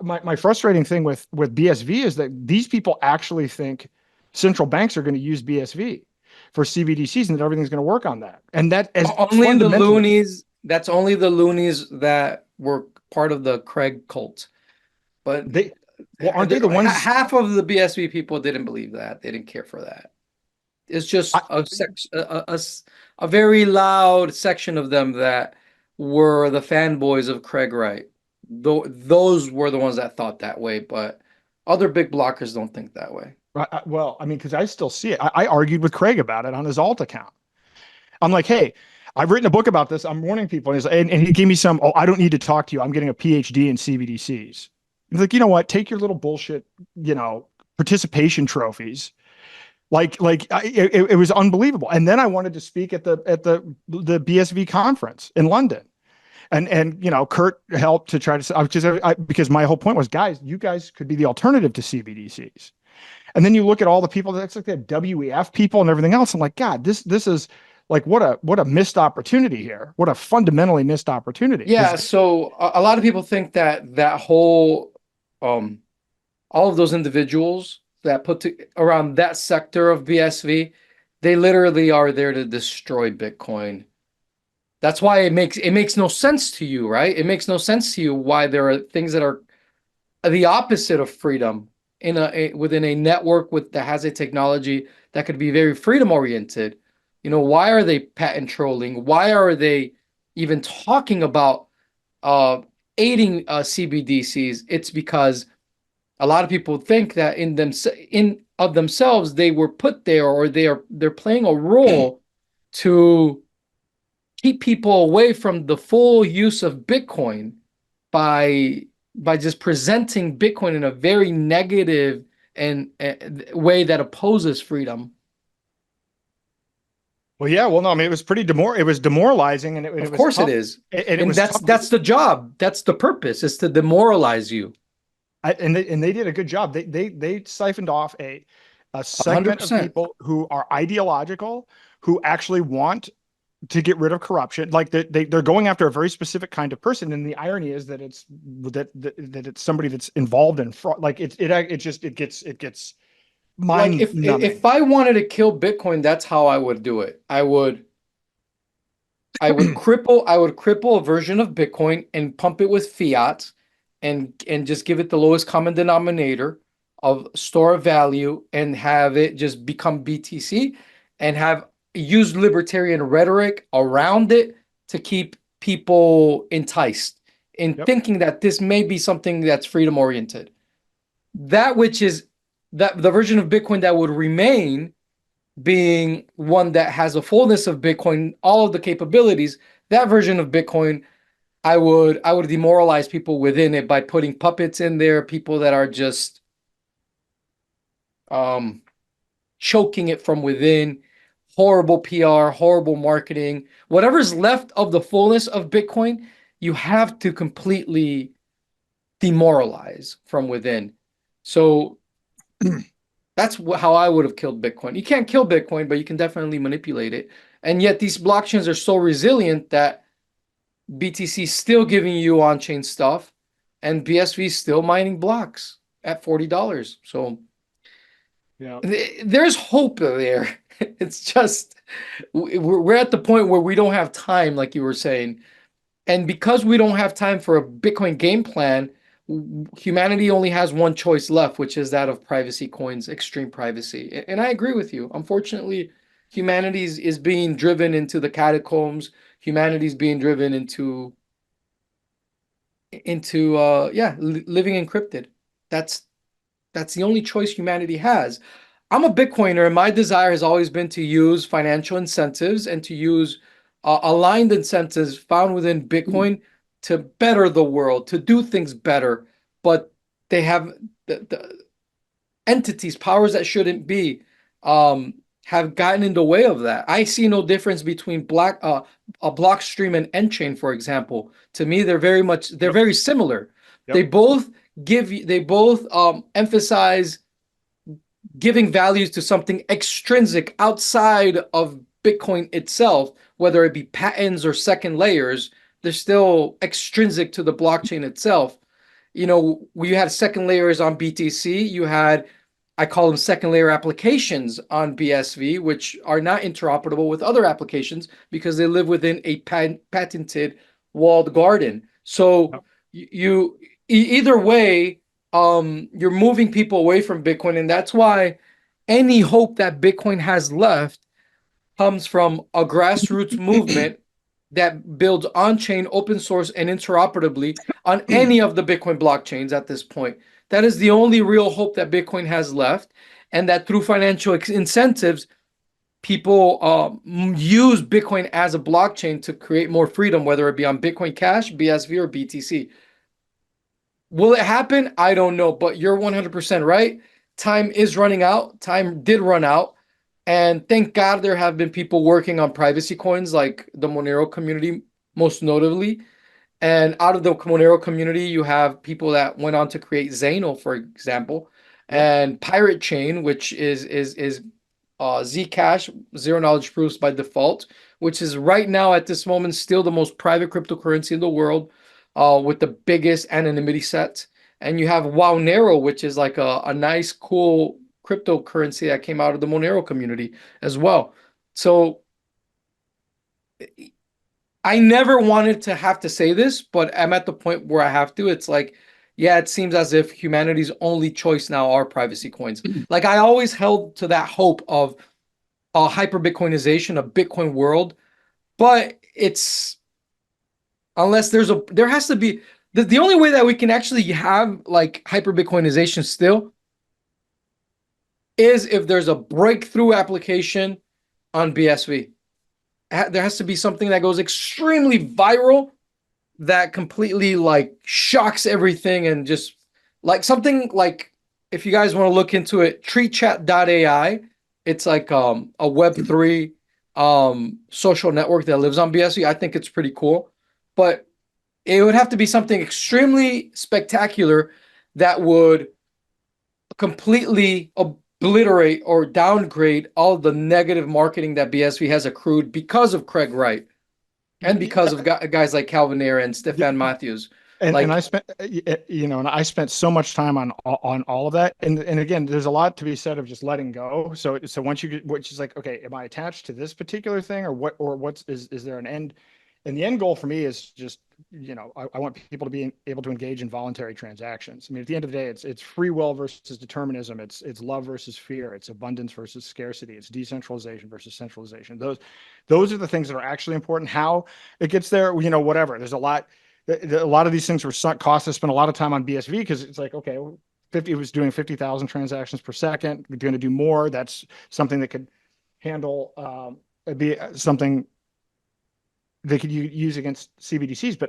S2: my frustrating thing with BSV is that these people actually think central banks are going to use BSV, for CBDCs and that everything's going to work on that. And that is
S1: Only the
S2: fundamentally
S1: loonies, that's only the loonies that were part of the Craig cult. But
S2: they well, aren't they the ones
S1: half of the BSV people didn't believe that. They didn't care for that. It's
S2: I,
S1: just a very loud section of them that were the fanboys of Craig Wright. Those were the ones that thought that way, but other big blockers don't think that way.
S2: well, I mean, because I still see it. I argued with Craig about it on his alt account. I'm like, hey, I've written a book about this. I'm warning people. And he gave me some, oh, I don't need to talk to you. I'm getting a PhD in CBDCs. He's like, you know what? Take your little bullshit, participation trophies. It was unbelievable. And then I wanted to speak at the BSV conference in London. And Kurt helped to try to, because my whole point was, guys, you guys could be the alternative to CBDCs. And then you look at all the people that's like that WEF people and everything else. I'm like, God, this is like what a missed opportunity here. What a fundamentally missed opportunity.
S1: Yeah, so a lot of people think that that whole all of those individuals that around that sector of BSV, they literally are there to destroy Bitcoin. That's why it makes no sense to you, right? It makes no sense to you why there are things that are the opposite of freedom within a network that has a technology that could be very freedom oriented. Why are they patent trolling? Why are they even talking about aiding CBDCs? It's because a lot of people think that in of themselves they were put there, or they're playing a role to keep people away from the full use of Bitcoin by just presenting Bitcoin in a very negative and way that opposes freedom.
S2: Well, yeah, well, no, I mean, it was demoralizing and
S1: Of
S2: it was
S1: course it
S2: tough.
S1: is.
S2: And it
S1: And
S2: was
S1: that's
S2: tough.
S1: that's the job. That's the purpose, is to demoralize you.
S2: And they did a good job. They siphoned off a segment of
S1: 100%.
S2: people who are ideological, who actually want to get rid of corruption. Like they're going after a very specific kind of person. And the irony is that it's somebody that's involved in fraud. Like it gets
S1: Like
S2: mind
S1: if
S2: numbing.
S1: I wanted to kill Bitcoin, that's how I would do it. I would cripple a version of Bitcoin and pump it with fiat and just give it the lowest common denominator of store of value and have it just become BTC and have use libertarian rhetoric around it to keep people enticed in
S2: Yep.
S1: thinking that this may be something that's freedom oriented. That which is that the version of Bitcoin that would remain being one that has a fullness of Bitcoin, all of the capabilities, that version of Bitcoin, I would demoralize people within it by putting puppets in there, people that are just um choking it from within, horrible PR, horrible marketing. Whatever's left of the fullness of Bitcoin, you have to completely demoralize from within. So that's how I would have killed Bitcoin. You can't kill Bitcoin, but you can definitely manipulate it. And yet these blockchains are so resilient that BTC is still giving you on-chain stuff, and BSV is still mining blocks at $40. So
S2: Yeah.
S1: there's hope there. It's just we're at the point where we don't have time, like you were saying. And because we don't have time for a Bitcoin game plan, humanity only has one choice left, which is that of privacy coins, extreme privacy. And I agree with you. Unfortunately, humanity is being driven into the catacombs. Humanity is being driven into living encrypted. That's that's the only choice humanity has. I'm a Bitcoiner, and my desire has always been to use financial incentives and to use aligned incentives found within Bitcoin to better the world, to do things better. But they have the entities, powers that shouldn't be, um, have gotten in the way of that. I see no difference between a Blockstream and Nchain, for example. To me, they're
S2: Yep.
S1: very similar. They
S2: Yep.
S1: both emphasize giving values to something extrinsic outside of Bitcoin itself, whether it be patents or second layers. They're still extrinsic to the blockchain itself. You had second layers on BTC. I call them second layer applications on BSV, which are not interoperable with other applications because they live within a patented walled garden. So
S2: Yep.
S1: you either way, you're moving people away from Bitcoin, and that's why any hope that Bitcoin has left comes from a grassroots movement that builds on-chain, open source, and interoperably on any of the Bitcoin blockchains at this point. That is the only real hope that Bitcoin has left, and that through financial incentives, people use Bitcoin as a blockchain to create more freedom, whether it be on Bitcoin Cash, BSV, or BTC. Will it happen? I don't know, but you're 100% right. Time is running out. Time did run out. And thank God there have been people working on privacy coins like the Monero community, most notably. And out of the Monero community, you have people that went on to create Zeno, for example,
S2: Yep.
S1: and Pirate Chain, which is Zcash, zero knowledge proofs by default, which is right now at this moment still the most private cryptocurrency in the world, with the biggest anonymity set. And you have Wownero, which is like a nice, cool cryptocurrency that came out of the Monero community as well. So I never wanted to have to say this, but I'm at the point where I have to. It's like, yeah, it seems as if humanity's only choice now are privacy coins. Like I always held to that hope of a hyper Bitcoinization, a Bitcoin world, but it's unless there has to be the only way that we can actually have like hyper Bitcoinization still is if there's a breakthrough application on BSV. There has to be something that goes extremely viral that completely like shocks everything and just like something like if you guys want to look into it, treechat.ai, it's like a web3 social network that lives on BSV. I think it's pretty cool. But it would have to be something extremely spectacular that would completely obliterate or downgrade all the negative marketing that BSV has accrued because of Craig Wright and because of guys like Calvin Ayre and
S2: Yeah.
S1: Stefan Matthews.
S2: And I
S1: Like,
S2: spent and I spent so much time on all of that, and again, there's a lot to be said of just letting go. So once you get, which is like, okay, am I attached to this particular thing, or what's is there an end? And the end goal for me is just, I want people to be able to engage in voluntary transactions. I mean, at the end of the day, it's free will versus determinism. It's love versus fear. It's abundance versus scarcity. It's decentralization versus centralization. Those are the things that are actually important. How it gets there, whatever. There's a lot of these things were sunk costs. I spent a lot of time on BSV because it's like, okay, 50, it was doing 50,000 transactions per second. We're going to do more. That's something that could handle, be something they could use against CBDCs.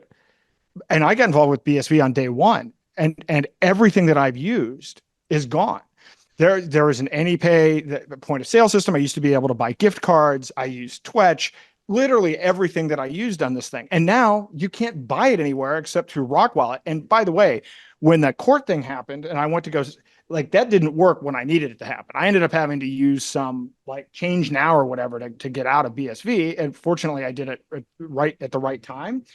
S2: And I got involved with BSV on day one, and everything that I've used is gone. There was an AnyPay, the point of sale system. I used to be able to buy gift cards. I used Twetch, literally everything that I used on this thing. And now you can't buy it anywhere except through Rock Wallet. And by the way, when that court thing happened and I went to go, like, that didn't work when I needed it to happen. I ended up having to use some like Change Now or whatever to get out of BSV. And fortunately I did it right at the right time.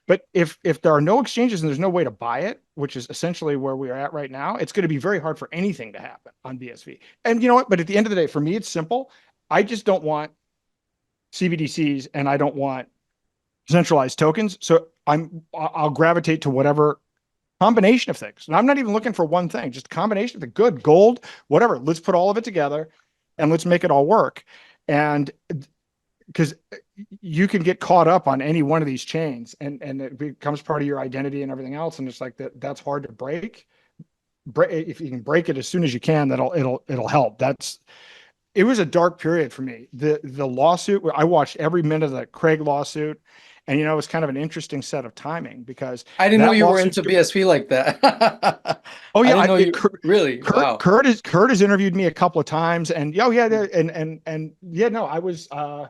S2: But if there are no exchanges and there's no way to buy it, which is essentially where we are at right now, it's going to be very hard for anything to happen on BSV. And you know what? But at the end of the day, for me, it's simple. I just don't want CBDCs and I don't want centralized tokens. So I'll gravitate to whatever combination of things. And I'm not even looking for one thing, just a combination of the good, gold, whatever. Let's put all of it together and let's make it all work. And because you can get caught up on any one of these chains and it becomes part of your identity and everything else. And it's like that's hard to break. If you can break it as soon as you can, it'll help. It was a dark period for me. The lawsuit, I watched every minute of the Craig lawsuit, and it was kind of an interesting set of timing because
S1: I didn't know
S2: that
S1: you were
S2: lawsuit.
S1: into BSV like that.
S2: Oh
S1: I
S2: yeah,
S1: didn't know you really. Wow.
S2: Kurt has interviewed me a couple of times, and oh yeah, and yeah, no, I was uh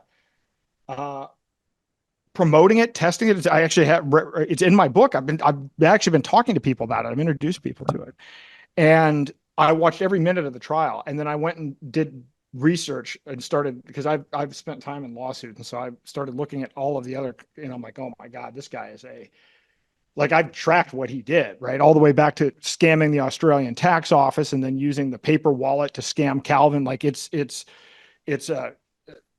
S2: promoting it, testing it. I actually have it's in my book. I've actually been talking to people about it. I've introduced people to it, and I watched every minute of the trial, and then I went and did research and started because I've spent time in lawsuits, and so I started looking at all of the other. I'm like, oh my god, this guy is Like I've tracked what he did, right? All the way back to scamming the Australian tax office and then using the paper wallet to scam Calvin. Like it's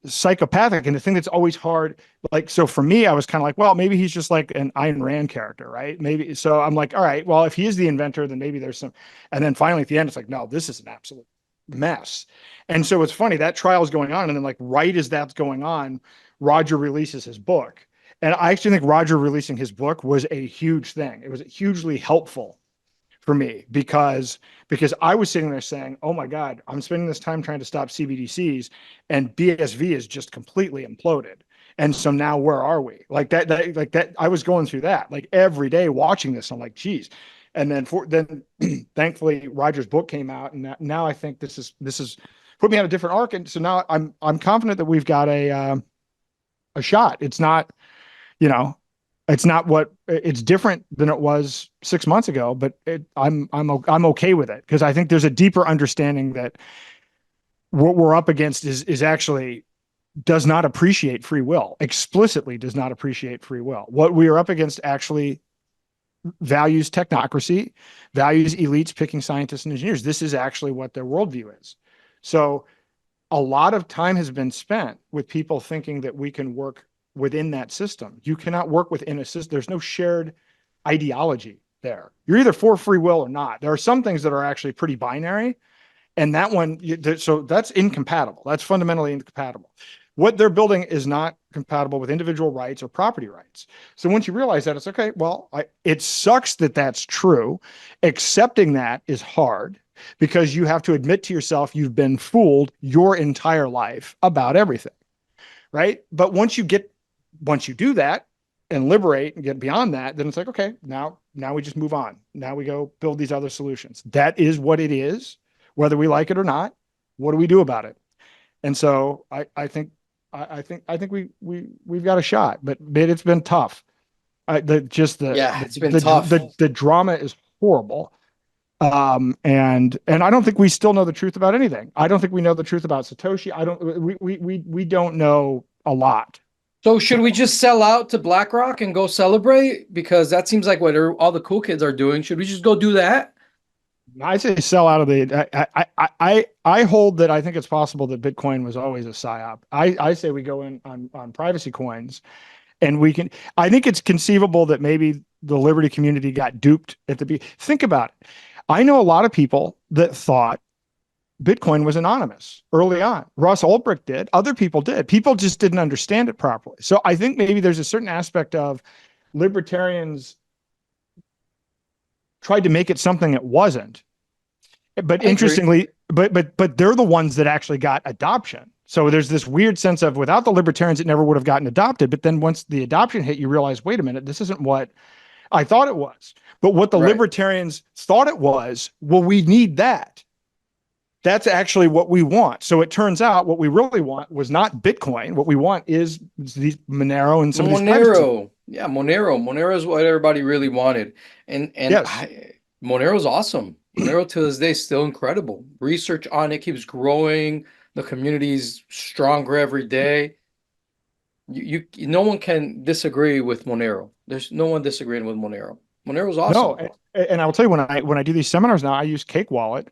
S2: psychopathic. And the thing that's always hard, like, so for me, I was kind of like, well, maybe he's just like an Ayn Rand character, right? Maybe. So I'm like, all right, well, if he is the inventor, then maybe there's some. And then finally at the end, it's like, no, this is an absolute mess. And so it's funny that trial is going on. And then, like, right as that's going on, Roger releases his book. And I actually think Roger releasing his book was a huge thing. It was hugely helpful for me because I was sitting there saying, "Oh my God, I'm spending this time trying to stop CBDCs, and BSV is just completely imploded." And so now where are we? Like that. I was going through that like every day watching this. I'm like, geez. And then thankfully Roger's book came out, and now I think this is put me on a different arc. And so now I'm confident that we've got a shot. It's not, you know, it's not what it's different than it was 6 months ago, but I'm okay with it because I think there's a deeper understanding that what we're up against is actually does not appreciate free will, explicitly does not appreciate free will. What we are up against actually values technocracy, values elites picking scientists and engineers. This is actually what their worldview is. So a lot of time has been spent with people thinking that we can work within that system. You cannot work within a system. There's no shared ideology there. You're either for free will or not. There are some things that are actually pretty binary, and that one, so that's incompatible. That's fundamentally incompatible. What they're building is not compatible with individual rights or property rights. So once you realize that, it's okay. Well, it sucks that that's true. Accepting that is hard because you have to admit to yourself you've been fooled your entire life about everything, right? But once you do that and liberate and get beyond that, then it's like, okay, now we just move on. Now we go build these other solutions. That is what it is, whether we like it or not. What do we do about it? And so I think we've got a shot, but it's been tough.
S1: Yeah, it's been tough.
S2: The drama is horrible. And I don't think we still know the truth about anything. I don't think we know the truth about Satoshi. I don't we don't know a lot.
S1: So should we just sell out to BlackRock and go celebrate? Because that seems like what all the cool kids are doing. Should we just go do that?
S2: I say sell out of the. I hold that I think it's possible that Bitcoin was always a psyop. I say we go in on privacy coins, and we can. I think it's conceivable that maybe the Liberty community got duped at the. Think about it. I know a lot of people that thought Bitcoin was anonymous early on. Russ Ulbricht did. Other people did. People just didn't understand it properly. So I think maybe there's a certain aspect of libertarians tried to make it something it wasn't. But interestingly, but they're the ones that actually got adoption. So there's this weird sense of without the libertarians, it never would have gotten adopted. But then once the adoption hit, you realize, wait a minute, this isn't what I thought it was. But what the
S1: Right.
S2: libertarians thought it was, well, we need that. That's actually what we want. So it turns out what we really want was not Bitcoin. What we want is these Monero and some of these
S1: Monero. Yeah, Monero. Monero is what everybody really wanted.
S2: Yes.
S1: Monero's awesome. Monero to this day is still incredible. Research on it keeps growing. The community's stronger every day. No one can disagree with Monero. There's no one disagreeing with Monero. Monero's
S2: No,
S1: awesome.
S2: and I'll tell you when I do these seminars now, I use Cake Wallet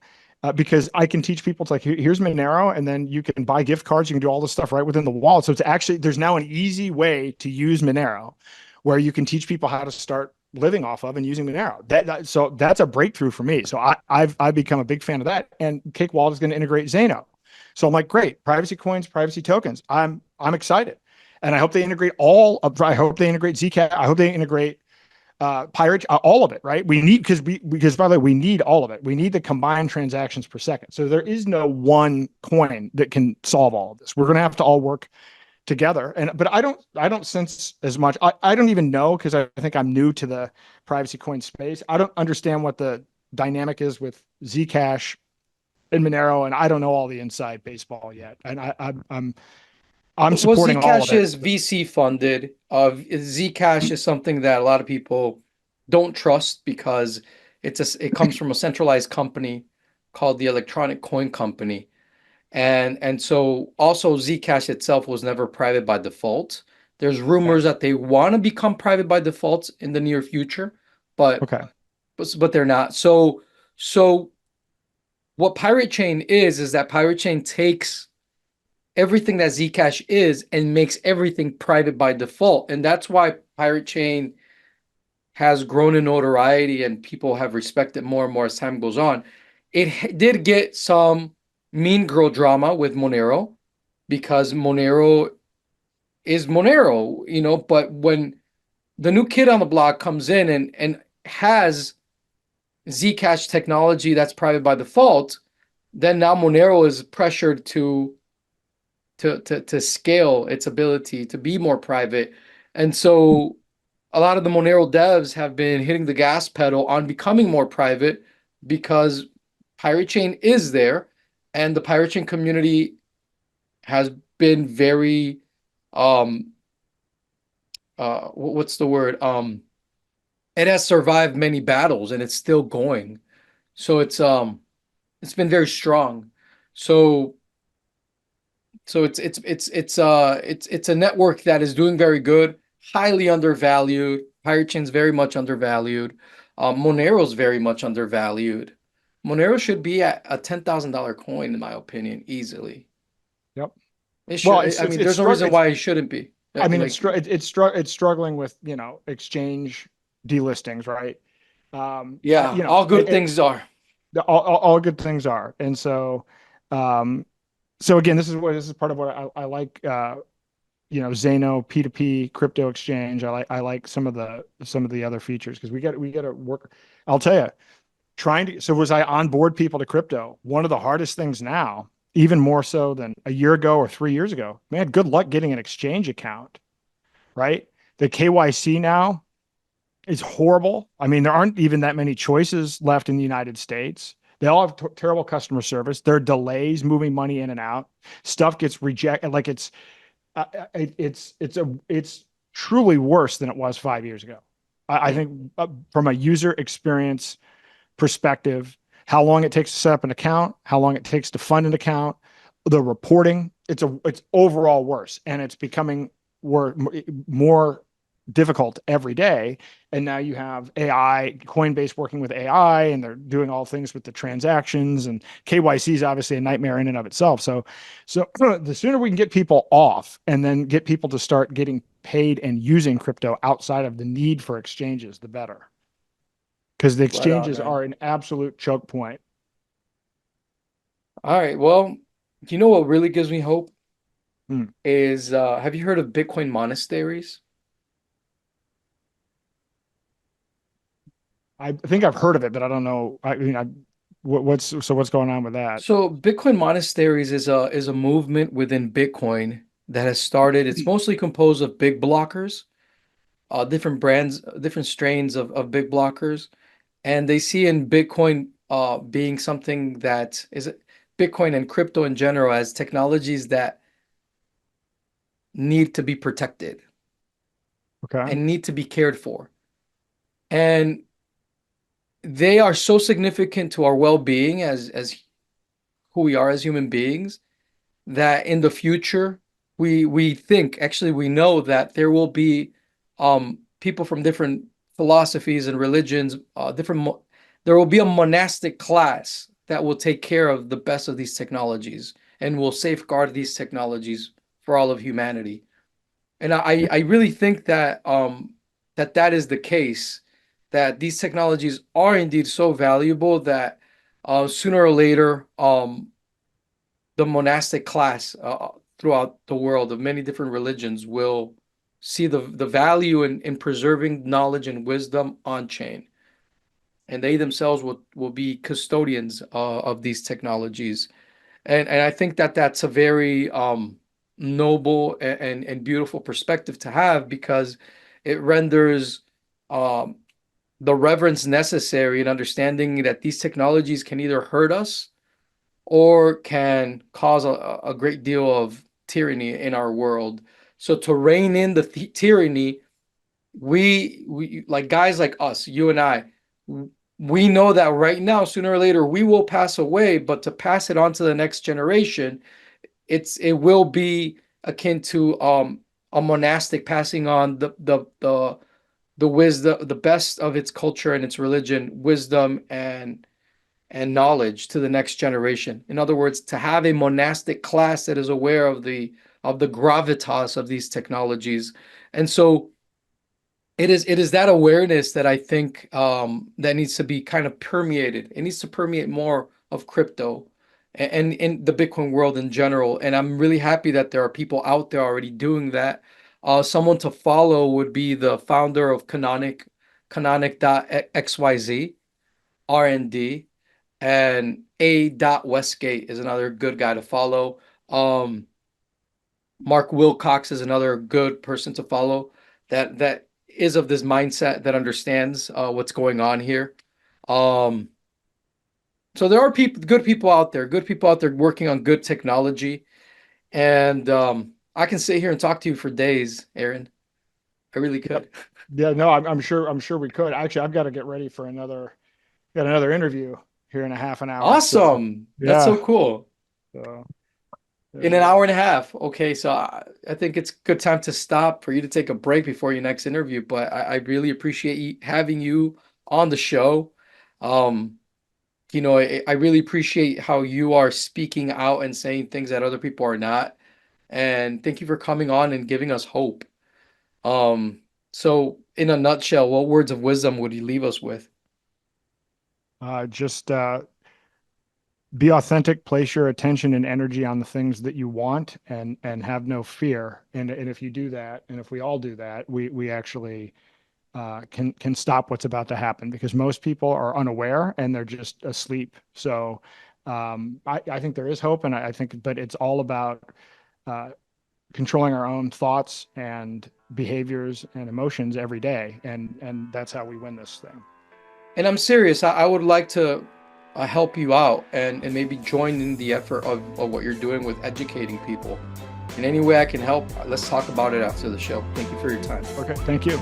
S2: because I can teach people to like here's Monero, and then you can buy gift cards, you can do all this stuff right within the wallet. So it's actually there's now an easy way to use Monero, where you can teach people how to start living off of and using Monero. So that's a breakthrough for me. So I've become a big fan of that, and Cake Wallet is going to integrate Zeno. So I'm like, great, privacy coins, privacy tokens. I'm excited, and I hope they integrate I hope they integrate Zcash. I hope they integrate pirate, all of it, right? We need because by the way, we need all of it. We need the combined transactions per second. So there is no one coin that can solve all of this. We're going to have to all work together. But I don't sense as much. I don't even know because I think I'm new to the privacy coin space. I don't understand what the dynamic is with Zcash and Monero, and I don't know all the inside baseball yet. And I'm
S1: Well,
S2: supporting all of
S1: Zcash
S2: it.
S1: is VC funded. Zcash is something that a lot of people don't trust because it comes from a centralized company called the Electronic Coin Company. And so also Zcash itself was never private by default. There's
S2: Okay.
S1: rumors that they want to become private by default in the near future, but
S2: Okay.
S1: but they're not. So what Pirate Chain is that Pirate Chain takes everything that Zcash is and makes everything private by default. And that's why Pirate Chain has grown in notoriety and people have respected more and more as time goes on. It did get some mean girl drama with Monero because Monero is Monero, but when the new kid on the block comes in and has Zcash technology that's private by default, then now Monero is pressured to scale its ability to be more private. And so a lot of the Monero devs have been hitting the gas pedal on becoming more private because Pirate Chain is there and the Pirate Chain community has been very um what's the word? It has survived many battles and it's still going. So it's been very strong. So it's a network that is doing very good, highly undervalued. Pirate Chain's very much undervalued. Monero's very much undervalued. Monero should be at a $10,000 coin, in my opinion, easily.
S2: Yep.
S1: It
S2: Well,
S1: should. I mean, there's no reason why it shouldn't be.
S2: I mean,
S1: Like,
S2: it's struggling with, exchange delistings, right?
S1: yeah, all good things are.
S2: All good things are. And so, um, so again, this is part of what I like, Zeno, P2P crypto exchange. I like some of the other features because we got to work. I'll tell you, so was I onboard people to crypto? One of the hardest things now, even more so than a year ago or 3 years ago, man, good luck getting an exchange account, right? The KYC now is horrible. I mean, there aren't even that many choices left in the United States. They all have terrible customer service. There are delays moving money in and out. Stuff gets rejected. Like it's truly worse than it was 5 years ago. I think from a user experience perspective, how long it takes to set up an account, how long it takes to fund an account, the reporting, it's overall worse, and it's becoming more difficult every day. And now you have AI, Coinbase working with AI, and they're doing all things with the transactions. And KYC is obviously a nightmare in and of itself. So the sooner we can get people off and then get people to start getting paid and using crypto outside of the need for exchanges, the better. Because the
S1: Right on,
S2: exchanges
S1: man.
S2: are an absolute choke point.
S1: All right. Well, you know what really gives me hope
S2: Hmm.
S1: is have you heard of Bitcoin monasteries?
S2: I think I've heard of it, but I don't know. I mean, what's going on with that?
S1: So Bitcoin monasteries is a movement within Bitcoin that has started. It's mostly composed of big blockers, different brands, different strains of big blockers, and they see in Bitcoin being something that is Bitcoin and crypto in general as technologies that need to be protected
S2: Okay.
S1: and need to be cared for. And they are so significant to our well-being as who we are as human beings that in the future we think actually we know that there will be people from different philosophies and religions there will be a monastic class that will take care of the best of these technologies and will safeguard these technologies for all of humanity. And I really think that that is the case, that these technologies are indeed so valuable that sooner or later the monastic class throughout the world of many different religions will see the value in preserving knowledge and wisdom on chain. And they themselves will be custodians of these technologies. And I think that that's a very noble and beautiful perspective to have because it renders um, the reverence necessary in understanding that these technologies can either hurt us or can cause a great deal of tyranny in our world. So to rein in the tyranny, we like guys like us, you and I, we know that right now, sooner or later, we will pass away, but to pass it on to the next generation, it will be akin to a monastic passing on the wisdom, the best of its culture and its religion, wisdom and knowledge to the next generation. In other words, to have a monastic class that is aware of the gravitas of these technologies. And so it is that awareness that I think that needs to be kind of permeated. It needs to permeate more of crypto and in the Bitcoin world in general. And I'm really happy that there are people out there already doing that. Someone to follow would be the founder of Canonic.xyz, R&D, and A. Westgate is another good guy to follow. Mark Wilcox is another good person to follow that is of this mindset that understands what's going on here. Um, so there are good people out there, working on good technology, and I can sit here and talk to you for days, Aaron. I really could.
S2: Yeah, no, I'm sure we could. Actually, I've got to get ready for got another interview here in a half an hour. So
S1: Awesome. That's
S2: yeah.
S1: so cool.
S2: So
S1: In an hour and a half. Okay, so I think it's a good time to stop for you to take a break before your next interview. But I really appreciate having you on the show. Um, I really appreciate how you are speaking out and saying things that other people are not. And thank you for coming on and giving us hope. Um, so in a nutshell, what words of wisdom would you leave us with?
S2: just be authentic, place your attention and energy on the things that you want, and have no fear. And if you do that, and if we all do that, we actually can stop what's about to happen, because most people are unaware and they're just asleep. So I think there is hope, and I think, but it's all about uh, controlling our own thoughts and behaviors and emotions every day, and that's how we win this thing.
S1: And I'm serious. I would like to help you out and maybe join in the effort of what you're doing with educating people. In any way I can help, let's talk about it after the show. Thank you for your time.
S2: Okay, thank you.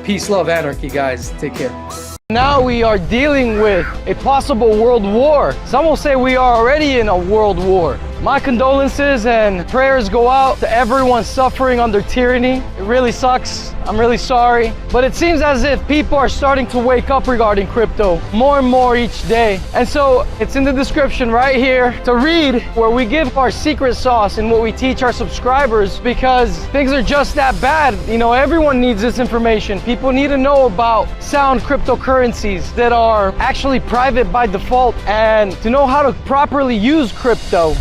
S1: Peace, love, anarchy, guys. Take care.
S3: Now we are dealing with a possible world war. Some will say we are already in a world war. My condolences and prayers go out to everyone suffering under tyranny. It really sucks. I'm really sorry. But it seems as if people are starting to wake up regarding crypto more and more each day. And so it's in the description right here to read, where we give our secret sauce and what we teach our subscribers, because things are just that bad. Everyone needs this information. People need to know about sound cryptocurrencies that are actually private by default, and to know how to properly use crypto.